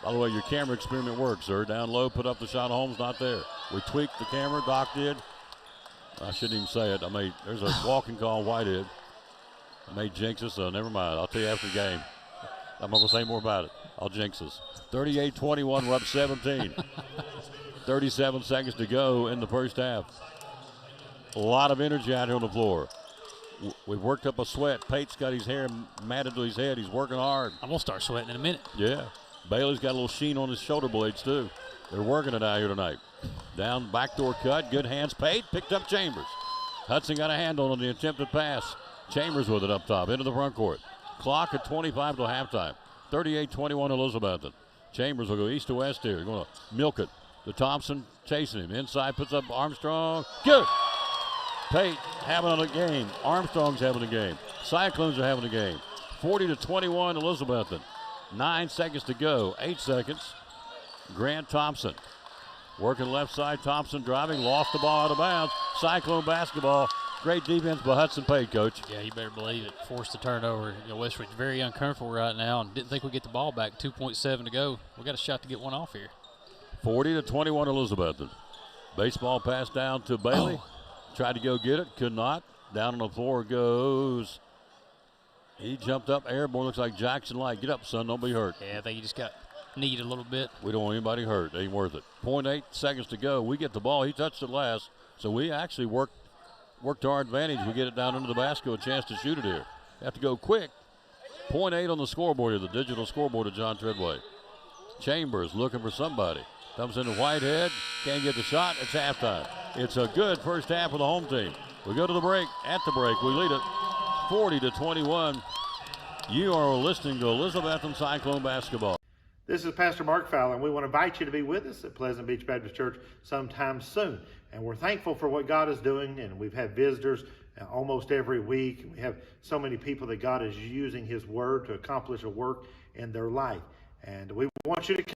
Speaker 1: By the way, your camera experiment works, sir. Down low, put up the shot. Holmes not there. We tweaked the camera. Doc did. I shouldn't even say it. There's a walking call on Whitehead. I may jinx us, so never mind. I'll tell you after the game. I'm not going to say more about it. I'll jinx us. 38-21, we're up 17. 37 seconds to go in the first half. A lot of energy out here on the floor. We've worked up a sweat. Pate's got his hair matted to his head. He's working hard.
Speaker 16: I'm going to start sweating in a minute.
Speaker 1: Yeah. Bailey's got a little sheen on his shoulder blades, too. They're working it out here tonight. Down, backdoor cut. Good hands. Pate picked up Chambers. Hudson got a handle on the attempted pass. Chambers with it up top into the front court. Clock at 25 till halftime. 38-21 Elizabethton. Chambers will go east to west here. Going to milk it. To Thompson chasing him. Inside puts up Armstrong. Good. Pate having a game. Armstrong's having a game. Cyclones are having a game. 40-21 Elizabethton. 9 seconds to go. 8 seconds. Grant Thompson working left side. Thompson driving. Lost the ball out of bounds. Cyclone basketball. Great defense by Hudson Pate, Coach.
Speaker 16: Yeah, you better believe it. Forced the turnover. Westridge very uncomfortable right now and didn't think we'd get the ball back. 2.7 to go. We got a shot to get one off here.
Speaker 1: 40-21 Elizabethton. Baseball pass down to Bailey. Tried to go get it. Could not. Down on the floor goes. He jumped up. Airborne. Looks like Jackson Light. Get up, son. Don't be hurt.
Speaker 16: Yeah, I think he just got kneed a little bit.
Speaker 1: We don't want anybody hurt. Ain't worth it. 0.8 seconds to go. We get the ball. He touched it last. So we actually worked to our advantage. We get it down into the basket. A chance to shoot it here. Have to go quick. 0.8 on the scoreboard here. The digital scoreboard of John Treadway. Chambers looking for somebody. Comes into Whitehead. Can't get the shot. It's halftime. It's a good first half for the home team. We go to the break. At the break, we lead it 40-21. You are listening to Elizabethton Cyclone basketball.
Speaker 5: This is Pastor Mark Fowler, and we want to invite you to be with us at Pleasant Beach Baptist Church sometime soon. And we're thankful for what God is doing, and we've had visitors almost every week. We have so many people that God is using His Word to accomplish a work in their life. And we want you to come.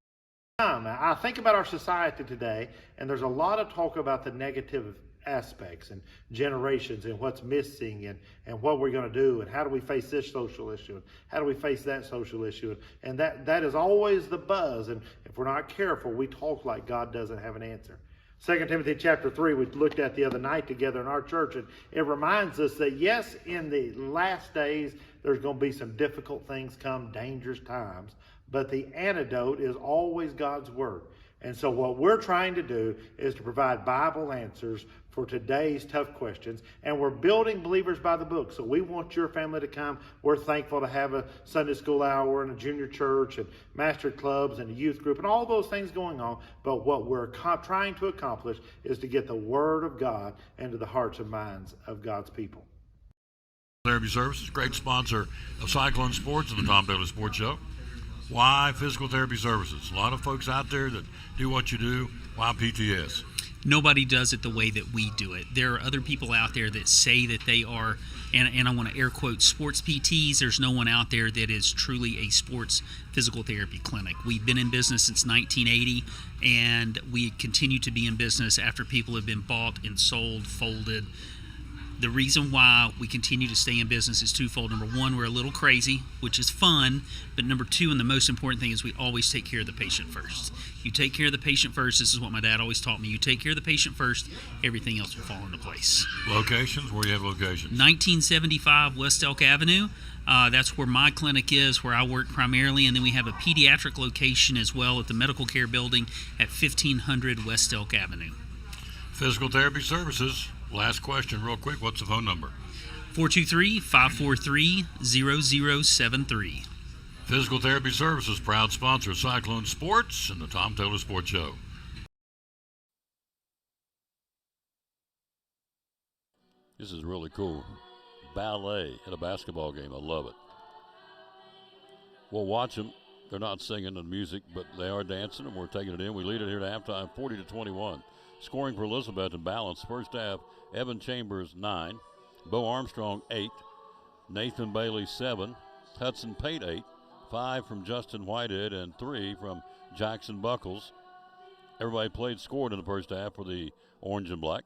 Speaker 5: I think about our society today, and there's a lot of talk about the negative aspects and generations and what's missing and what we're going to do and how do we face this social issue and how do we face that social issue. And that is always the buzz. And if we're not careful, we talk like God doesn't have an answer. 2 Timothy chapter 3 we looked at the other night together in our church, and it reminds us that yes, in the last days there's going to be some difficult things come, dangerous times, but the antidote is always God's Word. And so what we're trying to do is to provide Bible answers for today's tough questions. And we're building Believers by the Book. So we want your family to come. We're thankful to have a Sunday school hour and a junior church and master clubs and a youth group and all those things going on. But what we're trying to accomplish is to get the Word of God into the hearts and minds of God's people.
Speaker 1: Therapy Services, great sponsor of Cyclone Sports and the Tom Taylor Sports Show. Why Physical Therapy Services? A lot of folks out there that do what you do. Why PTS?
Speaker 17: Nobody does it the way that we do it. There are other people out there that say that they are, and I want to air quote, sports PTs. There's no one out there that is truly a sports physical therapy clinic. We've been in business since 1980, and we continue to be in business after people have been bought and sold, folded. The reason why we continue to stay in business is twofold. Number one, we're a little crazy, which is fun. But number two, and the most important thing, is we always take care of the patient first. You take care of the patient first. This is what my dad always taught me. You take care of the patient first, everything else will fall into place.
Speaker 1: Locations? Where do you have locations?
Speaker 17: 1975 West Elk Avenue. That's where my clinic is, where I work primarily. And then we have a pediatric location as well at the Medical Care Building at 1500 West Elk Avenue.
Speaker 1: Physical Therapy Services. Last question real quick. What's the phone number?
Speaker 17: 423-543-0073.
Speaker 1: Physical Therapy Services, proud sponsor of Cyclone Sports and the Tom Taylor Sports Show. This is really cool. Ballet at a basketball game. I love it. We'll watch them. They're not singing the music, but they are dancing, and we're taking it in. We lead it here to halftime, 40-21. Scoring for Elizabeth and balance. First half, Evan Chambers, 9. Bo Armstrong, 8. Nathan Bailey, 7. Hudson Pate, 8. 5 from Justin Whitehead and 3 from Jackson Buckles. Everybody scored in the first half for the Orange and Black.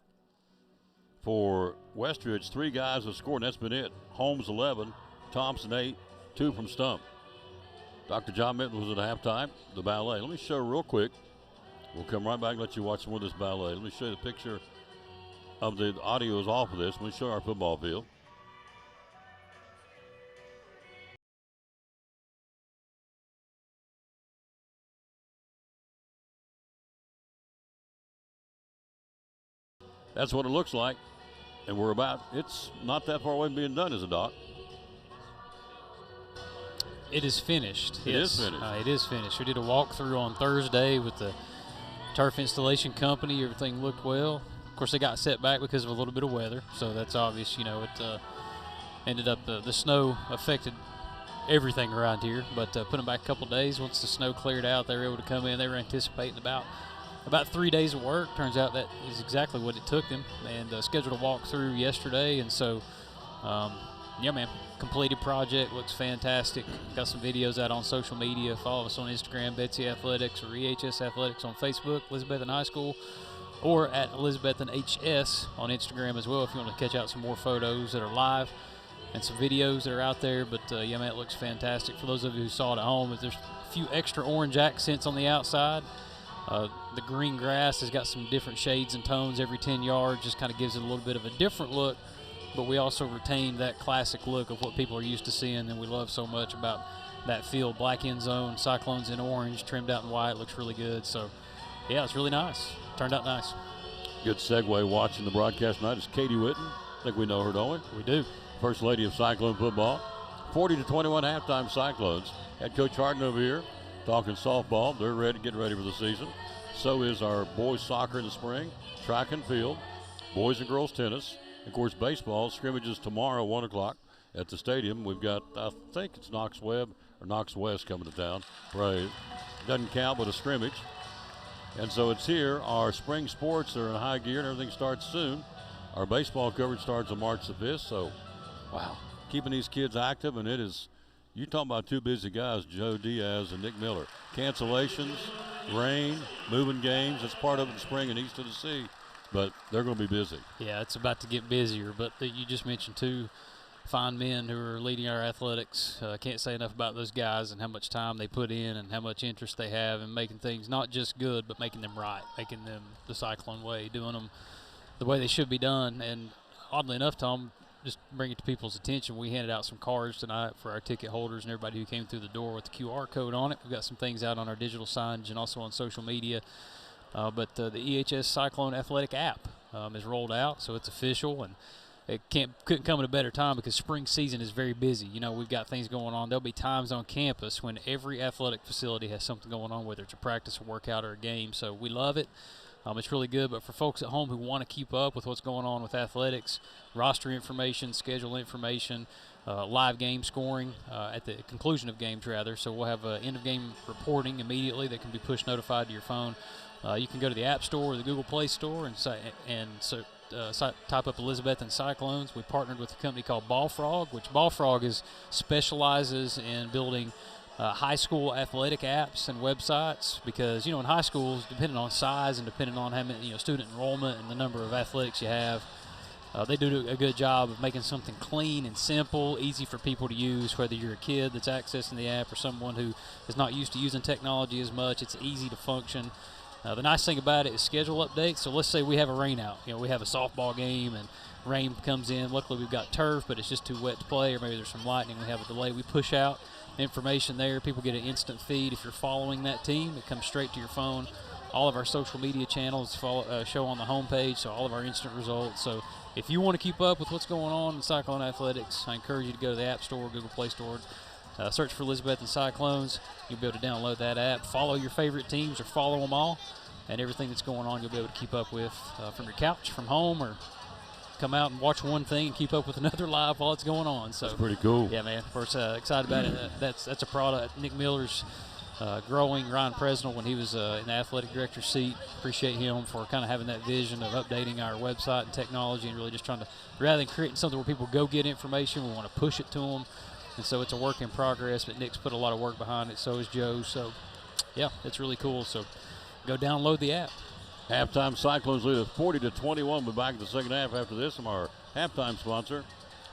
Speaker 1: For Westridge, 3 guys have scored, and that's been it. Holmes, 11. Thompson, 8. 2 from Stump. Dr. John Minton was at halftime, the ballet. Let me show real quick. We'll come right back and let you watch some of this ballet. Let me show you the picture of the audio is off of this. Let me show our football field. That's what it looks like. And it's not that far away from being done, is it, Doc?
Speaker 16: It is finished.
Speaker 1: It is finished.
Speaker 16: It is finished. We did a walkthrough on Thursday with the turf installation company. Everything looked well. Of course, they got set back because of a little bit of weather, so that's obvious. It ended up the snow affected everything around here, but put them back a couple days. Once the snow cleared out, they were able to come in. They were anticipating about about 3 days of work. Turns out that is exactly what it took them, and scheduled a walkthrough yesterday. And so, yeah, man, completed project, looks fantastic. Got some videos out on social media. Follow us on Instagram, Betsy Athletics, or EHS Athletics on Facebook, Elizabethton High School, or at Elizabethton HS on Instagram as well if you want to catch out some more photos that are live and some videos that are out there. But yeah, man, it looks fantastic. For those of you who saw it at home, there's a few extra orange accents on the outside. The green grass has got some different shades and tones every 10 yards, just kind of gives it a little bit of a different look. But we also retain that classic look of what people are used to seeing, and we love so much about that field. Black end zone, Cyclones in orange, trimmed out in white, looks really good. So, yeah, it's really nice. Turned out nice.
Speaker 1: Good segue watching the broadcast tonight is Katie Witten. I think we know her, don't we?
Speaker 16: We do.
Speaker 1: First lady of Cyclone football. 40-21 halftime Cyclones. Head Coach Harden over here talking softball. They're ready, getting ready for the season. So is our boys soccer in the spring, track and field, boys and girls tennis. Of course, baseball scrimmages tomorrow, 1 o'clock at the stadium. We've got, I think it's Knox Webb or Knox West coming to town. Right. Doesn't count, but a scrimmage. And so it's here. Our spring sports are in high gear and everything starts soon. Our baseball coverage starts on March the 5th. So, wow, keeping these kids active. And it is, you talking about two busy guys, Joe Diaz and Nick Miller. Cancellations, rain, moving games. It's part of it in spring and east of the sea. But they're going to be busy.
Speaker 16: Yeah, it's about to get busier. But you just mentioned two fine men who are leading our athletics. Can't say enough about those guys and how much time they put in and how much interest they have in making things not just good, but making them right, making them the Cyclone way, doing them the way they should be done. And oddly enough, Tom, just bring it to people's attention, we handed out some cards tonight for our ticket holders and everybody who came through the door with the QR code on it. We've got some things out on our digital signage and also on social media. But the EHS Cyclone Athletic app is rolled out, so it's official, and it couldn't come at a better time because spring season is very busy. You know, we've got things going on. There'll be times on campus when every athletic facility has something going on, whether it's a practice, a workout, or a game. So we love it. It's really good. But for folks at home who want to keep up with what's going on with athletics, roster information, schedule information, live game scoring at the conclusion of games, rather. So we'll have end-of-game reporting immediately that can be push notified to your phone. You can go to the App Store or the Google Play Store and type up Elizabethton Cyclones. We partnered with a company called Ball Frog, which Ball Frog specializes in building high school athletic apps and websites because, you know, in high schools, depending on size and depending on how many, student enrollment and the number of athletics you have, they do a good job of making something clean and simple, easy for people to use, whether you're a kid that's accessing the app or someone who is not used to using technology as much. It's easy to function. The nice thing about it is schedule updates. So let's say we have a rain out. You know, we have a softball game and rain comes in. Luckily, we've got turf, but it's just too wet to play, or maybe there's some lightning. We have a delay. We push out information there. People get an instant feed. If you're following that team, it comes straight to your phone. All of our social media channels show on the homepage, so all of our instant results. So if you want to keep up with what's going on in Cyclone Athletics, I encourage you to go to the App Store, Google Play Store. Search for Elizabethton Cyclones. You'll be able to download that app. Follow your favorite teams or follow them all. And everything that's going on you'll be able to keep up with from your couch, from home, or come out and watch one thing and keep up with another live while it's going on. So
Speaker 1: that's pretty cool.
Speaker 16: Yeah, man. We're excited about it. That's a product. Nick Miller's growing. Ryan Presnell, when he was in the athletic director's seat, appreciate him for kind of having that vision of updating our website and technology and really just trying to, rather than creating something where people go get information, we want to push it to them. And so it's a work in progress, but Nick's put a lot of work behind it. So is Joe. So, yeah, it's really cool. So go download the app.
Speaker 1: Halftime Cyclones lead at 40-21. We'll be back in the second half after this from our halftime sponsor,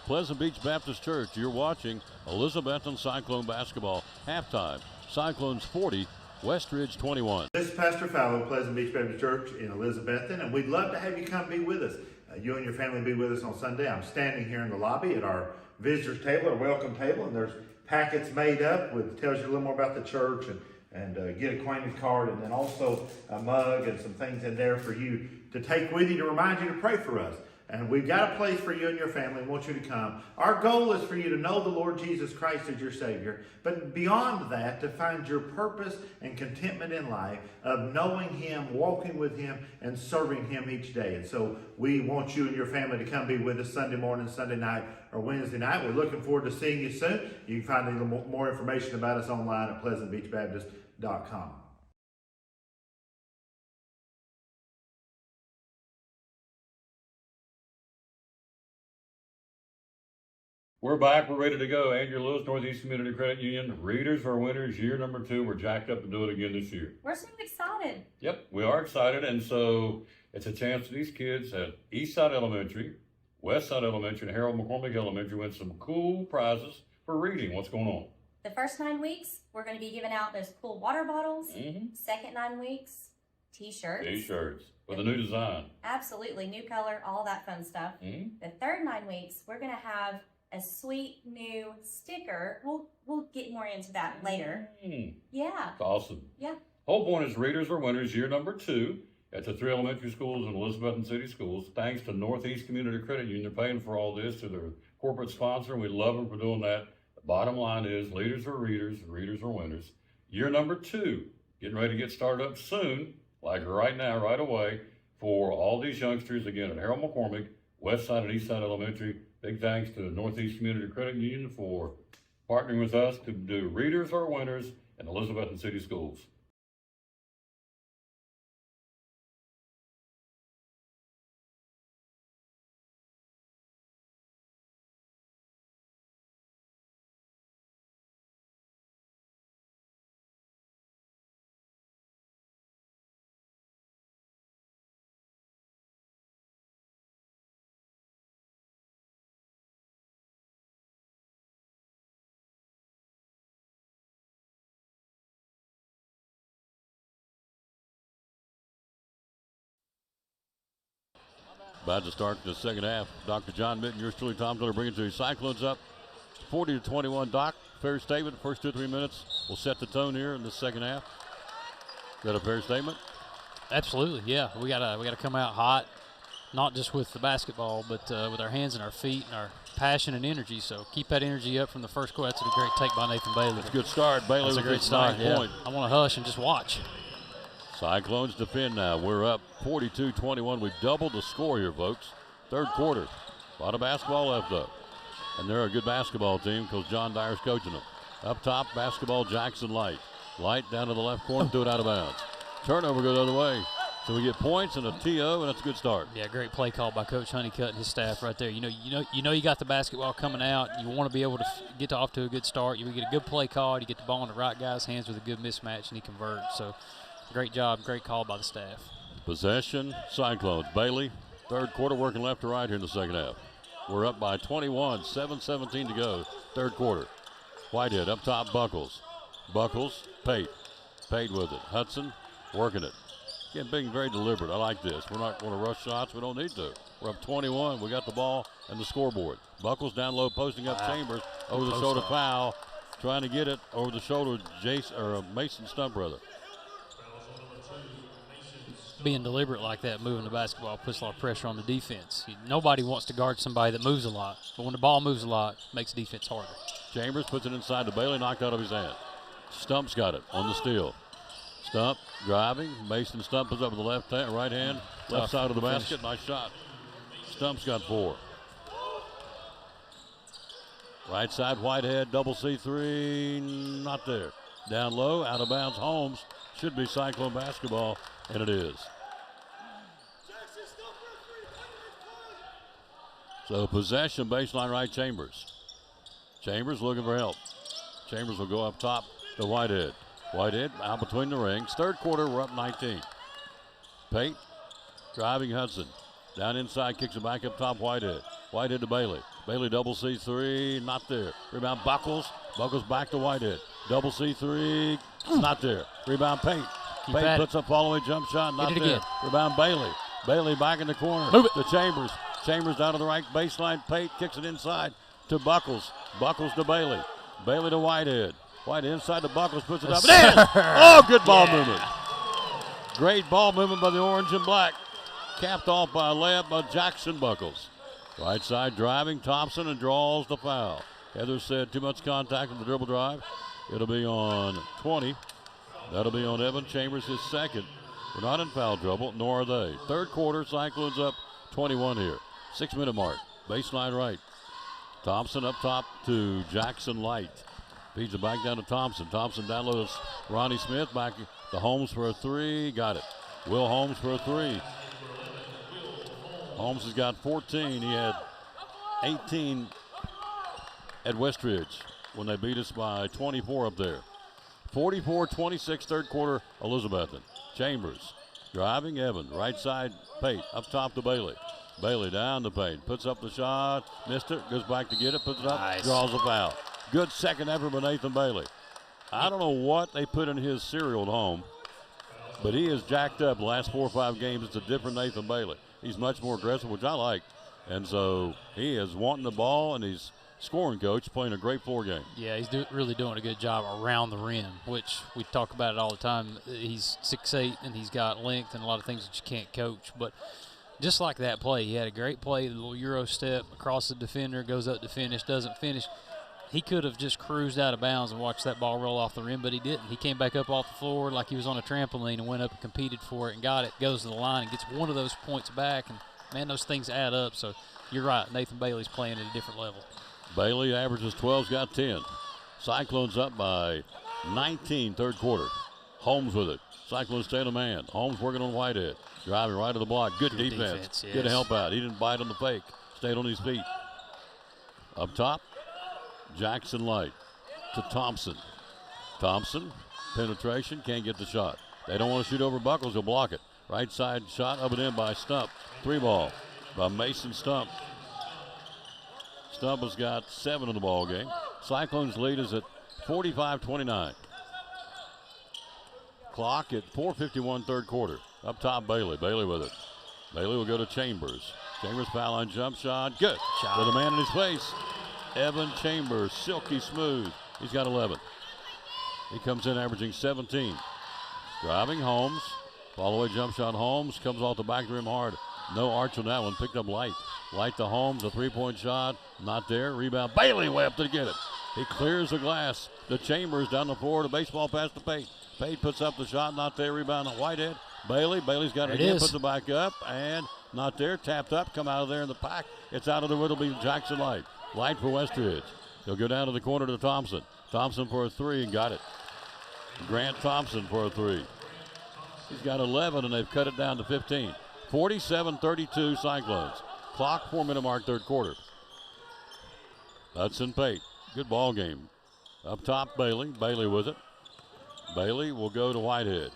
Speaker 1: Pleasant Beach Baptist Church. You're watching Elizabethton Cyclone basketball. Halftime, Cyclones 40, Westridge 21.
Speaker 5: This is Pastor Fallow, Pleasant Beach Baptist Church in Elizabethton, and we'd love to have you come be with us. You and your family be with us on Sunday. I'm standing here in the lobby at our visitors table, our welcome table, and there's packets made up with tells you a little more about the church and get acquainted card, and then also a mug and some things in there for you to take with you to remind you to pray for us. And we've got a place for you and your family and want you to come. Our goal is for you to know the Lord Jesus Christ as your Savior, but beyond that, to find your purpose and contentment in life of knowing Him, walking with Him, and serving Him each day. And so we want you and your family to come be with us Sunday morning, Sunday night, or Wednesday night. We're looking forward to seeing you soon. You can find a little more information about us online at pleasantbeachbaptist.com.
Speaker 1: We're back. We're ready to go. Andrew Lewis, Northeast Community Credit Union. Readers are winners. Year number 2. We're jacked up to do it again this year.
Speaker 18: We're so excited.
Speaker 1: Yep, we are excited. And so it's a chance for these kids at Eastside Elementary, Westside Elementary, and Harold McCormick Elementary win some cool prizes for reading. What's going on?
Speaker 18: The first 9 weeks, we're going to be giving out those cool water bottles.
Speaker 1: Mm-hmm.
Speaker 18: Second 9 weeks, T-shirts.
Speaker 1: T-shirts with a new design.
Speaker 18: Absolutely, new color, all that fun stuff.
Speaker 1: Mm-hmm.
Speaker 18: The third 9 weeks, we're going to have a sweet new sticker. We'll get more into that later.
Speaker 1: Mm.
Speaker 18: Yeah.
Speaker 1: It's awesome.
Speaker 18: Yeah.
Speaker 1: Whole point is readers are winners. Year number 2 at the 3 elementary schools and Elizabethton City Schools. Thanks to Northeast Community Credit Union. They're paying for all this to their corporate sponsor, and we love them for doing that. The bottom line is leaders are readers, and readers are winners. Year number 2, getting ready to get started up soon, like right now, right away, for all these youngsters, again, at Harold McCormick, Westside and Eastside Elementary. Big thanks to the Northeast Community Credit Union for partnering with us to do Readers Are Winners in Elizabethton City Schools. About to start the second half. Dr. John Mitten, yours truly, Tom Miller, bringing it to you. Cyclones up 40-21. Doc, fair statement. First 2 or 3 minutes will set the tone here in the second half. Is that a fair statement?
Speaker 16: Absolutely, yeah. We gotta come out hot, not just with the basketball, but with our hands and our feet and our passion and energy. So keep that energy up from the first quarter. That's a great take by Nathan Bailey.
Speaker 1: That's a good start. Bailey
Speaker 16: That's
Speaker 1: with
Speaker 16: a great start.
Speaker 1: Yeah. Point.
Speaker 16: I want to hush and just watch.
Speaker 1: Cyclones defend now. We're up 42-21. We've doubled the score here, folks. Third quarter. A lot of basketball left up. And they're a good basketball team because John Dyer's coaching them. Up top, basketball, Jackson Light. Light down to the left corner, threw it out of bounds. Turnover goes the other way. So we get points and a TO, and that's a good start.
Speaker 16: Yeah, great play call by Coach Honeycutt and his staff right there. You know you got the basketball coming out. You want to be able to get off to a good start. You get a good play call. You get the ball in the right guy's hands with a good mismatch, and he converts. So great job, great call by the staff.
Speaker 1: Possession, Cyclones. Bailey, third quarter, working left to right here in the second half. We're up by 21, 7:17 to go, third quarter. Whitehead up top, Buckles. Buckles, Pate. Pate with it. Hudson working it. Again, being very deliberate. I like this. We're not going to rush shots. We don't need to. We're up 21. We got the ball and the scoreboard. Buckles down low, posting up Chambers. Over the shoulder foul. Trying to get it over the shoulder, Mason Stump, brother.
Speaker 16: Being deliberate like that, moving the basketball, puts a lot of pressure on the defense. Nobody wants to guard somebody that moves a lot, but when the ball moves a lot, it makes defense harder.
Speaker 1: Chambers puts it inside to Bailey, knocked out of his hand. Stump's got it on the steal. Stump driving. Mason Stump is up with the right hand, left side of the basket. Nice shot. Stump's got 4. Right side, Whitehead, double C3, not there. Down low, out of bounds, Holmes. Should be Cyclone basketball, and it is. So possession, baseline right, Chambers. Chambers looking for help. Chambers will go up top to Whitehead. Whitehead out between the rings. Third quarter, we're up 19. Pate driving Hudson. Down inside, kicks it back up top, Whitehead. Whitehead to Bailey. Bailey double C3, not there. Rebound Buckles. Buckles back to Whitehead. Double C3, not there. Rebound Pate. Pate puts up follow-away jump shot, not there. Rebound Bailey. Bailey back in the corner.
Speaker 16: Move it
Speaker 1: To Chambers. Chambers down to the right baseline. Pate kicks it inside to Buckles. Buckles to Bailey. Bailey to Whitehead. Whitehead inside to Buckles, puts it up. And in! Oh, good ball movement. Great ball movement by the orange and black. Capped off by a layup by Jackson Buckles. Right side driving Thompson and draws the foul. Heather said too much contact with the dribble drive. It'll be on 20. That'll be on Evan Chambers, his second. We're not in foul trouble, nor are they. Third quarter, Cyclones up 21 here. 6-minute mark. Baseline right. Thompson up top to Jackson Light. Feeds it back down to Thompson. Thompson down low to Ronnie Smith. Back to Holmes for a 3. Got it. Will Holmes for a 3. Holmes has got 14. He had 18 at Westridge when they beat us by 24 up there. 44-26, third quarter, Elizabethton. Chambers driving, Evan, right side, Pate, up top to Bailey. Bailey down to Pate, puts up the shot, missed it, goes back to get it, puts it up,
Speaker 16: Nice.
Speaker 1: draws a foul. Good second effort by Nathan Bailey. I don't know what they put in his cereal at home, but he is jacked up the last 4 or 5 games. It's a different Nathan Bailey. He's much more aggressive, which I like. And so he is wanting the ball, and he's scoring coach, playing a great floor game.
Speaker 16: Yeah, he's really doing a good job around the rim, which we talk about it all the time. He's 6'8", and he's got length and a lot of things that you can't coach. But just like that play, he had a great play, the little Euro step across the defender, goes up to finish, doesn't finish. He could have just cruised out of bounds and watched that ball roll off the rim, but he didn't. He came back up off the floor like he was on a trampoline and went up and competed for it and got it, goes to the line and gets one of those points back. And, man, those things add up. So you're right, Nathan Bailey's playing at a different level.
Speaker 1: Bailey averages 12's got 10. Cyclones up by 19, third quarter. Holmes with it. Cyclones stay in a man. Holmes working on Whitehead. Driving right to the block. Good defense.
Speaker 16: Yes.
Speaker 1: Good help out. He didn't bite on the fake. Stayed on his feet. Up top, Jackson Light to Thompson. Thompson, penetration, can't get the shot. They don't want to shoot over Buckles. He'll block it. Right side shot up and in by Stump. 3-ball by Mason Stump. Stump has got 7 in the ball game. Cyclones lead is at 45-29. Clock at 4:51, third quarter. Up top, Bailey. Bailey with it. Bailey will go to Chambers. Chambers foul line jump shot. Good. With a man in his face. Evan Chambers, silky smooth. He's got 11. He comes in averaging 17. Driving Holmes. Fall away jump shot. Holmes comes off the back of the rim hard. No arch on that one. Picked up Light. Light to Holmes. A 3-point shot. Not there. Rebound. Bailey way up to get it. He clears the glass. The Chambers down the floor. The baseball pass to Pate. Pate puts up the shot. Not there. Rebound to Whitehead. Bailey. Bailey's got it again. Puts it back up. And not there. Tapped up. Come out of there in the pack. It's out of the middle. It'll be Jackson Light. Light for Westridge. He'll go down to the corner to Thompson. Thompson for a 3 and got it. Grant Thompson for a 3. He's got 11 and they've cut it down to 15. 47-32 Cyclones. Clock, 4-minute mark, third quarter. Hudson Pate. Good ball game. Up top, Bailey. Bailey with it. Bailey will go to Whitehead.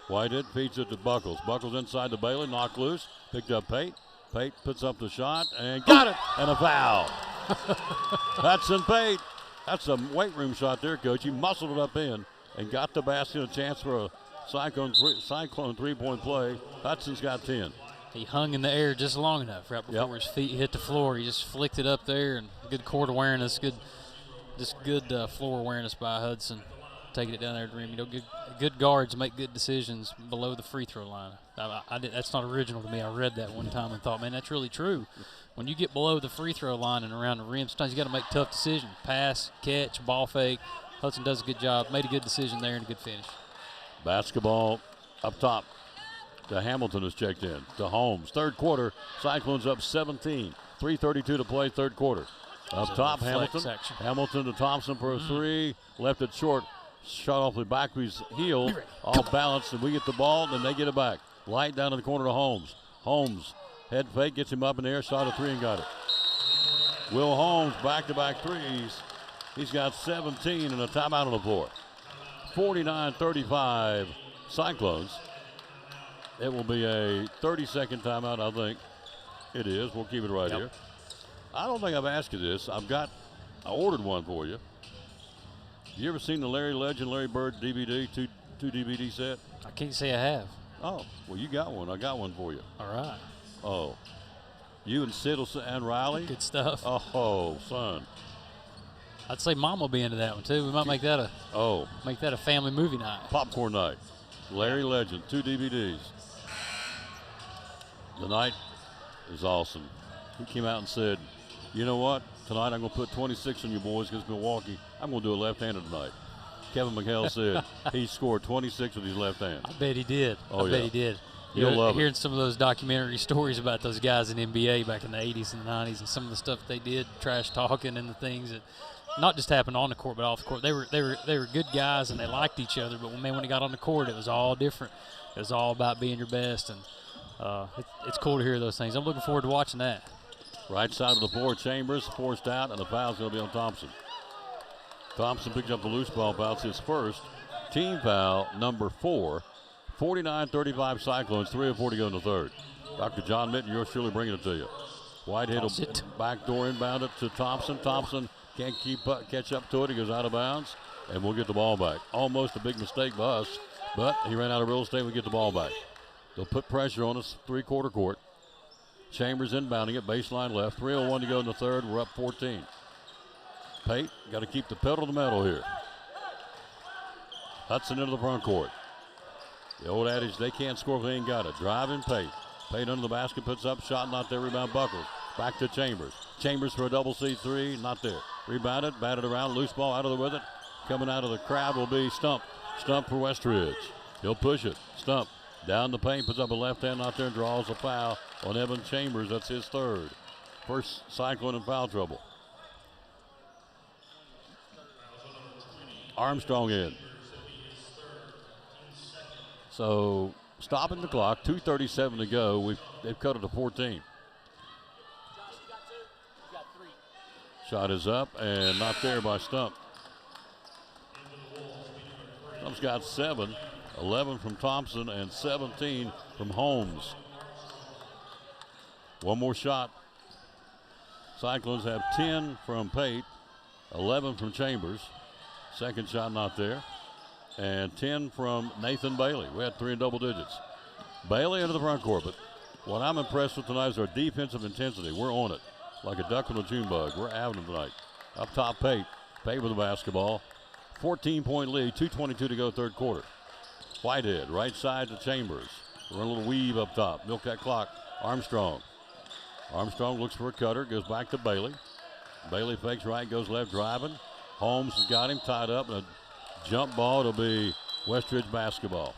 Speaker 1: Whitehead feeds it to Buckles. Buckles inside to Bailey. Knocked loose. Picked up Pate. Pate puts up the shot and got it. And a foul. Hudson Pate. That's a weight room shot there, Coach. He muscled it up in and got the basket. A chance for a Cyclone 3-point play. Hudson's got 10.
Speaker 16: He hung in the air just long enough right before his feet hit the floor. He just flicked it up there, and good court awareness, good floor awareness by Hudson, taking it down there to the rim. You know, good guards make good decisions below the free throw line. That's not original to me. I read that one time and thought, man, that's really true. When you get below the free throw line and around the rim, sometimes you got to make tough decisions. Pass, catch, ball fake. Hudson does a good job. Made a good decision there and a good finish.
Speaker 1: Basketball up top. To Hamilton is checked in. To Holmes. Third quarter. Cyclones up 17. 3:32 to play, third quarter. Up top, Hamilton.
Speaker 16: Section.
Speaker 1: Hamilton to Thompson for a 3. Left it short. Shot off the back of his heel. All balanced, and we get the ball, then they get it back. Light down in the corner to Holmes. Holmes, head fake, gets him up in the air, shot a 3 and got it. Will Holmes, back-to-back threes. He's got 17 and a timeout on the floor. 49-35 Cyclones. It will be a 30-second timeout, I think. It is. We'll keep it right here. I don't think I've asked you this. I ordered one for you. You ever seen the Larry Legend, Larry Bird DVD, two DVD set?
Speaker 16: I can't say I have.
Speaker 1: Oh, well, you got one. I got one for you.
Speaker 16: All right.
Speaker 1: Oh. You and Sid and Riley?
Speaker 16: Good stuff.
Speaker 1: Oh, son.
Speaker 16: I'd say Mom will be into that one, too. We might make that a family movie night.
Speaker 1: Popcorn night. Larry Legend, 2 DVDs. The night is awesome. He came out and said, you know what? Tonight I'm going to put 26 on you boys against Milwaukee. I'm going to do a left-handed tonight. Kevin McHale said he scored 26 with his left hand.
Speaker 16: I bet he did. I bet he did.
Speaker 1: You'll love
Speaker 16: hearing some of those documentary stories about those guys in NBA back in the 80s and the 90s and some of the stuff they did, trash talking and the things that not just happened on the court but off the court. They were good guys and they liked each other, but when they got on the court, it was all different. It was all about being your best, and it's cool to hear those things. I'm looking forward to watching that.
Speaker 1: Right side of the floor, Chambers forced out, and the foul's going to be on Thompson. Thompson picks up the loose ball foul. It's his first. Team foul number 4. 49-35 Cyclones, 3 of 4 to go in the third. Dr. John Mitten, yours truly bringing it to you. Whitehead will backdoor inbound it to Thompson. Thompson can't catch up to it. He goes out of bounds, and we'll get the ball back. Almost a big mistake by us, but he ran out of real estate. We get the ball back. They'll put pressure on us, three-quarter court. Chambers inbounding it, baseline left. 3:01 to go in the third. We're up 14. Pate, got to keep the pedal to the metal here. Hudson into the front court. The old adage, they can't score if they ain't got it. Driving, Pate. Pate under the basket, puts up, shot not there, rebound Buckles. Back to Chambers. Chambers for a double C3, not there. Rebounded, batted around, loose ball out of the with it. Coming out of the crowd will be Stump. Stump for Westridge. He'll push it. Stump down the paint, puts up a left hand out there and draws a foul on Evan Chambers. That's his third. First Cyclone in foul trouble. Armstrong in. So stopping the clock, 2:37 to go. They've cut it to 14. Shot is up and not there by Stump. Stump's got 7, 11 from Thompson and 17 from Holmes. One more shot. Cyclones have 10 from Pate, 11 from Chambers. Second shot not there. And 10 from Nathan Bailey. We had 3 in double digits. Bailey into the front court, but what I'm impressed with tonight is our defensive intensity. We're on it like a duck on a June bug. We're having it tonight. Up top, Pate. Pate with the basketball. 14-point lead, 2:22 to go third quarter. Whitehead, right side to Chambers. We're in a little weave up top. Milk that clock. Armstrong. Armstrong looks for a cutter, goes back to Bailey. Bailey fakes right, goes left, driving. Holmes has got him tied up, and a jump ball. It'll be Westridge basketball.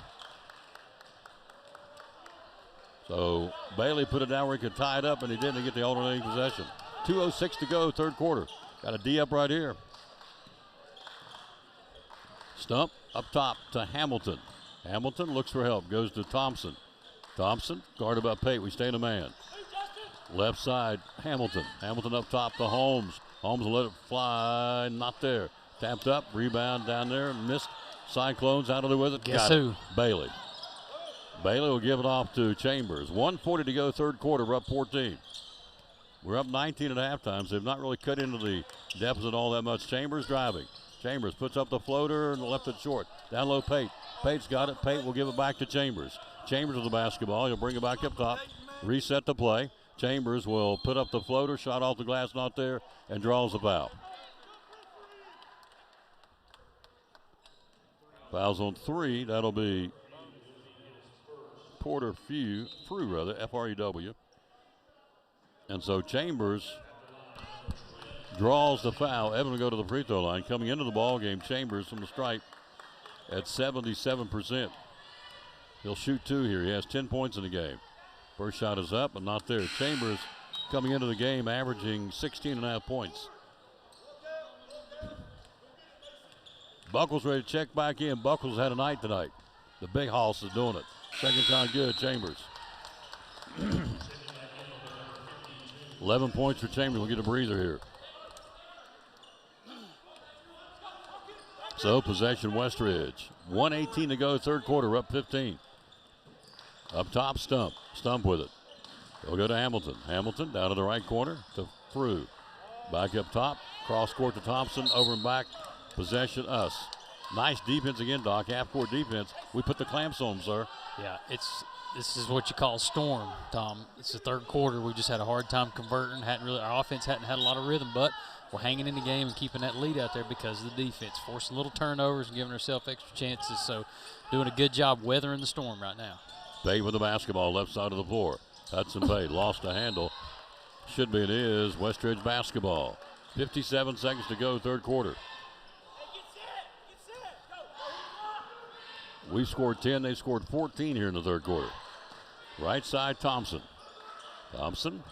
Speaker 1: So Bailey put it down where he could tie it up, and he didn't get the alternating possession. 2:06 to go, third quarter. Got a D up right here. Stump up top to Hamilton. Hamilton looks for help, goes to Thompson. Thompson guarded by Pate. We stay in a man. Left side, Hamilton. Hamilton up top to Holmes. Holmes will let it fly, not there. Tapped up, rebound down there, missed. Cyclones out of there with it.
Speaker 16: Guess who?
Speaker 1: Bailey. Bailey will give it off to Chambers. 1:40 to go, third quarter. We're up 14. We're up 19 at halftime, so they've not really cut into the deficit all that much. Chambers driving. Chambers puts up the floater and left it short. Down low, Pate. Pate's got it. Pate will give it back to Chambers. Chambers with the basketball. He'll bring it back up top. Reset the play. Chambers will put up the floater. Shot off the glass, not there, and draws the foul. Fouls on 3. That'll be Porter Frew, F-R-E-W. And so Chambers draws the foul. Evan will go to the free throw line. Coming into the ball game, Chambers from the stripe at 77%. He'll shoot 2 here. He has 10 points in the game. First shot is up, but not there. Chambers coming into the game averaging 16.5 points. Buckles ready to check back in. Buckles had a night tonight. The big hoss is doing it. Second time good, Chambers. 11 points for Chambers. We'll get a breather here. So possession Westridge. 1:18 to go, third quarter. We're up 15. Up top, Stump. Stump with it. They'll go to Hamilton. Hamilton down to the right corner to Frew. Back up top. Cross court to Thompson. Over and back. Possession us. Nice defense again, Doc. Half-court defense. We put the clamps on them, sir.
Speaker 16: Yeah, this is what you call storm, Tom. It's the third quarter. We just had a hard time converting. Our offense hadn't had a lot of rhythm, but we're hanging in the game and keeping that lead out there because of the defense. Forcing little turnovers and giving ourselves extra chances. So doing a good job weathering the storm right now.
Speaker 1: Pate with the basketball, left side of the floor. Hudson Pate lost a handle. Should be, it is, Westridge basketball. 57 seconds to go, third quarter. We scored 10, they scored 14 here in the third quarter. Right side, Thompson. Thompson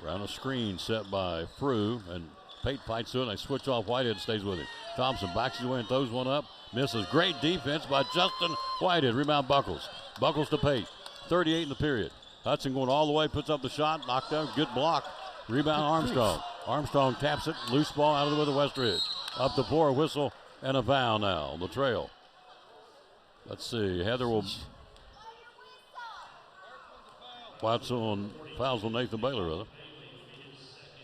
Speaker 1: around a screen set by Frew, and Pate fights through it, and they switch off. Whitehead stays with him. Thompson backs his way and throws one up. Misses. Great defense by Justin Whitehead. Rebound Buckles. Buckles to Pate. 38 in the period. Hudson going all the way, puts up the shot, knocked down, good block. Rebound Armstrong. Armstrong taps it, loose ball out of the way of Westridge. Up the floor, a whistle, and a foul now on the trail. Let's see, Heather will fouls on Nathan Baylor, rather.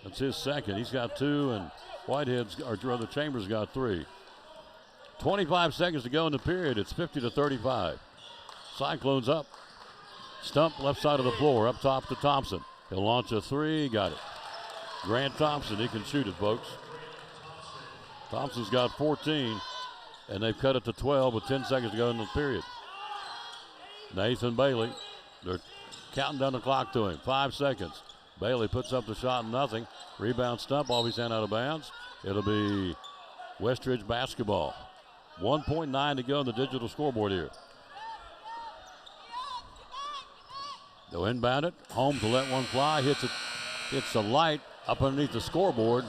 Speaker 1: That's his second. He's got 2, and Chambers got 3. 25 seconds to go in the period. It's 50-35. Cyclones up. Stump left side of the floor, up top to Thompson. He'll launch a 3, got it. Grant Thompson, he can shoot it, folks. Thompson's got 14, and they've cut it to 12 with 10 seconds to go in the period. Nathan Bailey, they're counting down the clock to him. 5 seconds. Bailey puts up the shot, nothing. Rebound Stump off his hand out of bounds. It'll be Westridge basketball. 1.9 to go on the digital scoreboard here. They'll inbound it. Home to let one fly. Hits the light up underneath the scoreboard.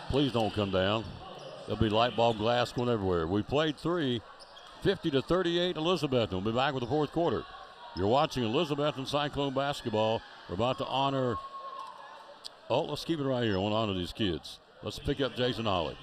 Speaker 1: Please don't come down. There'll be light bulb glass going everywhere. We played 3. 50-38 Elizabethton. We'll be back with the fourth quarter. You're watching Elizabethton Cyclone basketball. We're about to honor. Oh, let's keep it right here. I want to honor these kids. Let's pick up Jason Holly.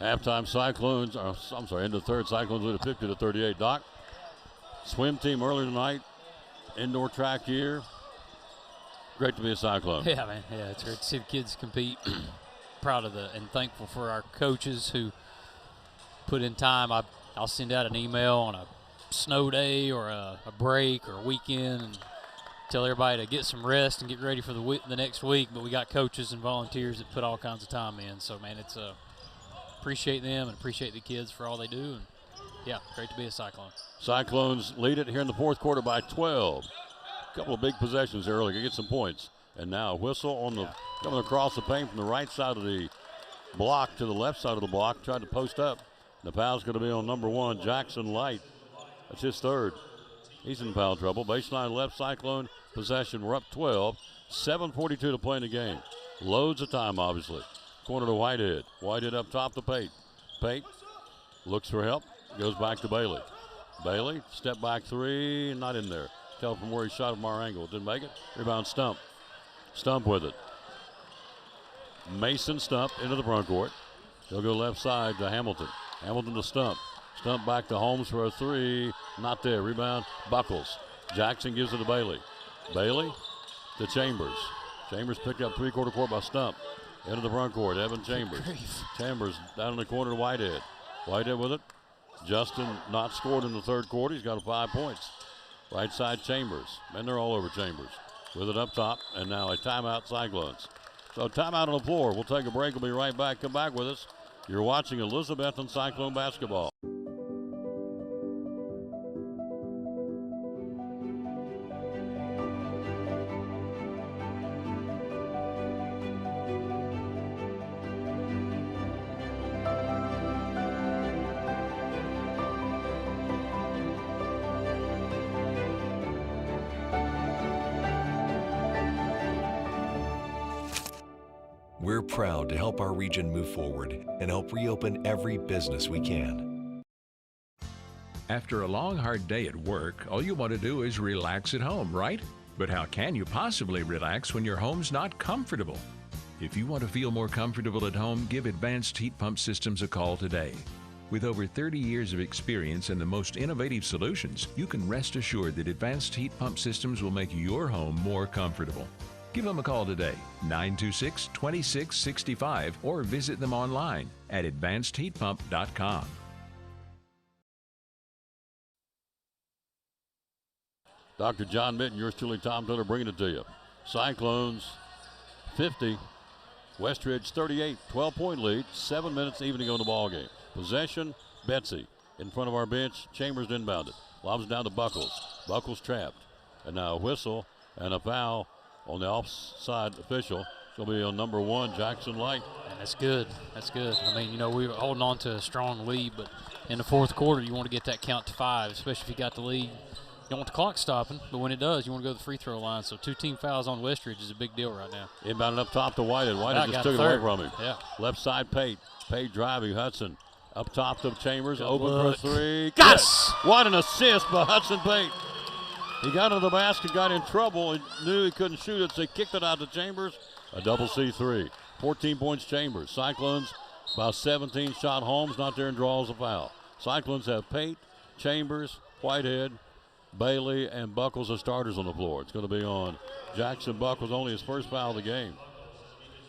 Speaker 1: Halftime Cyclones, end of third, Cyclones lead at 50-38. Doc, swim team earlier tonight, indoor track here. Great to be a Cyclone.
Speaker 16: Yeah, man. Yeah, it's great to see the kids compete. Proud of and thankful for our coaches who put in time. I'll send out an email on a snow day or a break or a weekend and tell everybody to get some rest and get ready for the next week. But we got coaches and volunteers that put all kinds of time in. So, man, it's appreciate them and appreciate the kids for all they do. And, yeah, great to be a Cyclone.
Speaker 1: Cyclones lead it here in the fourth quarter by 12. A couple of big possessions earlier to get some points. And now a whistle on the coming across the paint from the right side of the block to the left side of the block. Tried to post up. The foul's going to be on number 1, Jackson Light. That's his third. He's in foul trouble. Baseline left, Cyclone possession. We're up 12. 7:42 to play in the game. Loads of time, obviously. Corner to Whitehead. Whitehead up top to Pate. Pate looks for help. Goes back to Bailey. Bailey, step back 3, not in there. Tell from where he shot from our angle. Didn't make it. Rebound Stump. Stump with it. Mason Stump into the front court. He'll go left side to Hamilton. Hamilton to Stump. Stump back to Holmes for a 3. Not there. Rebound Buckles. Jackson gives it to Bailey. Bailey to Chambers. Chambers picked up three-quarter court by Stump. Into the front court, Evan Chambers. Chambers down in the corner to Whitehead. Whitehead with it. Justin not scored in the third quarter. He's got 5 points. Right side Chambers. Men, they're all over Chambers. With it up top, and now a timeout Cyclones. So timeout on the floor. We'll take a break. We'll be right back. Come back with us. You're watching Elizabethton Cyclone basketball.
Speaker 9: We're proud to help our region move forward and help reopen every business we can.
Speaker 8: After a long, hard day at work, all you want to do is relax at home, right? But how can you possibly relax when your home's not comfortable? If you want to feel more comfortable at home, give Advanced Heat Pump Systems a call today. With over 30 years of experience and the most innovative solutions, you can rest assured that Advanced Heat Pump Systems will make your home more comfortable. Give them a call today, 926-2665, or visit them online at advancedheatpump.com.
Speaker 1: Dr. John Minton, yours truly, Tom Taylor, bringing it to you. Cyclones 50, Westridge 38, 12-point lead, 7 minutes even to go in the ball game. Possession, Betsy in front of our bench. Chambers inbounded. Lobs down to Buckles. Buckles trapped. And now a whistle and a foul on the offside official. It's going to be on number 1, Jackson Light.
Speaker 16: And that's good. That's good. I mean, you know, we were holding on to a strong lead, but in the fourth quarter, you want to get that count to 5, especially if you got the lead. You don't want the clock stopping, but when it does, you want to go to the free throw line. So 2 team fouls on Westridge is a big deal right now.
Speaker 1: Inbounded up top to Whitehead. Whitehead just took it away from him.
Speaker 16: Yeah.
Speaker 1: Left side, Pate. Pate driving. Hudson up top to Chambers.
Speaker 16: Good
Speaker 1: open
Speaker 16: look.
Speaker 1: for 3.
Speaker 16: Yes!
Speaker 1: Good. What an assist by Hudson Pate. He got into the basket, got in trouble, and knew he couldn't shoot it, so he kicked it out to Chambers. A double C3. 14 points Chambers. Cyclones about 17 shot. Holmes not there and draws a foul. Cyclones have Pate, Chambers, Whitehead, Bailey, and Buckles as starters on the floor. It's going to be on Jackson Buckles, only his first foul of the game.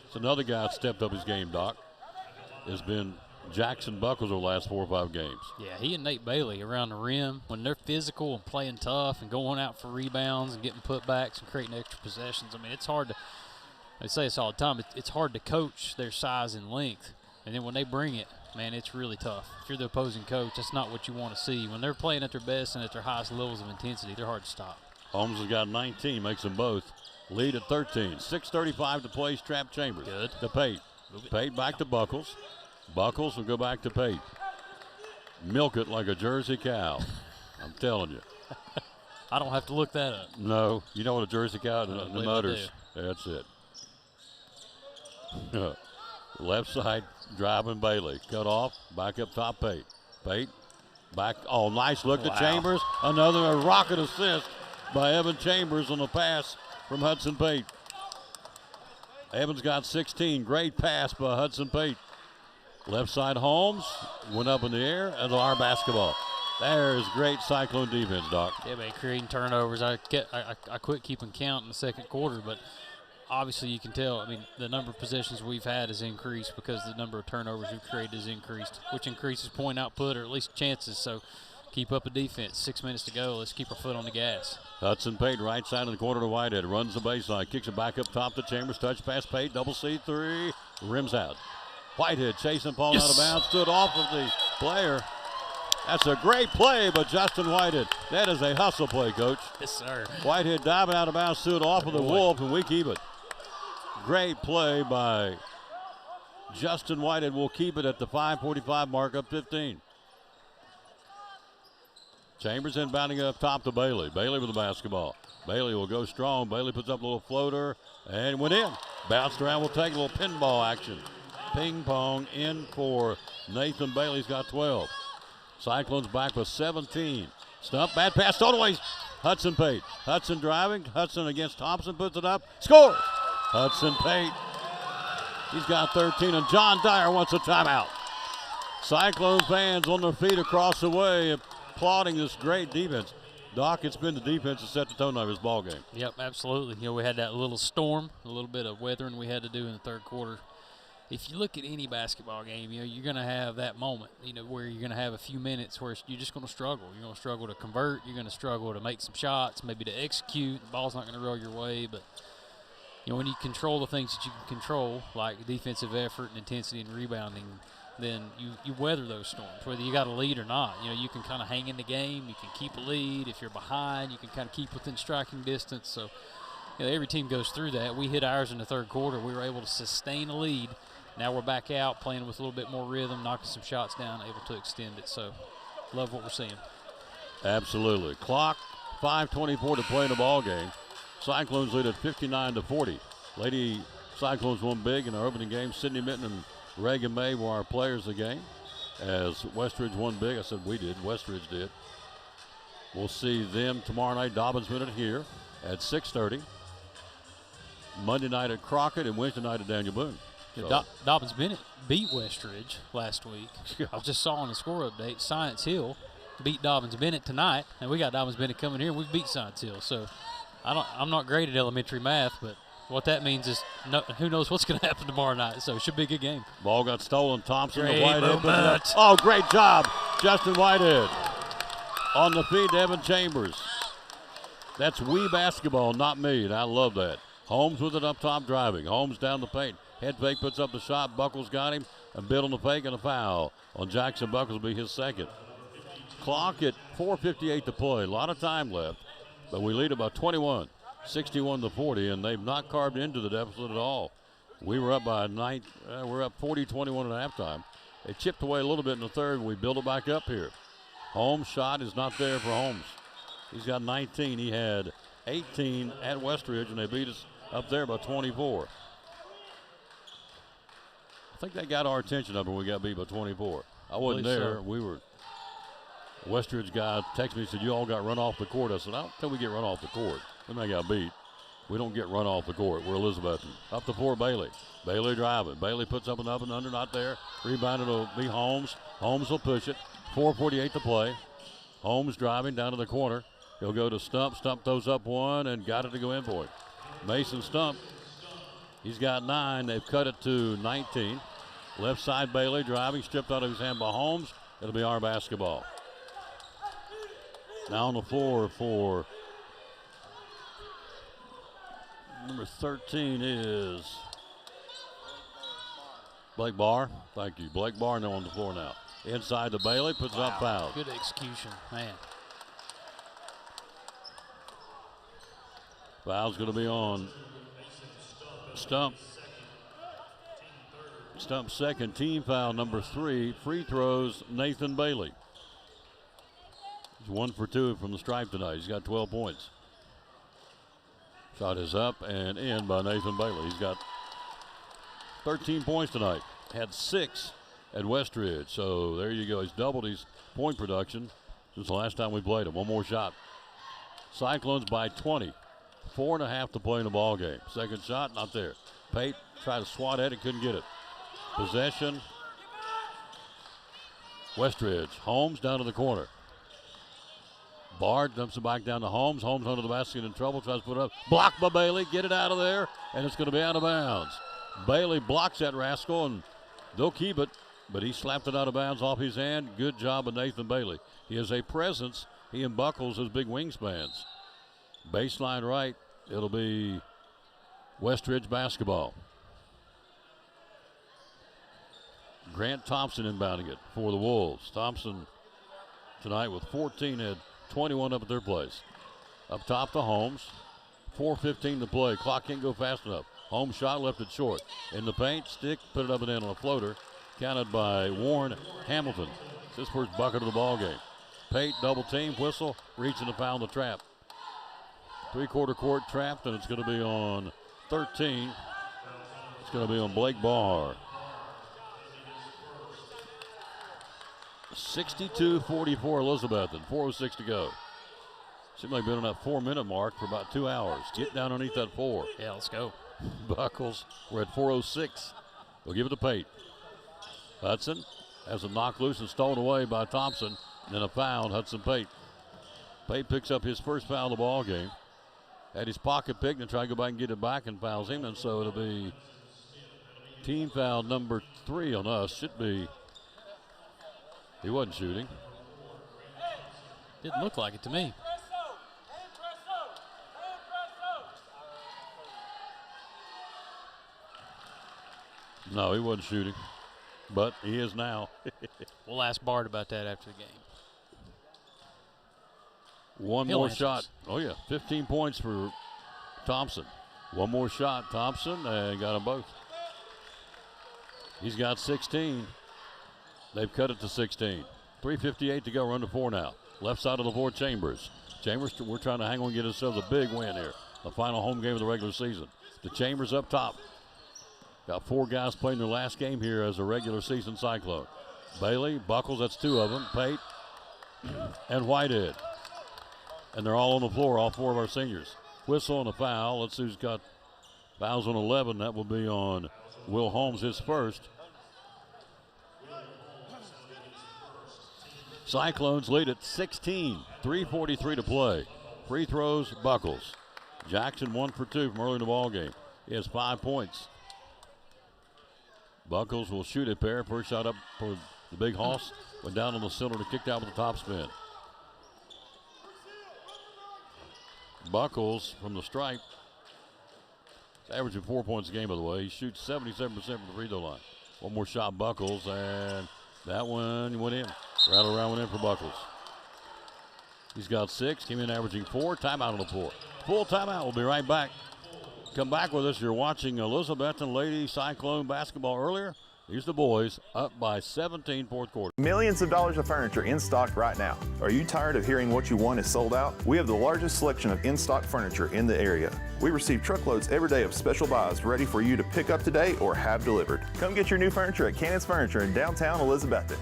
Speaker 1: It's another guy that stepped up his game, Doc. It's been Jackson Buckles over the last 4 or 5 games.
Speaker 16: Yeah, he and Nate Bailey around the rim, when they're physical and playing tough and going out for rebounds and getting putbacks and creating extra possessions. I mean, it's hard to, I say this all the time, it's hard to coach their size and length. And then when they bring it, man, it's really tough. If you're the opposing coach, that's not what you want to see. When they're playing at their best and at their highest levels of intensity, they're hard to stop.
Speaker 1: Holmes has got 19, makes them both. Lead at 13. 6:35 to play. Trap Chambers.
Speaker 16: Good.
Speaker 1: To Pate. Pate back to Buckles. Buckles will go back to Pate. Milk it like a Jersey cow. I'm telling you.
Speaker 16: I don't have to look that up.
Speaker 1: No, you know what a Jersey cow, the
Speaker 16: believe I
Speaker 1: mutters. That's it. Left side, driving Bailey. Cut off, back up top, Pate. Pate, back. Oh, nice look to Chambers. Another rocket assist by Evan Chambers on the pass from Hudson Pate. Evans got 16. Great pass by Hudson Pate. Left side, Holmes went up in the air as our basketball. There's great Cyclone defense, Doc.
Speaker 16: Yeah, man, creating turnovers. I quit keeping count in the second quarter, but obviously you can tell, I mean, the number of possessions we've had has increased because the number of turnovers we've created has increased, which increases point output or at least chances. So keep up a defense. 6 minutes to go. Let's keep our foot on the gas.
Speaker 1: Hudson Pate, right side of the corner to Whitehead. Runs the baseline, kicks it back up top to Chambers. Touch pass, Pate, double C3, rims out. Whitehead chasing Paul out of bounds, stood off of the player. That's a great play by Justin Whitehead. That is a hustle play, Coach.
Speaker 16: Yes, sir.
Speaker 1: Whitehead diving out of bounds, stood off of the Wolf, and we keep it. Great play by Justin Whitehead. We'll keep it at the 5:45 mark, up 15. Chambers inbounding up top to Bailey. Bailey with the basketball. Bailey will go strong. Bailey puts up a little floater and went in. Bounced around. We'll take a little pinball action. Ping pong in for Nathan Bailey's got 12. Cyclones back with 17. Stump, bad pass, all the way. Hudson Pate. Hudson driving. Hudson against Thompson, puts it up. Scores! Hudson Pate. He's got 13, and John Dyer wants a timeout. Cyclone fans on their feet across the way, applauding this great defense. Doc, it's been the defense that set the tone of his ball game.
Speaker 16: Yep, absolutely. You know, we had that little storm, a little bit of weathering we had to do in the third quarter. If you look at any basketball game, you know, you're going to have that moment, you know, where you're going to have a few minutes where you're just going to struggle. You're going to struggle to convert. You're going to struggle to make some shots, maybe to execute. The ball's not going to roll your way. But, you know, when you control the things that you can control, like defensive effort and intensity and rebounding, then you weather those storms, whether you got a lead or not. You know, you can kind of hang in the game. You can keep a lead. If you're behind, you can kind of keep within striking distance. So, you know, every team goes through that. We hit ours in the third quarter. We were able to sustain a lead. Now we're back out playing with a little bit more rhythm, knocking some shots down, able to extend it. So, love what we're seeing.
Speaker 1: Absolutely. Clock, 5:24 to play in the ball game. Cyclones lead at 59-40. Lady Cyclones won big in our opening game. Sydney Minton and Reagan May were our players of the game. As Westridge won big, I said we did, Westridge did. We'll see them tomorrow night, Dobbins Minute here at 6:30. Monday night at Crockett and Wednesday night at Daniel Boone.
Speaker 16: Yeah, Dobbins Bennett beat Westridge last week. I just saw on the score update, Science Hill beat Dobbins Bennett tonight, and we got Dobbins Bennett coming here, and we beat Science Hill. So I'm not great at elementary math, but what that means is who knows what's going to happen tomorrow night. So it should be a good game.
Speaker 1: Ball got stolen. Thompson to
Speaker 16: Great
Speaker 1: Whitehead.
Speaker 16: movement.
Speaker 1: Oh, great job, Justin Whitehead. On the feed to Evan Chambers. That's we basketball, not me, and I love that. Holmes with it up top driving. Holmes down the paint. Head fake puts up the shot. Buckles got him. And Bill on the fake and a foul on Jackson Buckles will be his second. Clock at 4:58 to play. A lot of time left, but we lead about 21, 61-40, and they've not carved into the deficit at all. We were up by we're up 40-21 at halftime. They chipped away a little bit in the third, and we build it back up here. Holmes' shot is not there for Holmes. He's got 19. He had 18 at Westridge, and they beat us up there by 24. I think that got our attention up when we got beat by 24. I wasn't there.
Speaker 16: So.
Speaker 1: We were. Westridge guy texted me and said, you all got run off the court. I said, I don't think we get run off the court. Then I got beat. We don't get run off the court. We're Elizabethton. Up the floor, Bailey. Bailey driving. Bailey puts up and up and under, not there. Rebounded will be Holmes. Holmes will push it. 4:48 to play. Holmes driving down to the corner. He'll go to Stump. Stump throws up one and got it to go in for him. Mason Stump. He's got 9. They've cut it to 19. Left side, Bailey driving, stripped out of his hand by Holmes. It'll be our basketball. Now on the floor for number 13 is Blake Barr. Thank you. Blake Barr now on the floor now. Inside to Bailey, puts it up, foul.
Speaker 16: Good execution, man.
Speaker 1: Foul's going to be on Stump. Stump's second, team foul number 3. Free throws, Nathan Bailey. He's 1 for 2 from the stripe tonight. He's got 12 points. Shot is up and in by Nathan Bailey. He's got 13 points tonight. Had 6 at Westridge. So there you go. He's doubled his point production since the last time we played him. One more shot. Cyclones by 20. 4.5 to play in the ball game. Second shot, not there. Pate tried to swat at it, couldn't get it. Possession. Westridge. Holmes down to the corner. Bard dumps it back down to Holmes. Holmes under the basket in trouble. Tries to put it up. Blocked by Bailey. Get it out of there. And it's going to be out of bounds. Bailey blocks that rascal, and they'll keep it. But he slapped it out of bounds off his hand. Good job of Nathan Bailey. He has a presence. He and Buckles as big wingspans. Baseline right. It'll be Westridge basketball. Grant Thompson inbounding it for the Wolves. Thompson tonight with 14 had 21 up at their place. Up top to Holmes. 4:15 to play. Clock can't go fast enough. Holmes shot, left it short. In the paint, stick, put it up and in on a floater. Counted by Warren Hamilton. It's his first bucket of the ball game. Pate double team, whistle, reaching to foul the trap. 3/4 court trapped, and it's going to be on 13. It's going to be on Blake Barr. 62-44 Elizabethton, 4:06 to go. Seems like been on that 4-minute mark for about 2 hours. Get down underneath that 4.
Speaker 16: Yeah, let's go.
Speaker 1: Buckles, we're at 4:06. We'll give it to Pate. Hudson has a knock loose and stolen away by Thompson. And then a foul, Hudson Pate. Pate picks up his first foul of the ball game. Had his pocket picked and tried to go back and get it back and fouls him. And so it'll be team foul number 3 on us. Should be. He wasn't shooting.
Speaker 16: Didn't look like it to me.
Speaker 1: No, he wasn't shooting. But he is now.
Speaker 16: We'll ask Bart about that after the game.
Speaker 1: One more shot. Oh, yeah. 15 points for Thompson. One more shot. Thompson, and got them both. He's got 16. They've cut it to 16. 3:58 to go. Run to 4 now. Left side of the floor, Chambers. Chambers, we're trying to hang on and get ourselves a big win here. The final home game of the regular season. The Chambers up top. Got 4 guys playing their last game here as a regular season Cyclone. Bailey, Buckles, that's 2 of them. Pate, and Whitehead. And they're all on the floor, all 4 of our seniors. Whistle and a foul. Let's see who's got fouls on 11. That will be on Will Holmes, his first. Cyclones lead at 16. 3:43 to play. Free throws, Buckles. Jackson 1 for 2 from early in the ball game. He has 5 points. Buckles will shoot a pair. First shot up for the Big Hoss. Went down on the cylinder, kicked out with a top spin. Buckles from the stripe. He's averaging 4 points a game, by the way. He shoots 77% from the free throw line. One more shot, Buckles, and that one went in. Rattle around went in for Buckles. He's got 6, came in averaging 4. Timeout on the floor. Full timeout. We'll be right back. Come back with us. You're watching Elizabethton Lady Cyclone basketball earlier. Here's the boys up by 17, fourth quarter.
Speaker 19: Millions of dollars of furniture in stock right now. Are you tired of hearing what you want is sold out? We have the largest selection of in-stock furniture in the area. We receive truckloads every day of special buys ready for you to pick up today or have delivered. Come get your new furniture at Cannon's Furniture in downtown Elizabethton.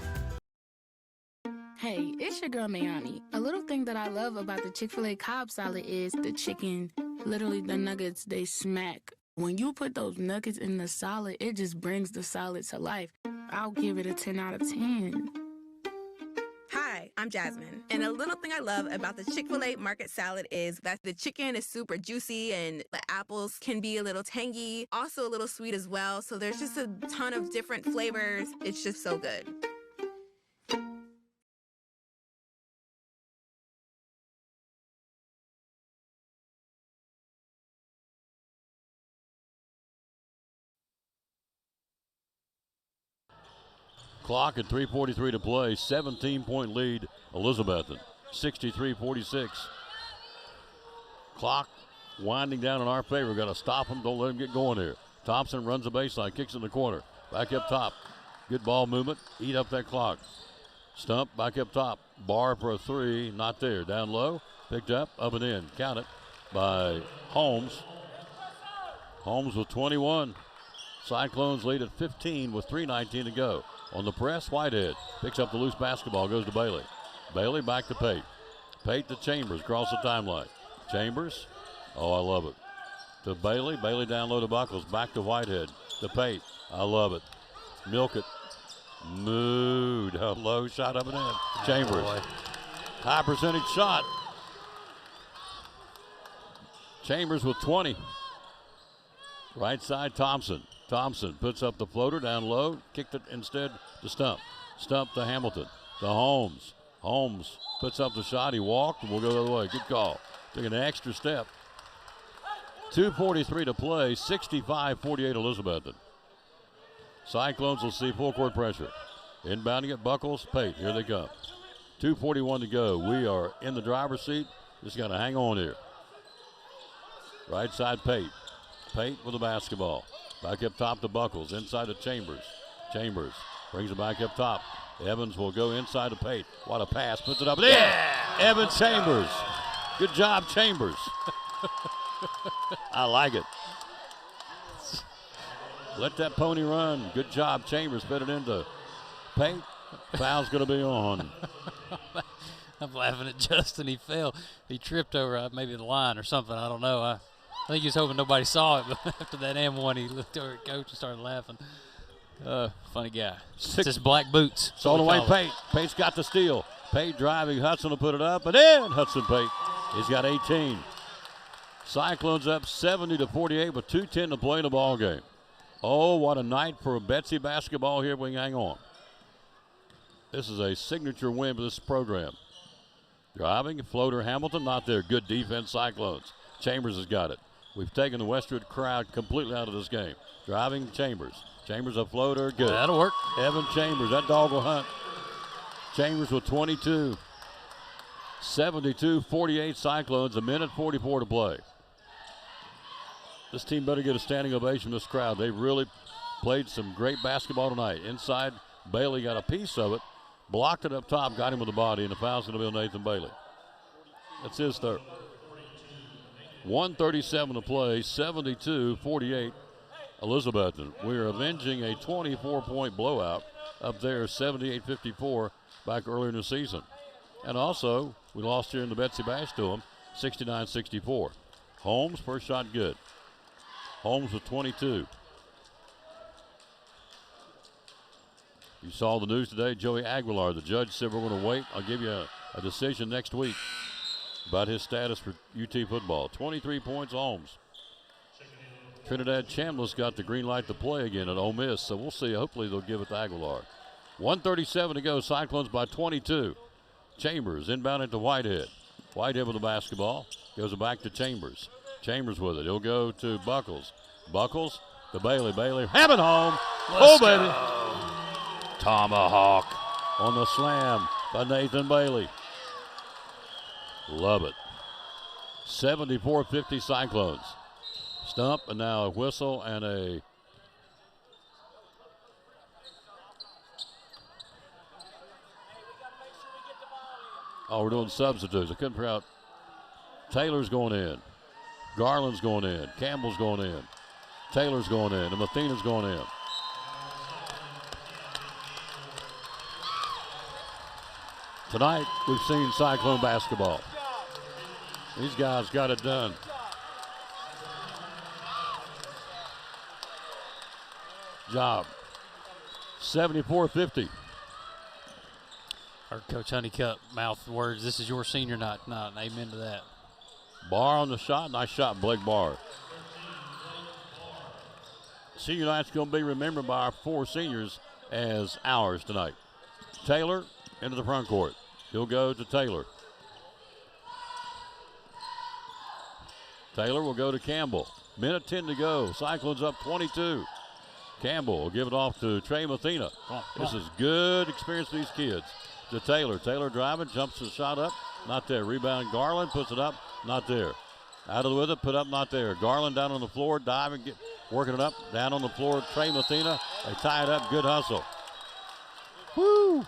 Speaker 11: Hey, it's your girl Mayani. A little thing that I love about the Chick-fil-A Cobb salad is the chicken. Literally, the nuggets, they smack. When you put those nuggets in the salad, it just brings the salad to life. I'll give it a 10 out of 10.
Speaker 12: Hi, I'm Jasmine. And a little thing I love about the Chick-fil-A market salad is that the chicken is super juicy and the apples can be a little tangy, also a little sweet as well. So there's just a ton of different flavors. It's just so good.
Speaker 1: Clock at 3:43 to play. 17-point lead, Elizabethton. 63-46. Clock winding down in our favor. Got to stop him. Don't let him get going here. Thompson runs the baseline, kicks in the corner. Back up top. Good ball movement. Eat up that clock. Stump back up top. Bar for a 3. Not there. Down low. Picked up and in. Count it by Holmes. Holmes with 21. Cyclones lead at 15 with 3:19 to go. On the press, Whitehead picks up the loose basketball, goes to Bailey. Bailey back to Pate. Pate to Chambers, across the timeline. Chambers, oh, I love it. To Bailey, Bailey down low to Buckles, back to Whitehead. To Pate, I love it. Milk it. Mood, a low shot up and in. Chambers, high percentage shot. Chambers with 20. Right side, Thompson. Thompson puts up the floater down low, kicked it instead to Stump. Stump to Hamilton, to Holmes. Holmes puts up the shot, he walked, and we'll go the other way. Good call. Took an extra step. 2:43 to play, 65-48 Elizabethton. Cyclones will see full court pressure. Inbounding at Buckles, Pate, here they come. 2:41 to go. We are in the driver's seat. Just got to hang on here. Right side, Pate. Pate with the basketball. Back up top to Buckles, inside to Chambers. Chambers brings it back up top. Evans will go inside to Pate. What a pass, puts it up. Yeah! Evan Chambers. Good job, Chambers. I like it. Let that pony run. Good job, Chambers. Fed it into Pate. Foul's going to be on.
Speaker 16: I'm laughing at Justin. He fell. He tripped over maybe the line or something. I don't know. I think he was hoping nobody saw it, but after that M1, he looked over at Coach and started laughing. Funny guy. It's his black boots.
Speaker 1: It's on the way, Pate. Pate's got the steal. Pate driving. Hudson will put it up, and in Hudson Pate. He's got 18. Cyclones up 70-48 with 2:10 to play in the ball game. Oh, what a night for Betsy basketball here. We can hang on. This is a signature win for this program. Driving, floater, Hamilton, not there. Good defense, Cyclones. Chambers has got it. We've taken the Westwood crowd completely out of this game. Driving, Chambers. Chambers a floater, good.
Speaker 16: That'll work.
Speaker 1: Evan Chambers, that dog will hunt. Chambers with 22. 72-48 Cyclones, 1:44 to play. This team better get a standing ovation from this crowd. They really played some great basketball tonight. Inside, Bailey got a piece of it. Blocked it up top, got him with the body, and the foul's going to be on Nathan Bailey. That's his third. 1:37 to play, 72-48 Elizabethton. We're avenging a 24-point blowout up there, 78-54 back earlier in the season. And also, we lost here in the Betsy Bash to them, 69-64. Holmes, first shot good. Holmes with 22. You saw the news today, Joey Aguilar, the judge said we're going to wait. I'll give you a decision next week about his status for UT football. 23 points, Holmes. Trinidad Chambliss got the green light to play again at Ole Miss, so we'll see. Hopefully they'll give it to Aguilar. 1:37 to go. Cyclones by 22. Chambers inbound into Whitehead. Whitehead with the basketball. Goes it back to Chambers. Chambers with it. He'll go to Buckles. Buckles to Bailey. Bailey having home.
Speaker 16: Let's
Speaker 1: baby.
Speaker 16: go.
Speaker 1: Tomahawk on the slam by Nathan Bailey. Love it. 74-50 Cyclones. Stump, and now a whistle and a we're doing substitutes. I couldn't figure out. Taylor's going in. Garland's going in. Campbell's going in. Taylor's going in. And Mathena's going in. Tonight, we've seen Cyclone basketball. These guys got it done. Job. 74-50.
Speaker 16: Heard Coach Honeycutt mouth words, this is your senior night tonight, and amen to that.
Speaker 1: Barr on the shot. Nice shot, Blake Barr. Senior night's going to be remembered by our 4 seniors as ours tonight. Taylor into the front court. He'll go to Taylor. Taylor will go to Campbell. Minute 10 to go. Cyclones up 22. Campbell will give it off to Trey Mathena. This is good experience for these kids. To Taylor. Taylor driving, jumps the shot up. Not there. Rebound Garland, puts it up. Not there. Out of the with it, put up, not there. Garland down on the floor, diving, working it up. Down on the floor, Trey Mathena. They tie it up. Good hustle. Woo!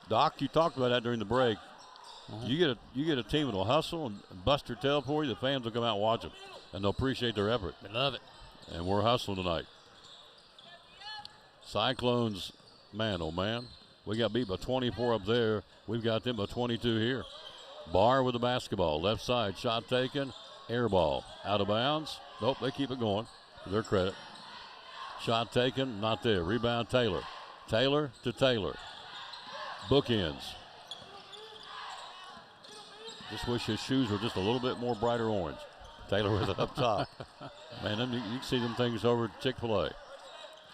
Speaker 1: Doc, you talked about that during the break. You get a team that'll hustle and bust their tail for you. The fans will come out and watch them, and they'll appreciate their effort.
Speaker 16: They love it.
Speaker 1: And we're hustling tonight. Cyclones, man, oh man. We got beat by 24 up there. We've got them by 22 here. Barr with the basketball. Left side, shot taken. Air ball. Out of bounds. Nope, they keep it going. To their credit. Shot taken, not there. Rebound Taylor. Taylor to Taylor. Bookends. Just wish his shoes were just a little bit more brighter orange. Taylor with it up top. Man, you can see them things over at Chick-fil-A.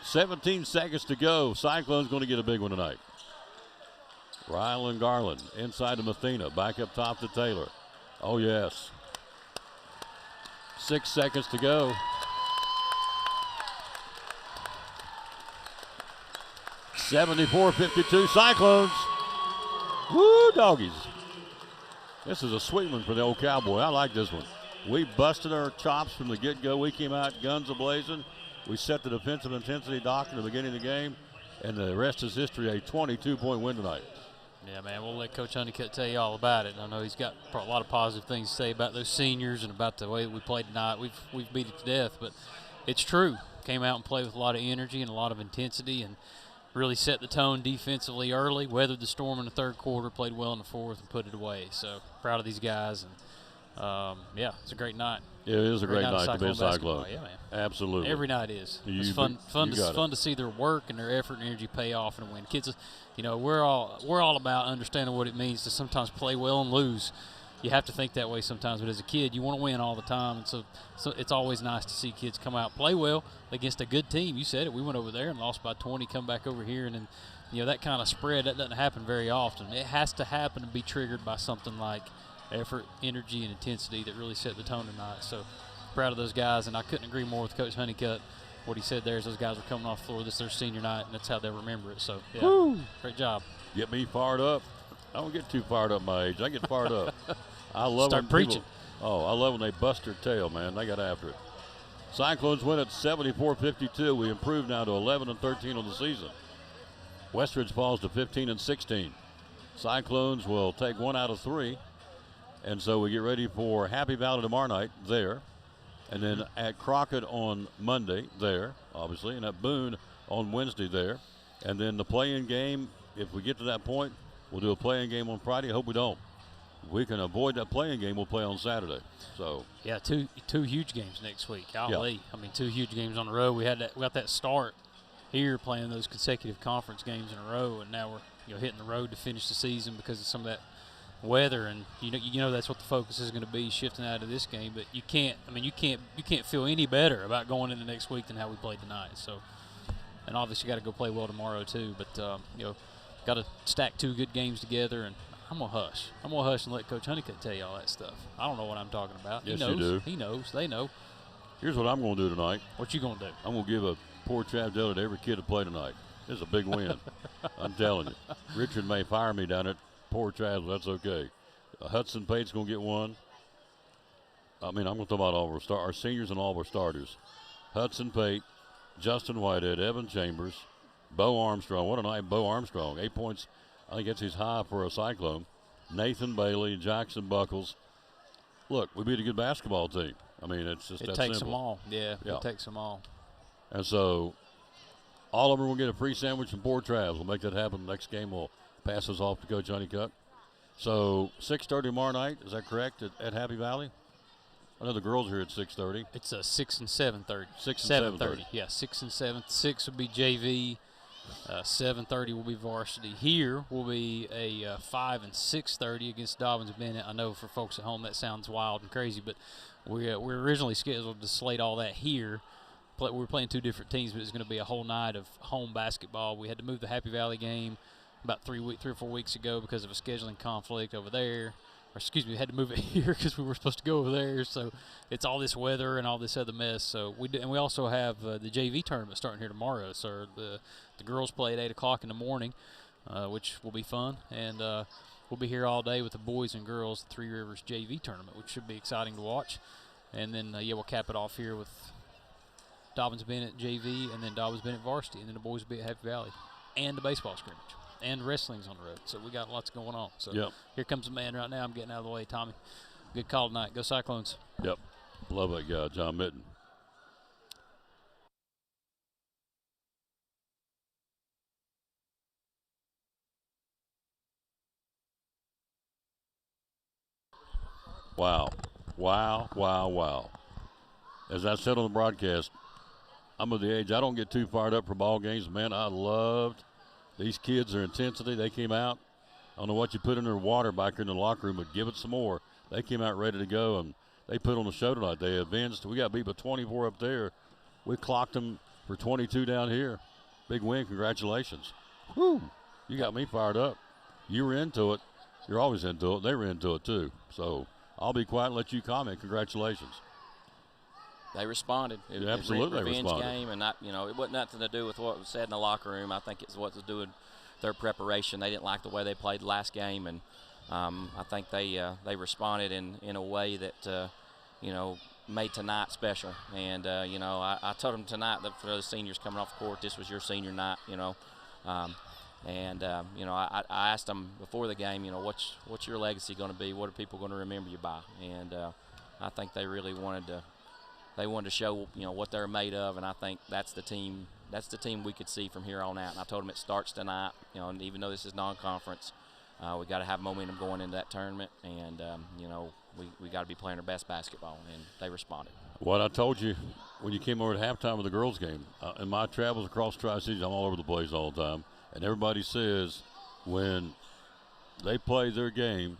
Speaker 1: 17 seconds to go. Cyclone's going to get a big one tonight. Rylan Garland inside to Mathena. Back up top to Taylor. Oh, yes. 6 seconds to go. 74-52 Cyclones. Woo, doggies. This is a sweet one for the old Cowboy. I like this one. We busted our chops from the get-go. We came out guns a-blazing. We set the defensive intensity, Doc, in the beginning of the game, and the rest is history, a 22-point win tonight.
Speaker 16: Yeah, man, we'll let Coach Honeycutt tell you all about it. I know he's got a lot of positive things to say about those seniors and about the way we played tonight. We've beat it to death, but it's true. Came out and played with a lot of energy and a lot of intensity and really set the tone defensively early, weathered the storm in the third quarter, played well in the fourth, and put it away. So proud of these guys. And yeah, it's a great night.
Speaker 1: Yeah, it is a great night to be a Cyclone.
Speaker 16: Yeah, man.
Speaker 1: Absolutely.
Speaker 16: Every night is. It's fun to see their work and their effort and energy pay off and win. Kids, you know, we're all about understanding what it means to sometimes play well and lose. You have to think that way sometimes, but as a kid, you want to win all the time, and so it's always nice to see kids come out, play well against a good team. You said it. We went over there and lost by 20, come back over here, and then, you know, that kind of spread, that doesn't happen very often. It has to happen to be triggered by something like effort, energy, and intensity that really set the tone tonight. So proud of those guys, and I couldn't agree more with Coach Honeycutt. What he said there is those guys are coming off the floor. This is their senior night, and that's how they remember it. So, yeah,
Speaker 1: Woo.
Speaker 16: Great job.
Speaker 1: Get me fired up. I don't get too fired up my age. I get fired up. I love
Speaker 16: Start
Speaker 1: when
Speaker 16: preaching.
Speaker 1: I love when they bust their tail, man. They got after it. Cyclones win at 74-52. We improved now to 11-13 on the season. Westridge falls to 15-16. Cyclones will take 1 out of 3. And so we get ready for Happy Valley tomorrow night there. And then at Crockett on Monday there, obviously. And at Boone on Wednesday there. And then the play-in game, if we get to that point, we'll do a play-in game on Friday. I hope we don't. If we can avoid that play-in game, we'll play on Saturday. So
Speaker 16: yeah, two huge games next week. Golly.
Speaker 1: Yeah.
Speaker 16: I mean, 2 huge games on the road. We got that start here playing those consecutive conference games in a row, and now we're hitting the road to finish the season because of some of that weather, and you know that's what the focus is going to be shifting out of this game. But you can't feel any better about going into next week than how we played tonight. So, and obviously got to go play well tomorrow too. But got to stack 2 good games together, and I'm gonna hush. I'm gonna hush and let Coach Honeycutt tell you all that stuff. I don't know what I'm talking about.
Speaker 1: Yes,
Speaker 16: he knows.
Speaker 1: you do.
Speaker 16: He knows. They know.
Speaker 1: Here's what I'm going to do tonight.
Speaker 16: What you going to do?
Speaker 1: I'm going to give a poor Trav Dillard to every kid to play tonight. This is a big win. I'm telling you. Richard may fire me down at poor Trav, but that's okay. Hudson Pate's going to get one. I'm going to talk about all of our seniors and all of our starters. Hudson Pate, Justin Whitehead, Evan Chambers, Bo Armstrong. What a night, Bo Armstrong. 8 points. I think that's his high for a Cyclone. Nathan Bailey, Jackson Buckles. Look, we beat a good basketball team. It's just that simple.
Speaker 16: It takes them all. Yeah, it takes them all.
Speaker 1: And so all of them will get a free sandwich and poor Travs. We'll make that happen. Next game we'll pass us off to Coach Honeycutt. So 6:30 tomorrow night, is that correct, at Happy Valley? I know the girls are here at 6:30.
Speaker 16: It's 6 and 7:30.
Speaker 1: 6 and 7:30.
Speaker 16: Yeah, 6 and 7. 6 will be JV. 7:30 will be varsity. Here will be a 5 and 6:30 against Dobbins Bennett. I know for folks at home that sounds wild and crazy, but we're originally scheduled to slate all that here. We were playing 2 different teams, but it's going to be a whole night of home basketball. We had to move the Happy Valley game about 3 or 4 weeks ago because of a scheduling conflict over there. Or excuse me, we had to move it here because we were supposed to go over there. So it's all this weather and all this other mess. So we also have the JV tournament starting here tomorrow. So the girls play at 8 o'clock in the morning, which will be fun. And we'll be here all day with the boys and girls, the Three Rivers JV tournament, which should be exciting to watch. And then we'll cap it off here with Dobbins Bennett JV and then Dobbins Bennett varsity, and then the boys will be at Happy Valley, and the baseball scrimmage. And wrestling's on the road, so we got lots going on. So Here comes the man right now. I'm getting out of the way, Tommy. Good call tonight. Go Cyclones.
Speaker 1: Yep. Love that guy, John Mitten. Wow. Wow, wow, wow. As I said on the broadcast, I'm of the age, I don't get too fired up for ball games. Man, I loved these kids, their intensity. They came out. I don't know what you put in their water back in the locker room, but give it some more. They came out ready to go, and they put on the show tonight. They avenged. We got beat by 24 up there. We clocked them for 22 down here. Big win. Congratulations. Whew. You got me fired up. You were into it. You're always into it. They were into it, too. So I'll be quiet and let you comment. Congratulations.
Speaker 7: They responded. It
Speaker 1: absolutely
Speaker 7: was a revenge
Speaker 1: responded.
Speaker 7: game, and it wasn't nothing to do with what was said in the locker room. I think it's what to do with their preparation. They didn't like the way they played the last game, and I think they responded in a way that made tonight special. And I told them tonight that for those seniors coming off the court, this was your senior night. I asked them before the game, what's your legacy going to be? What are people going to remember you by? And I think they really wanted to. They wanted to show, what they're made of, and I think that's the team. That's the team we could see from here on out. And I told them it starts tonight. And even though this is non-conference, we got to have momentum going into that tournament, and we got to be playing our best basketball. And they responded.
Speaker 1: What I told you when you came over at halftime of the girls' game, in my travels across Tri-Cities, I'm all over the place all the time, and everybody says when they play their game.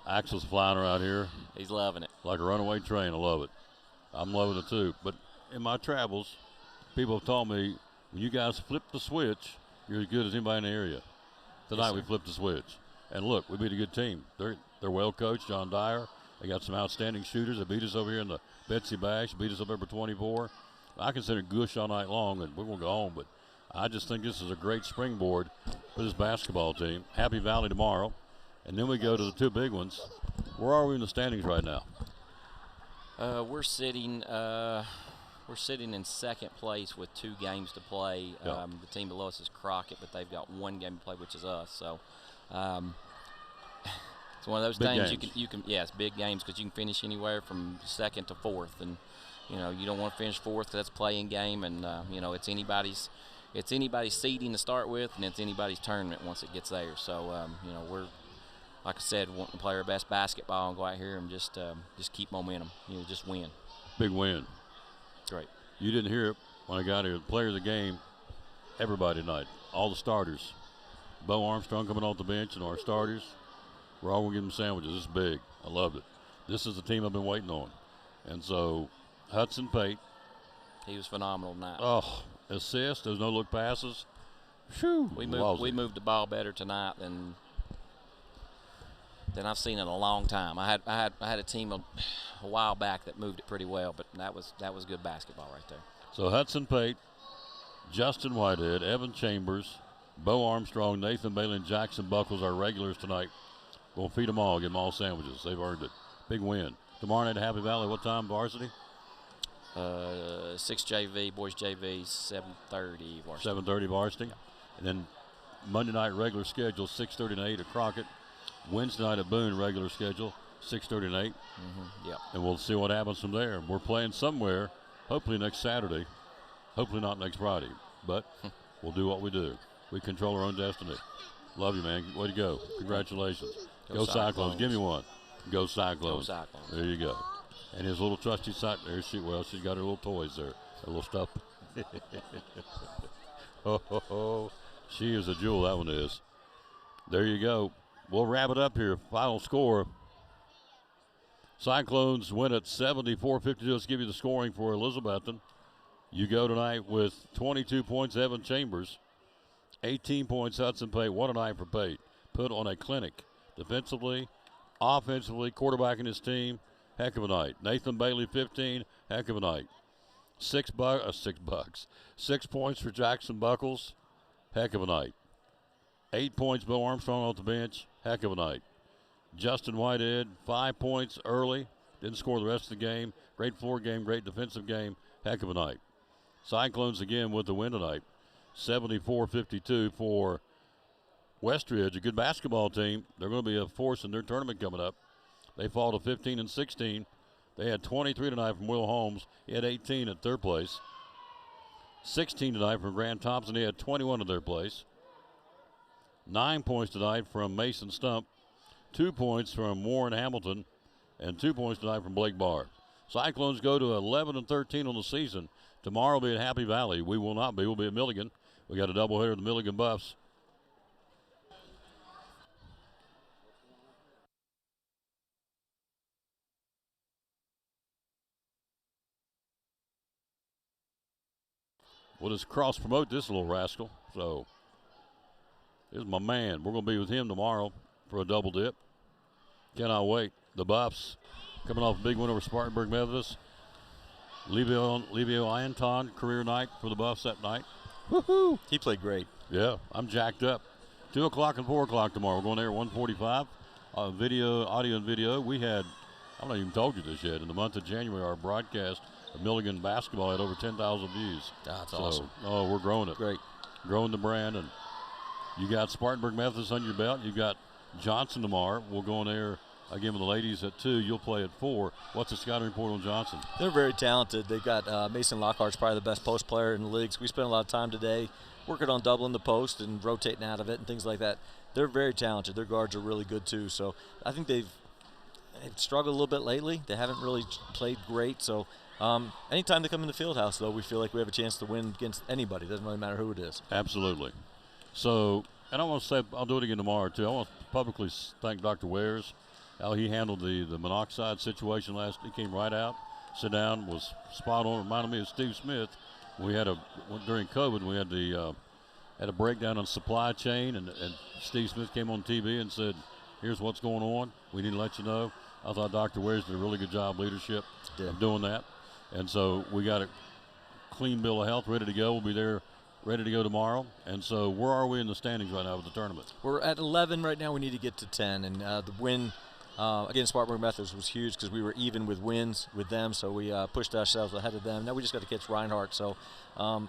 Speaker 1: Axel's flying around here.
Speaker 7: He's loving it.
Speaker 1: Like a runaway train. I love it. I'm loving it too. But in my travels, people have told me when you guys flip the switch, you're as good as anybody in the area. Tonight we flipped the switch. And look, we beat a good team. They're well coached. John Dyer. They got some outstanding shooters. They beat us over here in the Betsy Bash. Beat us up over 24. I consider gush all night long, and we're going to go home. But I just think this is a great springboard for this basketball team. Happy Valley tomorrow. And then we go to the 2 big ones. Where are we in the standings right now?
Speaker 7: We're sitting in second place with 2 games to play.
Speaker 1: Yeah.
Speaker 7: The team below us is Crockett, but they've got 1 game to play, which is us. So it's one of those
Speaker 1: big
Speaker 7: things
Speaker 1: games.
Speaker 7: you can it's big games because you can finish anywhere from second to fourth, and you don't want to finish fourth because that's a playing game, and it's anybody's seeding to start with, and it's anybody's tournament once it gets there. So we're, like I said, wanting to play our best basketball and go out here and just keep momentum. Just win.
Speaker 1: Big win.
Speaker 7: Great.
Speaker 1: You didn't hear it when I got here. The player of the game, everybody tonight, all the starters. Bo Armstrong coming off the bench and our starters. We're all going to give them sandwiches. It's big. I loved it. This is the team I've been waiting on. And so Hudson Pate.
Speaker 7: He was phenomenal tonight.
Speaker 1: Oh, assist. Those no-look passes. Whew,
Speaker 7: we moved the ball better tonight than I've seen in a long time. I had a team a while back that moved it pretty well, but that was good basketball right there.
Speaker 1: So Hudson Pate, Justin Whitehead, Evan Chambers, Bo Armstrong, Nathan Bailey, and Jackson Buckles are regulars tonight. We'll feed them all, give them all sandwiches. They've earned it. Big win. Tomorrow night at Happy Valley, what time, varsity?
Speaker 7: 6 JV, boys JV, 7:30 varsity.
Speaker 1: 7:30 varsity. Yeah. And then Monday night regular schedule, 6:30 and 8 at Crockett. Wednesday night at Boone, regular schedule, 6:30 and 8.
Speaker 7: Yep.
Speaker 1: And we'll see what happens from there. We're playing somewhere, hopefully next Saturday. Hopefully not next Friday. But we'll do what we do. We control our own destiny. Love you, man. Way to go. Congratulations. Go Cyclones. Give me one. Go Cyclones.
Speaker 7: Go Cyclones.
Speaker 1: There you go. And his little trusty side there. She's got her little toys there. Her little stuff. Oh, she is a jewel, that one is. There you go. We'll wrap it up here. Final score. Cyclones win at 74-52. Let's give you the scoring for Elizabethton. You go tonight with 22 points, Evan Chambers. 18 points, Hudson Pate. 1 tonight for Pate. Put on a clinic. Defensively, offensively, quarterbacking his team. Heck of a night. Nathan Bailey, 15. Heck of a night. 6 points for Jackson Buckles. Heck of a night. 8 points, Bo Armstrong off the bench. Heck of a night. Justin Whitehead, 5 points early. Didn't score the rest of the game. Great floor game, great defensive game. Heck of a night. Cyclones again with the win tonight. 74-52 for Westridge, a good basketball team. They're going to be a force in their tournament coming up. They fall to 15-16. They had 23 tonight from Will Holmes. He had 18 at third place. 16 tonight from Grant Thompson. He had 21 at their place. 9 points tonight from Mason Stump. 2 points from Warren Hamilton. And 2 points tonight from Blake Barr. Cyclones go to 11-13 on the season. Tomorrow will be at Happy Valley. We will not be. We'll be at Milligan. We got a doubleheader of the Milligan Buffs. We'll just cross-promote this little rascal. So, here's my man. We're going to be with him tomorrow for a double dip. Cannot wait. The Buffs coming off a big win over Spartanburg Methodist. Livio Anton, career night for the Buffs that night.
Speaker 20: Woohoo! He played great.
Speaker 1: Yeah, I'm jacked up. 2 o'clock and 4 o'clock tomorrow. We're going there at 1:45. Audio and video. We had, I haven't even told you this yet, in the month of January, our broadcast of Milligan basketball had over 10,000 views.
Speaker 20: That's awesome.
Speaker 1: Oh, we're growing it.
Speaker 20: Great.
Speaker 1: Growing the brand. And you got Spartanburg Methodist on your belt. You've got Johnson tomorrow. We'll go on there again with the ladies at 2. You'll play at 4. What's the scouting report on Johnson?
Speaker 20: They're very talented. They've got Mason Lockhart's probably the best post player in the leagues. We spent a lot of time today working on doubling the post and rotating out of it and things like that. They're very talented. Their guards are really good too. So I think they've struggled a little bit lately. They haven't really played great. So anytime they come in the field house, though, we feel like we have a chance to win against anybody. Doesn't really matter who it is.
Speaker 1: Absolutely. So, and I want to say, I'll do it again tomorrow too. I want to publicly thank Dr. Wares, how he handled the monoxide situation last. He came right out, sit down, was spot on. Reminded me of Steve Smith. We had during COVID, we had a breakdown on supply chain, and Steve Smith came on TV and said, "Here's what's going on. We need to let you know." I thought Dr. Wares did a really good job leadership of doing that, and so we got a clean bill of health ready to go. We'll be there ready to go tomorrow. And so where are we in the standings right now with the tournament?
Speaker 20: We're at 11 right now. We need to get to 10, and the win against Spartanburg Methodist was huge because we were even with wins with them, so we pushed ourselves ahead of them. Now we just got to catch Reinhardt. So,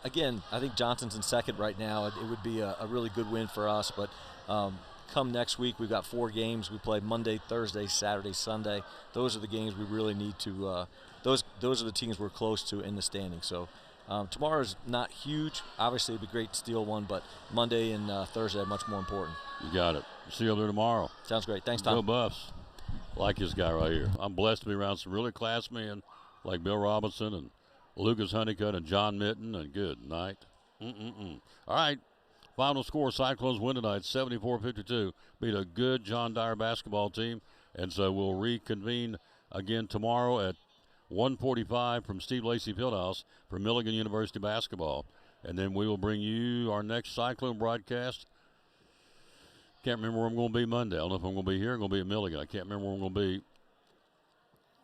Speaker 20: again, I think Johnson's in second right now. It would be a really good win for us, but come next week, we've got 4 games. We play Monday, Thursday, Saturday, Sunday. Those are the games we really need to those are the teams we're close to in the standings. So tomorrow's not huge. Obviously, it'd be great to steal one, but Monday and Thursday are much more important.
Speaker 1: You got it. See you there tomorrow.
Speaker 20: Sounds great. Thanks, Tom.
Speaker 1: Go Buffs. Like this guy right here. I'm blessed to be around some really class men like Bill Robinson and Lucas Honeycutt and John Mitten, and good night. All right. Final score, Cyclones win tonight, 74-52. Beat a good John Dyer basketball team. And so we'll reconvene again tomorrow at 1:45 from Steve Lacey Fieldhouse for Milligan University basketball. And then we will bring you our next Cyclone broadcast. Can't remember where I'm going to be Monday. I don't know if I'm going to be here. I'm going to be at Milligan. I can't remember where I'm going to be.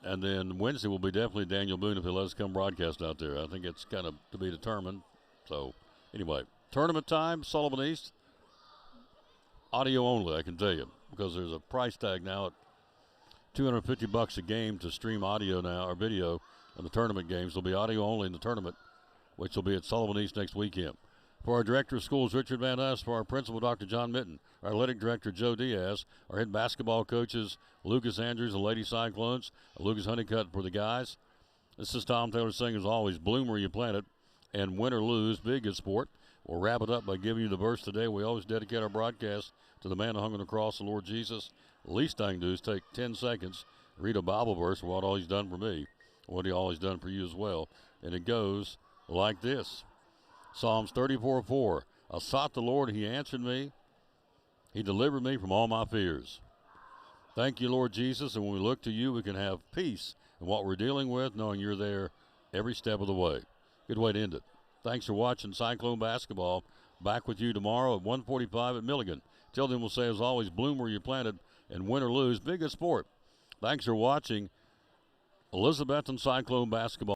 Speaker 1: And then Wednesday will be definitely Daniel Boone if he lets us come broadcast out there. I think it's kind of to be determined. So, anyway, tournament time, Sullivan East. Audio only, I can tell you, because there's a price tag now at $250 a game to stream audio now, or video, in the tournament games. There'll be audio only in the tournament, which will be at Sullivan East next weekend. For our director of schools, Richard Van Ness, for our principal, Dr. John Mitten, our athletic director, Joe Diaz, our head basketball coaches, Lucas Andrews, the Lady Cyclones, and Lucas Honeycutt for the guys. This is Tom Taylor saying, as always, bloom where you plant it, and win or lose, big is sport. We'll wrap it up by giving you the verse today. We always dedicate our broadcast to the man who hung on the cross, the Lord Jesus. The least I can do is take 10 seconds, read a Bible verse for what all he's done for me, what he always done for you as well. And it goes like this. Psalms 34:4. I sought the Lord, he answered me. He delivered me from all my fears. Thank you, Lord Jesus, and when we look to you, we can have peace in what we're dealing with, knowing you're there every step of the way. Good way to end it. Thanks for watching Cyclone Basketball. Back with you tomorrow at 1:45 at Milligan. Till then, we'll say, as always, bloom where you planted, and win or lose, big is sport. Thanks for watching Elizabethton Cyclone Basketball.